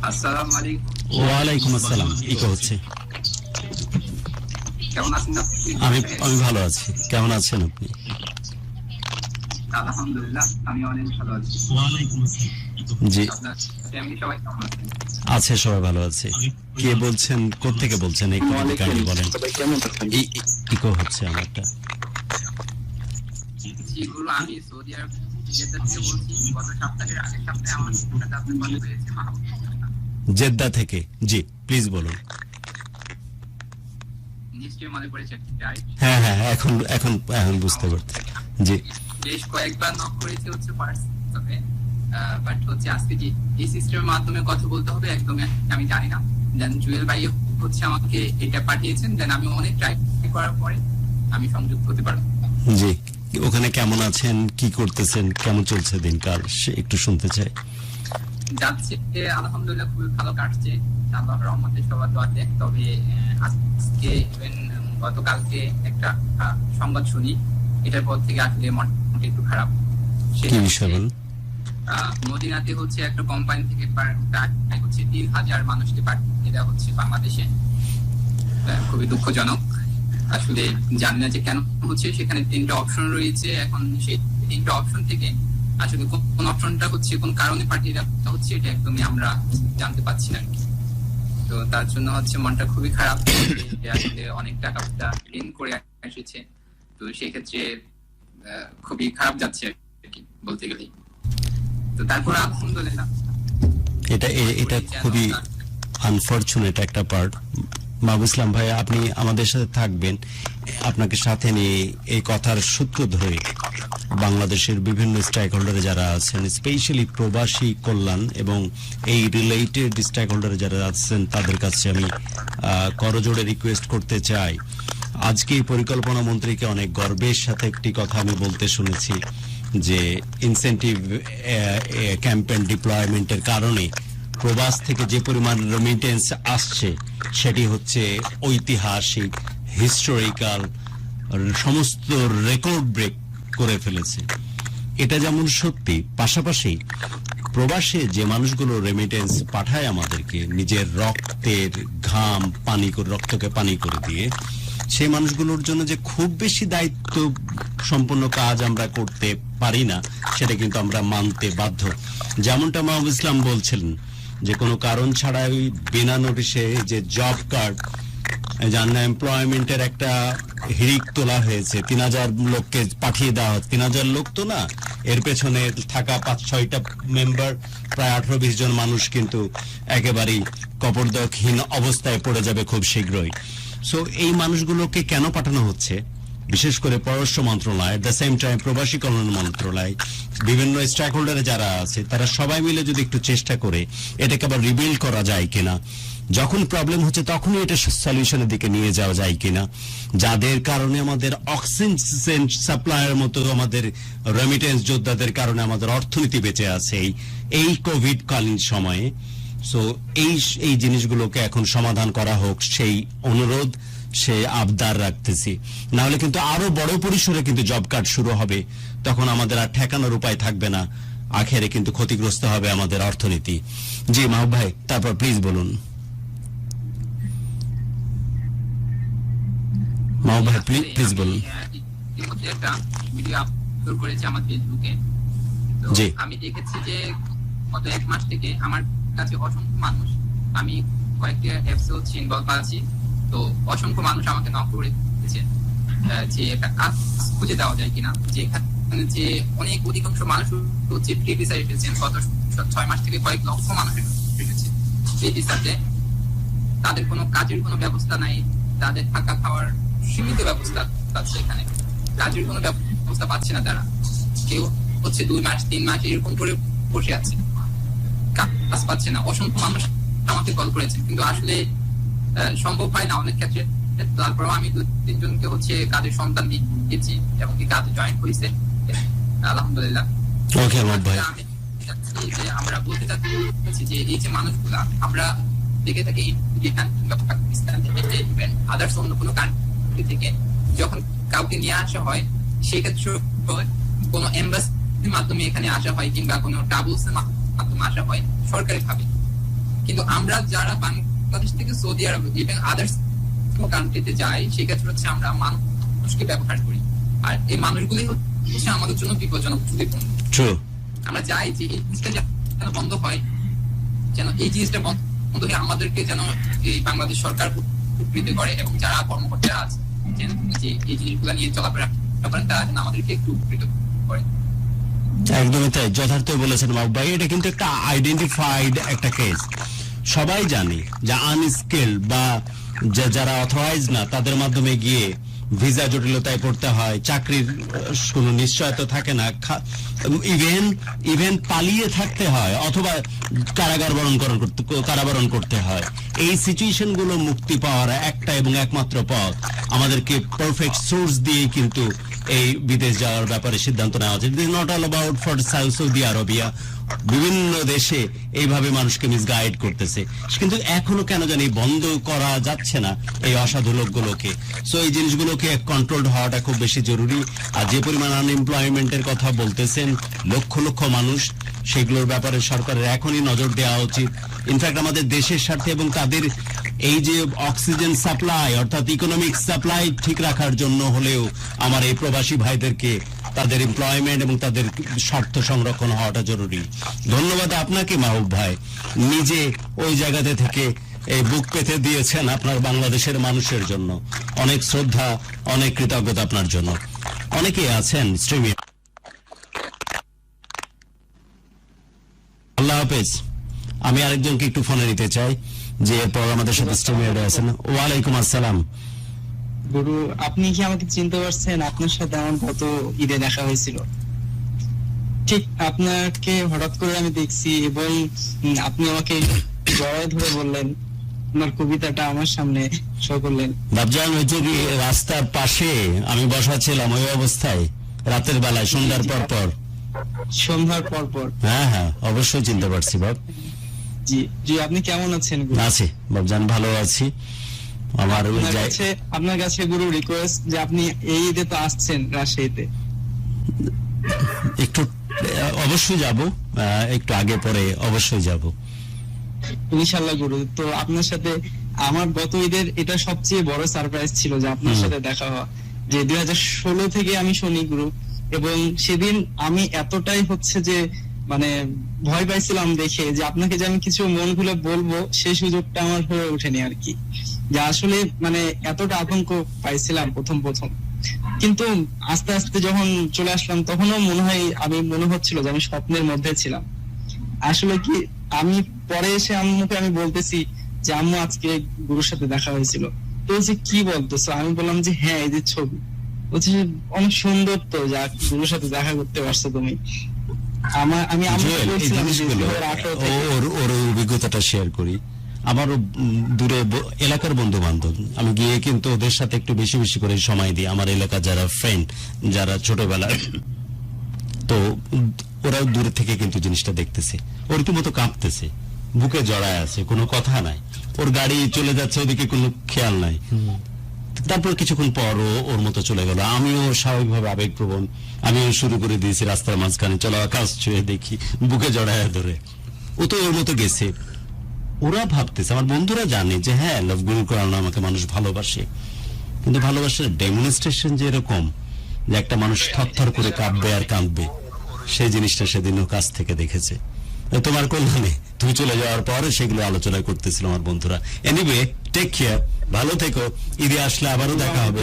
আসসালামু আলাইকুম। ওয়ালাইকুম আসসালাম। ইকো হচ্ছে। কেমন আছেন আপনি? আমি ভালো আছি, কেমন আছেন আপনি? আলহামদুলিল্লাহ, আমি অনেক ভালো আছি। জি, ফ্যামিলি সবাই কেমন আছে? আছে, সবাই ভালো আছে। কে বলছেন, কোত্থেকে বলছেন? একটু কাইন্ডলি বলেন। ইকো হচ্ছে আমারটা। যেগুলো আমি সৌদি আরব জেদ্দা থেকে বলছি। গত সপ্তাহের আগের সপ্তাহে আমার সাথে আপনার কথা হয়েছে জেদ্দা থেকে। জি, প্লিজ বলুন। নিশ্চয়ই মনে পড়েছে। হ্যাঁ হ্যাঁ, এখন বুঝতে পারছি। জি, বেশ কয়েকবার নক করেছি হচ্ছে হোয়াটসঅ্যাপে, বাট হচ্ছে আজকে যে এই সিস্টেমের মাধ্যমে কথা বলতে হবে একদমই আমি জানি না। দেন জুয়েল ভাই হচ্ছে আমাকে এটা পাঠিয়েছেন, দেন আমি অনেক ট্রাই করার পরে আমি সংযুক্ত হতে পারলাম। জি, ওখানে কেমন আছেন, কি করতেছেন, কেমন চলছে দিনকাল, সে একটু শুনতে চাই। যাচ্ছে আলহামদুলিল্লাহ, খুবই ভালো কাটছে আল্লাহর রহমতে, সবার দোয়াতে। তবে আজকে গতকালকে একটা সংবাদ শুনি, এটার পর থেকে আসলে মনটা একটু খারাপ। কি বিষয় বলুন? মদিনাতে হচ্ছে একটা কোম্পানি থেকে হচ্ছে 3,000 মানুষকে পাঠিয়ে দেওয়া হচ্ছে বাংলাদেশে। খুবই দুঃখজনক। আসলে জানি না যে কেন হচ্ছে। সেখানে 3টা অপশন রয়েছে, এখন সেই 3টা অপশন থেকে আসলে কোন অপশনটা হচ্ছে, কোন কারণে পাঠিয়ে দেওয়া হচ্ছে, এটা একদমই আমরা জানতে পারছি না। তো তার জন্য হচ্ছে মনটা খুবই খারাপ। আসলে অনেক টাকা ঋণ করে এসেছে, তো সেক্ষেত্রে খুবই খারাপ যাচ্ছে আর কি বলতে গেলে। তো তারপর আলহামদুলিল্লাহ এটা খুবই আনফরচুনেট একটা পার্ট। মাহবুব ইসলাম ভাই, আপনি আমাদের সাথে থাকবেন, আপনাকে সাথে নিয়ে এই কথার সূত্র ধরে বাংলাদেশের বিভিন্ন স্টেক হোল্ডারে যারা আছেন, স্পেশালি প্রবাসী কল্যাণ এবং এই রিলেটেড স্টেক হোল্ডারে যারা আছেন, তাদের কাছে আমি করজোড়ে রিকোয়েস্ট করতে চাই। আজকে পরিকল্পনা মন্ত্রীকে অনেক গর্বের সাথে একটি কথা আমি বলতে শুনেছি যে ইনসেন্টিভ ক্যাম্পেইন ডিপ্লয়মেন্টের কারণে প্রবাস থেকে যে পরিমাণ রেমিটেন্স আসছে সেটি হচ্ছে ঐতিহাসিক, হিস্টোরিক্যাল, সমস্ত রেকর্ড ব্রেক করে ফেলেছে। এটা যেমন সত্যি, পাশাপাশি প্রবাসে যে মানুষগুলো রেমিটেন্স পাঠায় আমাদেরকে নিজের রক্তের ঘাম পানি করে, রক্তকে পানি করে দিয়ে, সেই মানুষগুলোর জন্য যে খুব বেশি দায়িত্ব সম্পন্ন কাজ আমরা করতে পারি না সেটা কিন্তু আমরা মানতে বাধ্য। যেমনটা মাহবুব ইসলাম বলছিলেন যে কোনো কারণ ছাড়াই বিনা নোটিশে যে জব কার্ড এমপ্লয়মেন্টের একটা হিড়িক তোলা হয়েছে, 3000 লোককে পাঠিয়ে দেওয়া হয়। 3000 লোক তো না, এর পেছনে থাকা 5-6টা মেম্বার, প্রায় 18-20 জন মানুষ কিন্তু একেবারেই কপর্দকহীন অবস্থায় পড়ে যাবে খুব শীঘ্রই। সো এই মানুষগুলোকে কেন পাঠানো হচ্ছে? বিশেষ করে পররাষ্ট্র মন্ত্রণালয়, এট দ্য সেম টাইম প্রবাসী কল্যাণ মন্ত্রণালয়, বিভিন্ন স্টেক হোল্ডারে যারা আছে, তারা সবাই মিলে যদি একটু চেষ্টা করে এটাকে আবার রিবিল্ড করা যায় কিনা, যখন প্রবলেম হচ্ছে তখনই এটা সলিউশনের দিকে নিয়ে যাওয়া যায় কিনা, যাদের কারণে আমাদের অক্সিজেন সাপ্লাইয়ের মতো আমাদের রেমিটেন্স যোদ্ধাদের কারণে আমাদের অর্থনীতি বেঁচে আছে এই কোভিড কালীন সময়ে। সো এই জিনিসগুলোকে এখন সমাধান করা হোক, সেই অনুরোধ, সে আবদার রাখতেছি। না হলে কিন্তু আরো বড় পরিসরে কিন্তু জব কার্ড শুরু হবে, তখন আমাদের আর ঠেকানোর উপায় থাকবে না, আখেরে কিন্তু ক্ষতিগ্রস্ত হবে আমাদের অর্থনীতি। জি মাহবুব ভাই, তারপর প্লিজ বলুন। মাহবুব ভাই প্লিজ বলুন। একটা ভিডিও আপলোড করেছি আমার ফেসবুকে, তো আমি দেখেছি যে গত 1 মাস থেকে আমার কাছে অসংখ্য মানুষ, আমি কয়েকটি অ্যাপসে হচ্ছে ইনভলভ আছি, তো অসংখ্য মানুষ আমাকে নক করেছে যে একটা কাজ খুঁজে দেওয়া যায় কিনা, যে এখানে যে অনেক অধিকাংশ মানুষ হচ্ছে ফ্রি ভিসা এসেছেন, গত 6 মাস থেকে কয়েক লক্ষ মানুষ এসেছে ফ্রি ভিসাতে। তাদের কোনো কাজের কোনো ব্যবস্থা নাই, তাদের থাকা খাওয়ার সীমিত ব্যবস্থা আছে, এখানে কাজের কোনো ব্যবস্থা পাচ্ছে না তারা। কেউ হচ্ছে 2 মাস 3 মাস এরকম করে বসে আছে, কাজ পাচ্ছে না। অসংখ্য মানুষ আমাকে কল করেছেন, কিন্তু আসলে সম্ভব হয় না অনেক ক্ষেত্রে। তারপরেও আমি 2-3 জনকে হচ্ছে কাজের সন্ধান দিয়েছি এবং কি কাজে জয়েন হয়েছে আলহামদুলিল্লাহ। আমি যে আমরা বলতে চাচ্ছি যে এই যে মানুষগুলা আমরা দেখে থাকি ইন্ডিয়ান কিংবা পাকিস্তান থেকে, আদার্স অন্য কোনো কান্ট্রি থেকে যখন কাউকে নিয়ে আসা হয়, সেক্ষেত্রে কোনো এম্বাসির মাধ্যমে এখানে আসা হয় কিংবা কোনো ট্রাভেলস এর মাধ্যমে আসা হয় সরকারি ভাবে। কিন্তু আমরা যারা বাংলাদেশ থেকে সৌদি আরব ইভেন আদার্স কান্ট্রিতে যাই, সেক্ষেত্রে হচ্ছে আমরা মানুষকে ব্যবহার করি, আর এই মানুষগুলি হচ্ছে আমাদের জন্য বিপজ্জনক, ঝুঁকিপূর্ণ। আমরা চাই যে এই জিনিসটা যেন বন্ধ হয়, যেন এই জিনিসটা বন্ধ হয়ে আমাদেরকে যেন এই বাংলাদেশ সরকার উপকৃত করে এবং যারা কর্মকর্তারা আছে যেন যে এই জিনিসগুলো নিয়ে চলাফেরা করেন, তারা যেন আমাদেরকে একটু উপকৃত করে। একদমই তাই, যথার্থ বলেছেন মাহবুব ভাই। এটা কিন্তু একটা আইডেন্টিফাইড একটা কেস। সবাই জানি যে আনস্কিলড বা যারা অথরাইজ না, তাদের মাধ্যমে গিয়ে ভিসা জটিলতায় পড়তে হয়, চাকরির কোনো নিশ্চয়তা থাকে না, ইভেন পালিয়ে থাকতে হয় অথবা কারাবরণ করতে হয়। এই সিচুয়েশন গুলো মুক্তি পাওয়ার একটা এবং একমাত্র পথ আমাদেরকে পারফেক্ট সোর্স দিয়ে কিন্তু এই বিদেশ যাওয়ার ব্যাপারে সিদ্ধান্ত নেওয়া উচিত। It is not all about for Saudi Arabia, বিভিন্ন দেশে এইভাবে মানুষকে মিসগাইড করতেছে, কিন্তু এখনো কেন জানি বন্ধ করা যাচ্ছে না এই অসাধু লোকগুলোকে। সো এই জিনিসগুলোকে কন্ট্রোল হওয়াটা খুব বেশি জরুরি। আর যে পরিমাণ আনএমপ্লয়মেন্টের কথা বলতেছেন, লক্ষ লক্ষ মানুষ, সেগুলোর ব্যাপারে সরকারের এখনই নজর দেওয়া উচিত। ইনফ্যাক্ট আমাদের দেশের স্বার্থে এবং তাদের এই যে অক্সিজেন সাপ্লাই অর্থাৎ ইকোনমিক সাপ্লাই ঠিক রাখার জন্য হলেও আমার এই প্রবাসী ভাইদেরকে তাদের এমপ্লয়মেন্ট এবং তাদের স্বার্থ সংরক্ষণ হওয়াটা জরুরি। ধন্যবাদ আপনাকে মাহবুব ভাই, নিজে ওই জায়গাতে থেকে এই বুক পেতে দিয়েছেন আপনার বাংলাদেশের মানুষের জন্য। অনেক শ্রদ্ধা, অনেক কৃতজ্ঞতা আপনার জন্য। অনেকেই আছেন স্ট্রিমে। আল্লাহ হাফেজ। আমি আরেকজনকে একটু ফোনে নিতে চাই, যে এরপর আমাদের সাথে স্ট্রিমে আছেন। ওয়ালাইকুম আসসালাম। গুরু, আপনি কি আমাকে চিনতে পারছেন? আপনার সাথে আমার গত ঈদে দেখা হয়েছিল। ঠিক আপনাকে হঠাৎ করে আমি দেখছি এবং আপনি আমাকে জড়ায় ধরে বললেন, আমার কবিতাটা আমার সামনে শো করলেন। বাবজান, ওই যে রাস্তার পাশে আমি বসা ছিলাম ওই অবস্থায়, রাতের বেলায়, সন্ধ্যার পর পর। সন্ধ্যার পর পর? হ্যাঁ হ্যাঁ, অবশ্যই চিনতে পারছি বাব। জি জি, আপনি কেমন আছেন? আছি বাবজান, ভালো আছি। আমার আপনার কাছে গুরু রিকোয়েস্ট যে আপনি এই ঈদে তো আসছেন রাজশাহীতে, একটু অবশ্যই যাব, একটু আগে পরে অবশ্যই যাব ইনশাআল্লাহ গুরু। তো আপনার সাথে আমার গত ঈদের এটা সবচেয়ে বড় সারপ্রাইজ ছিল যে আপনার সাথে দেখা হওয়া, যে 2016 থেকে আমি শুনি গুরু, এবং সেদিন আমি এতটাই হচ্ছে যে মানে ভয় পাইছিলাম দেখে যে আপনাকে যে আমি কিছু মন খুলে বলবো সেই সুযোগটা আমার হয়ে ওঠেনি আর কি, যে আসলে মানে এতটা আতঙ্ক পাইছিলাম প্রথম কিন্তু আস্তে আস্তে যখন চলে আসলাম তখনও মনে হচ্ছিল যে আমি স্বপ্নের মধ্যে ছিলাম। আসলে কি আমি পরে এসে আম্মুকে আমি বলতেছি যে আম্মু আজকে গুরুর সাথে দেখা হয়েছিল, তো বলছে কি বলতেছো? আমি বললাম যে হ্যাঁ, এই যে ছবি। বলছে অনেক সুন্দর, তো যা গুরুর সাথে দেখা করতে পারছো তুমি। আমি ওর অভিজ্ঞতাটা শেয়ার করি। আমারও দূরে এলাকার বন্ধু বান্ধব, আমি গিয়ে কিন্তু ওদের সাথে একটু বেশি বেশি করে সময় দিই। আমার এলাকার যারা ফ্রেন্ড, যারা ছোটবেলার, তো ওরাও দূরে থেকে কিন্তু জিনিসটা দেখতেছে। ওর রীতিমতো কাঁপতেছে, বুকে জড়ায় আছে, কোনো কথা নাই, ওর গাড়ি চলে যাচ্ছে ওদিকে কোনো খেয়াল নাই। তারপর কিছুক্ষণ পর ওর মতো চলে গেল। আমিও স্বাভাবিকভাবে আবেগপ্রবণ, আমিও শুরু করে দিয়েছি রাস্তার মাঝখানে, চলো আকাশ ছুঁয়ে দেখি, বুকে জড়ায় ধরে। ও তো ওর মতো গেছে। ওরা ভাবতেছে, আমার বন্ধুরা জানে যে হ্যাঁ, লাভ গুরুর কারণে আমাকে মানুষ ভালোবাসে, কিন্তু ভালোবাসার ডেমনস্ট্রেশন যে এরকম যে একটা মানুষ থরথর করে কাঁপবে আর কাঁদবে, সেই জিনিসটা সেদিনও কাছ থেকে দেখেছে। তোমার কল্যাণে তুমি চলে যাওয়ার পরে সেগুলো আলোচনা করতেছিল আমার বন্ধুরা। এনিওয়ে, টেক কেয়ার, ভালো থেকো। ঈদে আসলে আবারও দেখা হবে।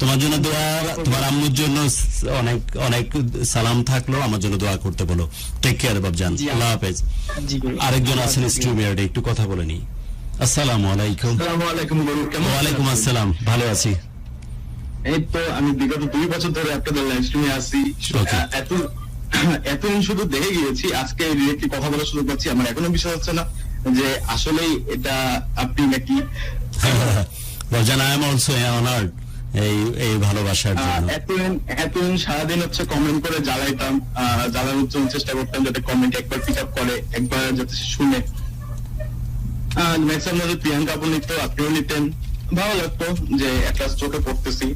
তোমার জন্য দোয়া, তোমার আম্মুর জন্য অনেক অনেক সালাম থাকলো, আমার জন্য দোয়া করতে বলো। টেক কেয়ার বাবজান, আল্লাহ হাফেজ। আরেকজন আছেন স্টুডিওতে, একটু কথা বলে নি। আসসালামু আলাইকুম। ওয়ালাইকুম আসসালাম, ভালো আছি। এই তো আমি বিগত 2 বছর ধরে আপনাদের লাইভ স্ট্রিমে আছি, এতদিন শুধু দেখে গিয়েছি, আজকে ডিরেক্টলি কথা বলার সুযোগ পাচ্ছি। আমার এখনো বিশ্বাস হচ্ছে না যে আসলেই এটা আপনি নাকি। বাবজান, আই এম অলসো অনার্ড এই ভালোবাসার জন্য। এতদিন সারাদিন হচ্ছে কমেন্ট করে জ্বালানোর জন্য চেষ্টা করতাম, যাতে কমেন্ট একবার পিক আপ করে, একবার যাতে শুনে। ম্যাক্সিমাম যদি প্রিয়াঙ্কা আপু নিত, আপনিও নিতেন, ভালো লাগতো যে একটা চোখে পড়তেছি।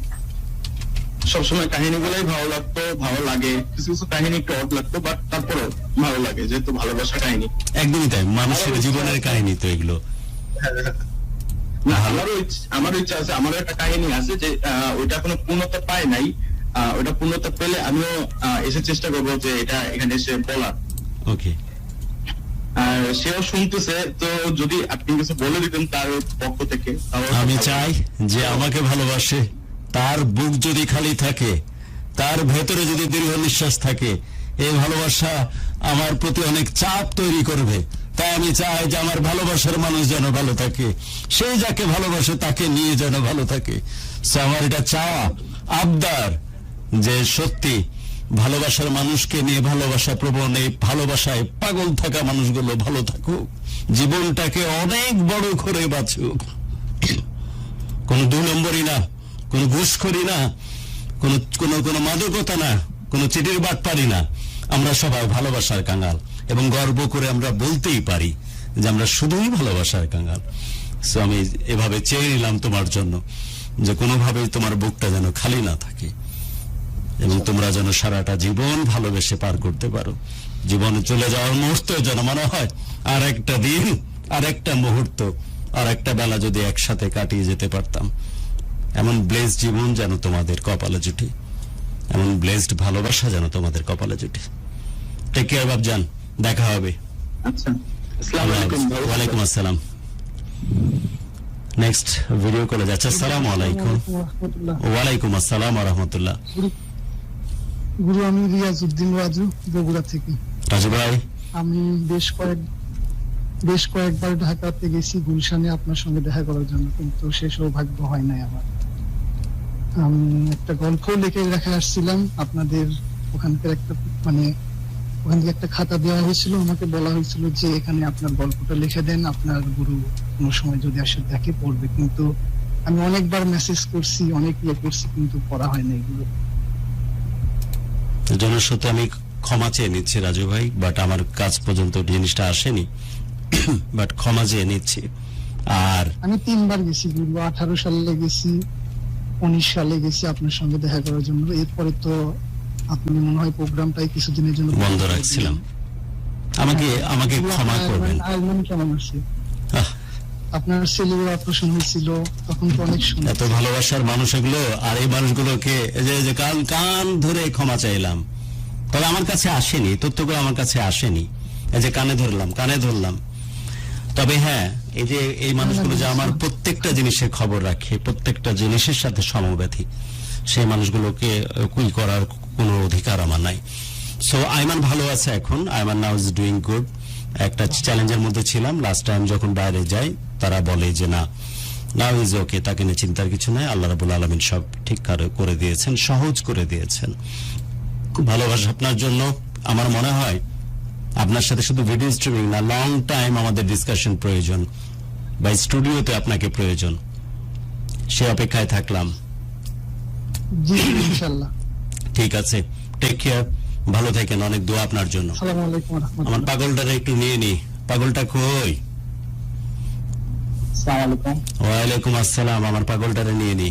সবসময় কাহিনীগুলোই ভালো লাগতো, ভালো লাগে। কিছু কিছু কাহিনী একটু অড লাগতো, বাট তারপরেও ভালো লাগে, যেহেতু ভালোবাসা কাহিনী। একদমই তাই, মানুষের জীবনের কাহিনী তো এগুলো। আমারও ইচ্ছা আছে, আমারও একটা কাহিনী আছে যে ওইটা এখনো পূর্ণতা পায় নাই। ওইটা পূর্ণতা পেলে আমিও এসে চেষ্টা করবো যে এটা এখানে এসে বলার। ওকে, আর সেও শুনতেছে, তো যদি আপনি কিছু বলে দিতেন তার পক্ষ থেকে। আমি চাই যে আমাকে ভালোবাসে, তার বুক যদি খালি থাকে, তার ভেতরে যদি দীর্ঘ নিঃশ্বাস থাকে, এই ভালোবাসা আমার প্রতি অনেক চাপ তৈরি করবে। তাই আমি চাই যে আমার ভালোবাসার মানুষ যেন ভালো থাকে, সেই যাকে ভালোবাসে তাকে নিয়ে যেন ভালো থাকে। আমার এটা চাওয়া, আবদার, যে সত্যি ভালোবাসার মানুষকে নিয়ে, ভালোবাসা প্রবণ এই ভালোবাসায় পাগল থাকা মানুষগুলো ভালো থাকুক, জীবনটাকে অনেক বড় করে বাঁচুক। কোনো 2 নম্বরই না, কোনো ঘুষখোরি না, কোনো মাদকতা না, কোনো চিটির বাটপারি না। আমরা সবাই ভালোবাসার কাঙ্গাল, এবং গর্ব করে আমরা বলতেই পারি যে আমরা শুধুই ভালোবাসার কাঙ্গাল। সো আমি এভাবে চেয়ে নিলাম তোমার জন্য যে কোনোভাবেই তোমার বুকটা যেন খালি না থাকে, এবং তোমরা যেন সারাটা জীবন ভালোবেসে পার করতে পারো। জীবনে চলে যাওয়ার মুহূর্ত যেন মনে হয় আর একটা দিন, আর একটা মুহূর্ত, আর একটা বেলা যদি একসাথে কাটিয়ে যেতে পারতাম। এমন ব্লেসড জীবন যেন তোমাদের কপালে জুটে, এমন ব্লেসড ভালোবাসা যেন তোমাদের কপালে জুটে। টেক কেয়ার বাবজান, দেখা হবে। আচ্ছা, আসসালামু আলাইকুম। ওয়ালাইকুম আসসালাম। নেক্সট ভিডিও কলে যাচ্ছে। আসসালামু আলাইকুম। ওয়ালাইকুম আসসালাম ওয়া রাহমাতুল্লাহ। গুরু, আমি রিয়াজউদ্দিন রাজু, বগুড়া থেকে। রাজু ভাই, আমি বেশ কয়েকবার ঢাকাতে গেছি গুলশানে আপনার সঙ্গে দেখা করার জন্য, কিন্তু সে সৌভাগ্য হয় নাই আমার। আমি একটা গল্প লিখে রেখে আসছিলাম আপনাদের ওখানকার একটা ওখান থেকে একটা খাতা দেওয়া হয়েছিল, আমাকে বলা হয়েছিল যে এখানে আপনার গল্পটা লিখে দেন, আপনার গুরু কোনো সময় যদি আসে দেখে পড়বে। কিন্তু আমি অনেকবার মেসেজ করছি, অনেক ইয়ে করছি, কিন্তু পড়া হয় না এগুলো। জনস্রোতে আমি ক্ষমা চেয়ে নিচ্ছি রাজু ভাই, বাট আমার কাজ পর্যন্ত জিনিসটা আসেনি, বাট ক্ষমা চেয়ে নিচ্ছি। আর আমি 3 বার গেছি গুরু, 18 সালে গেছি, 19 সালে গেছি আপনার সঙ্গে দেখা করার জন্য। এরপরে তো আপনি মনে হয় প্রোগ্রামটাই কিছুদিনের জন্য বন্ধ রাখছিলাম। আমাকে ক্ষমা করবেন। আয়মান কেমন আছে? আপনার ছেলের অপারেশন হয়েছিল, তখন তো অনেক শুনে এত ভালোবাসার মানুষ এগুলো, আর এই মানুষগুলোকে যে কান ধরে ক্ষমা চাইলাম, তবে আমার কাছে আসেনি, তথ্যগুলো আমার কাছে আসেনি, এই যে কানে ধরলাম। তবে হ্যাঁ, এই যে এই মানুষগুলো যে আমার প্রত্যেকটা জিনিসের খবর রাখে, প্রত্যেকটা জিনিসের সাথে সমব্যথী, সেই মানুষগুলোকে কুই করার কোনো অধিকার আমার নাই। সো আইমান ভালো আছে এখন, Aiman now is doing good. একটা চ্যালেঞ্জের মধ্যে ছিলাম, লাস্ট টাইম যখন বাইরে যাই তারা বলে যে না, নাও ইজ ওকে, তাকে নিয়ে চিন্তার কিছু নাই, আল্লাহ রাব্বুল আলামিন সব ঠিক করে দিয়েছেন, সহজ করে দিয়েছেন। খুব ভালোবাসা আপনার জন্য। আমার মনে হয় আপনার সাথে শুধু ভিডিও স্ট্রিমিং না, লং টাইম আমাদের ডিসকাশন প্রয়োজন, বা স্টুডিওতে আপনাকে প্রয়োজন। সে অপেক্ষায় থাকলাম। জি ইনশাআল্লাহ। ঠিক আছে, টেক কেয়ার, ভালো থাকেন, অনেক দোয়া আপনার জন্য। আসসালামু আলাইকুম ওয়া রাহমাতুল্লাহ। আমার পাগলটারে একটু নিয়ে নি, পাগলটা কই? আসসালামু আলাইকুম। ওয়ালাইকুম আসসালাম, আমার পাগলটারে নিয়ে নি।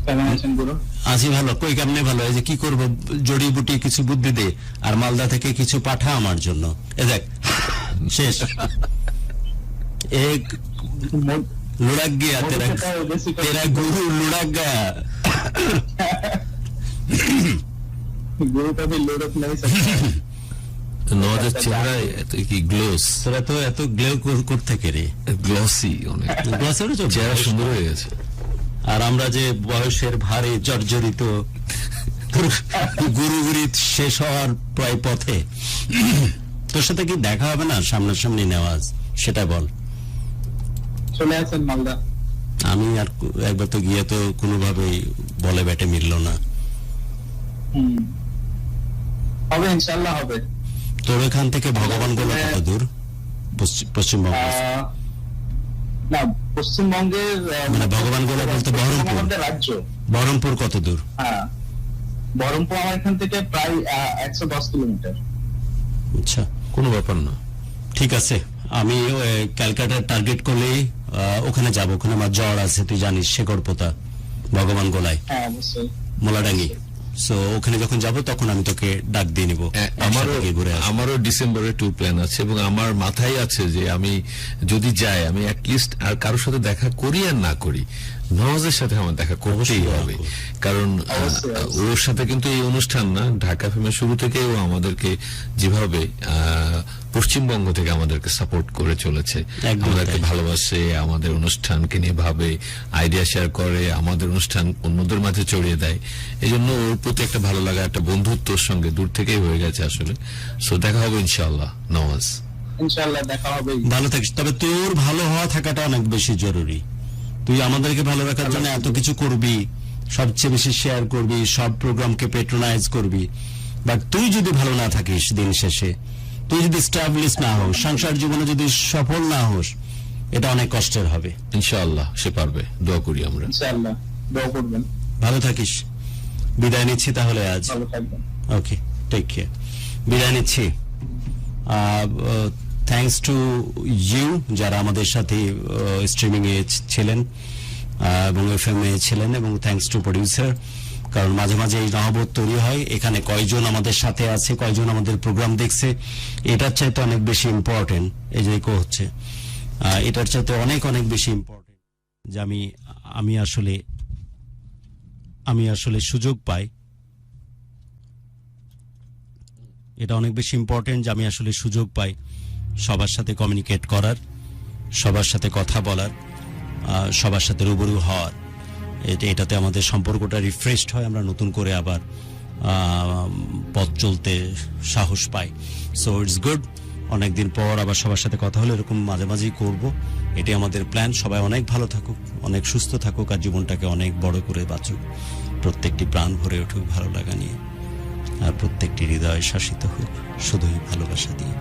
কেমন আছেন গুরু? আছি ভালো। কই কেমনে ভালো? এই যে কি করব, জড়িবুটি কিছু বুদ্ধি দে, আর মালদা থেকে কিছু পাঠা আমার জন্য। এ দেখ শেষ। এক লুড়াক গিয়া তেরা গুরু লুড়াক গয়া। গুরু কবি লুড়ক নাই নওয়াজের চেহারা কি গ্লোস, তোরা তো এত গ্লেও করতে রে, গ্লসি অনেক, চেহারা সুন্দর হয়ে গেছে। আর আমরা যে বয়সের ভারে জর্জরিত, গুরুগুরি শেষ হওয়ার প্রায় পথে, তোর সাথে কি দেখা হবে না সামনাসামনি নেওয়াজ? সেটা বল। চলে আসেন মালদা। আমি আর একবার তো গিয়ে তো কোনোভাবেই বলে ব্যাটে মিললো না। হবে ইনশাআল্লাহ হবে। তোর এখান থেকে ভগবানগোলা কত দূর? পশ্চিমবঙ্গ না, পশ্চিমবঙ্গের মানে ভগবানগোলা বলতে বহরমপুর রাজ্য। বহরমপুর কত দূর? হ্যাঁ, বহরমপুর আমার এখান থেকে প্রায় 110 কিলোমিটার। আচ্ছা, কোনো ব্যাপার না। ঠিক আছে, আমি ক্যালকাটা টার্গেট করলেই ওখানে যাব। ওখানে আমার জ্বর আছে, তুই জানিস, শেকড়পোতা ভগবানগোলায়। হ্যাঁ অবশ্যই, মোলাডাঙ্গি। সো ওখানে যখন যাব তখন আমি তোকে ডাক দিয়ে নিব। আমারও ডিসেম্বরে ট্যুর প্ল্যান আছে, এবং আমার মাথায় আছে যে আমি যদি যাই, আমি অ্যাটলিস্ট আর কারোর সাথে দেখা করি আর না করি, নওয়াজের সাথে আমার দেখা করতেই হবে। কারণ ওর সাথে কিন্তু এই অনুষ্ঠান না, ঢাকা ফিল্মের শুরু থেকে ও আমাদেরকে যেভাবে পশ্চিমবঙ্গ থেকে আমাদেরকে সাপোর্ট করে চলেছে, আমাদেরকে ভালোবাসে, আমাদের অনুষ্ঠানকে নিয়ে ভাবে, আইডিয়া শেয়ার করে, আমাদের অনুষ্ঠান অন্যদের মাঝে ছড়িয়ে দেয়, এই জন্য ওর প্রতি একটা ভালো লাগা, একটা বন্ধুত্বর সঙ্গে দূর থেকেই হয়ে গেছে আসলে। সো দেখা হবে ইনশাআল্লাহ নওয়াজ। ইনশাআল্লাহ দেখা হবে। ভালো থাকিস। তবে তোর ভালো হওয়া থাকাটা অনেক বেশি জরুরি। তুই আমাদেরকে ভালো রাখার জন্য এত কিছু করবি, সবচেয়ে বেশি শেয়ার করবি, সব প্রোগ্রামকে পেট্রোনাইজ করবি, বাট তুই যদি ভালো না থাকিস, দিন শেষে তুই যদি স্টাবলিশ না হোস, সংসার জীবনে যদি সফল না হোস, এটা অনেক কষ্টের হবে। ইনশাআল্লাহ সে পারবে, দোয়া করি আমরা। ইনশাআল্লাহ দোয়া করবেন। ভালো থাকিস। বিদায় নিচ্ছি তাহলে আজ। ভালো থাকবেন। ওকে, টেক কেয়ার। বিদায় নিচ্ছি। থ্যাঙ্কস টু ইউ যারা আমাদের সাথে স্ট্রিমিং এ ছিলেন এবং এফএম এ ছিলেন, এবং থ্যাঙ্কস টু প্রডিউসার। কারণ মাঝে মাঝে এই নহবত তৈরি হয়, এখানে কয়জন আমাদের সাথে আছে, কয়জন আমাদের প্রোগ্রাম দেখছে, এটার চাইতে অনেক বেশি ইম্পর্টেন্ট। এই যে হচ্ছে এটার চাইতে অনেক অনেক বেশি ইম্পর্টেন্ট যে আমি আসলে সুযোগ পাই। এটা অনেক বেশি ইম্পর্টেন্ট যে আমি আসলে সুযোগ পাই সবার সাথে কমিউনিকেট করার, সবার সাথে কথা বলার, সবার সাথে রুবরু হওয়ার। এটাতে আমাদের সম্পর্কটা রিফ্রেশড হয়, আমরা নতুন করে আবার পথ চলতে সাহস পাই। সো ইটস গুড, অনেকদিন পর আবার সবার সাথে কথা হলে এরকম মাঝে মাঝেই করব, এটাই আমাদের প্ল্যান। সবাই অনেক ভালো থাকুক, অনেক সুস্থ থাকুক, আর জীবনটাকে অনেক বড় করে বাঁচুক, প্রত্যেকটি প্রাণ ভরে উঠুক ভালো লাগা নিয়ে, আর প্রত্যেকটি হৃদয় শাসিত হোক শুধুই ভালোবাসা দিয়ে।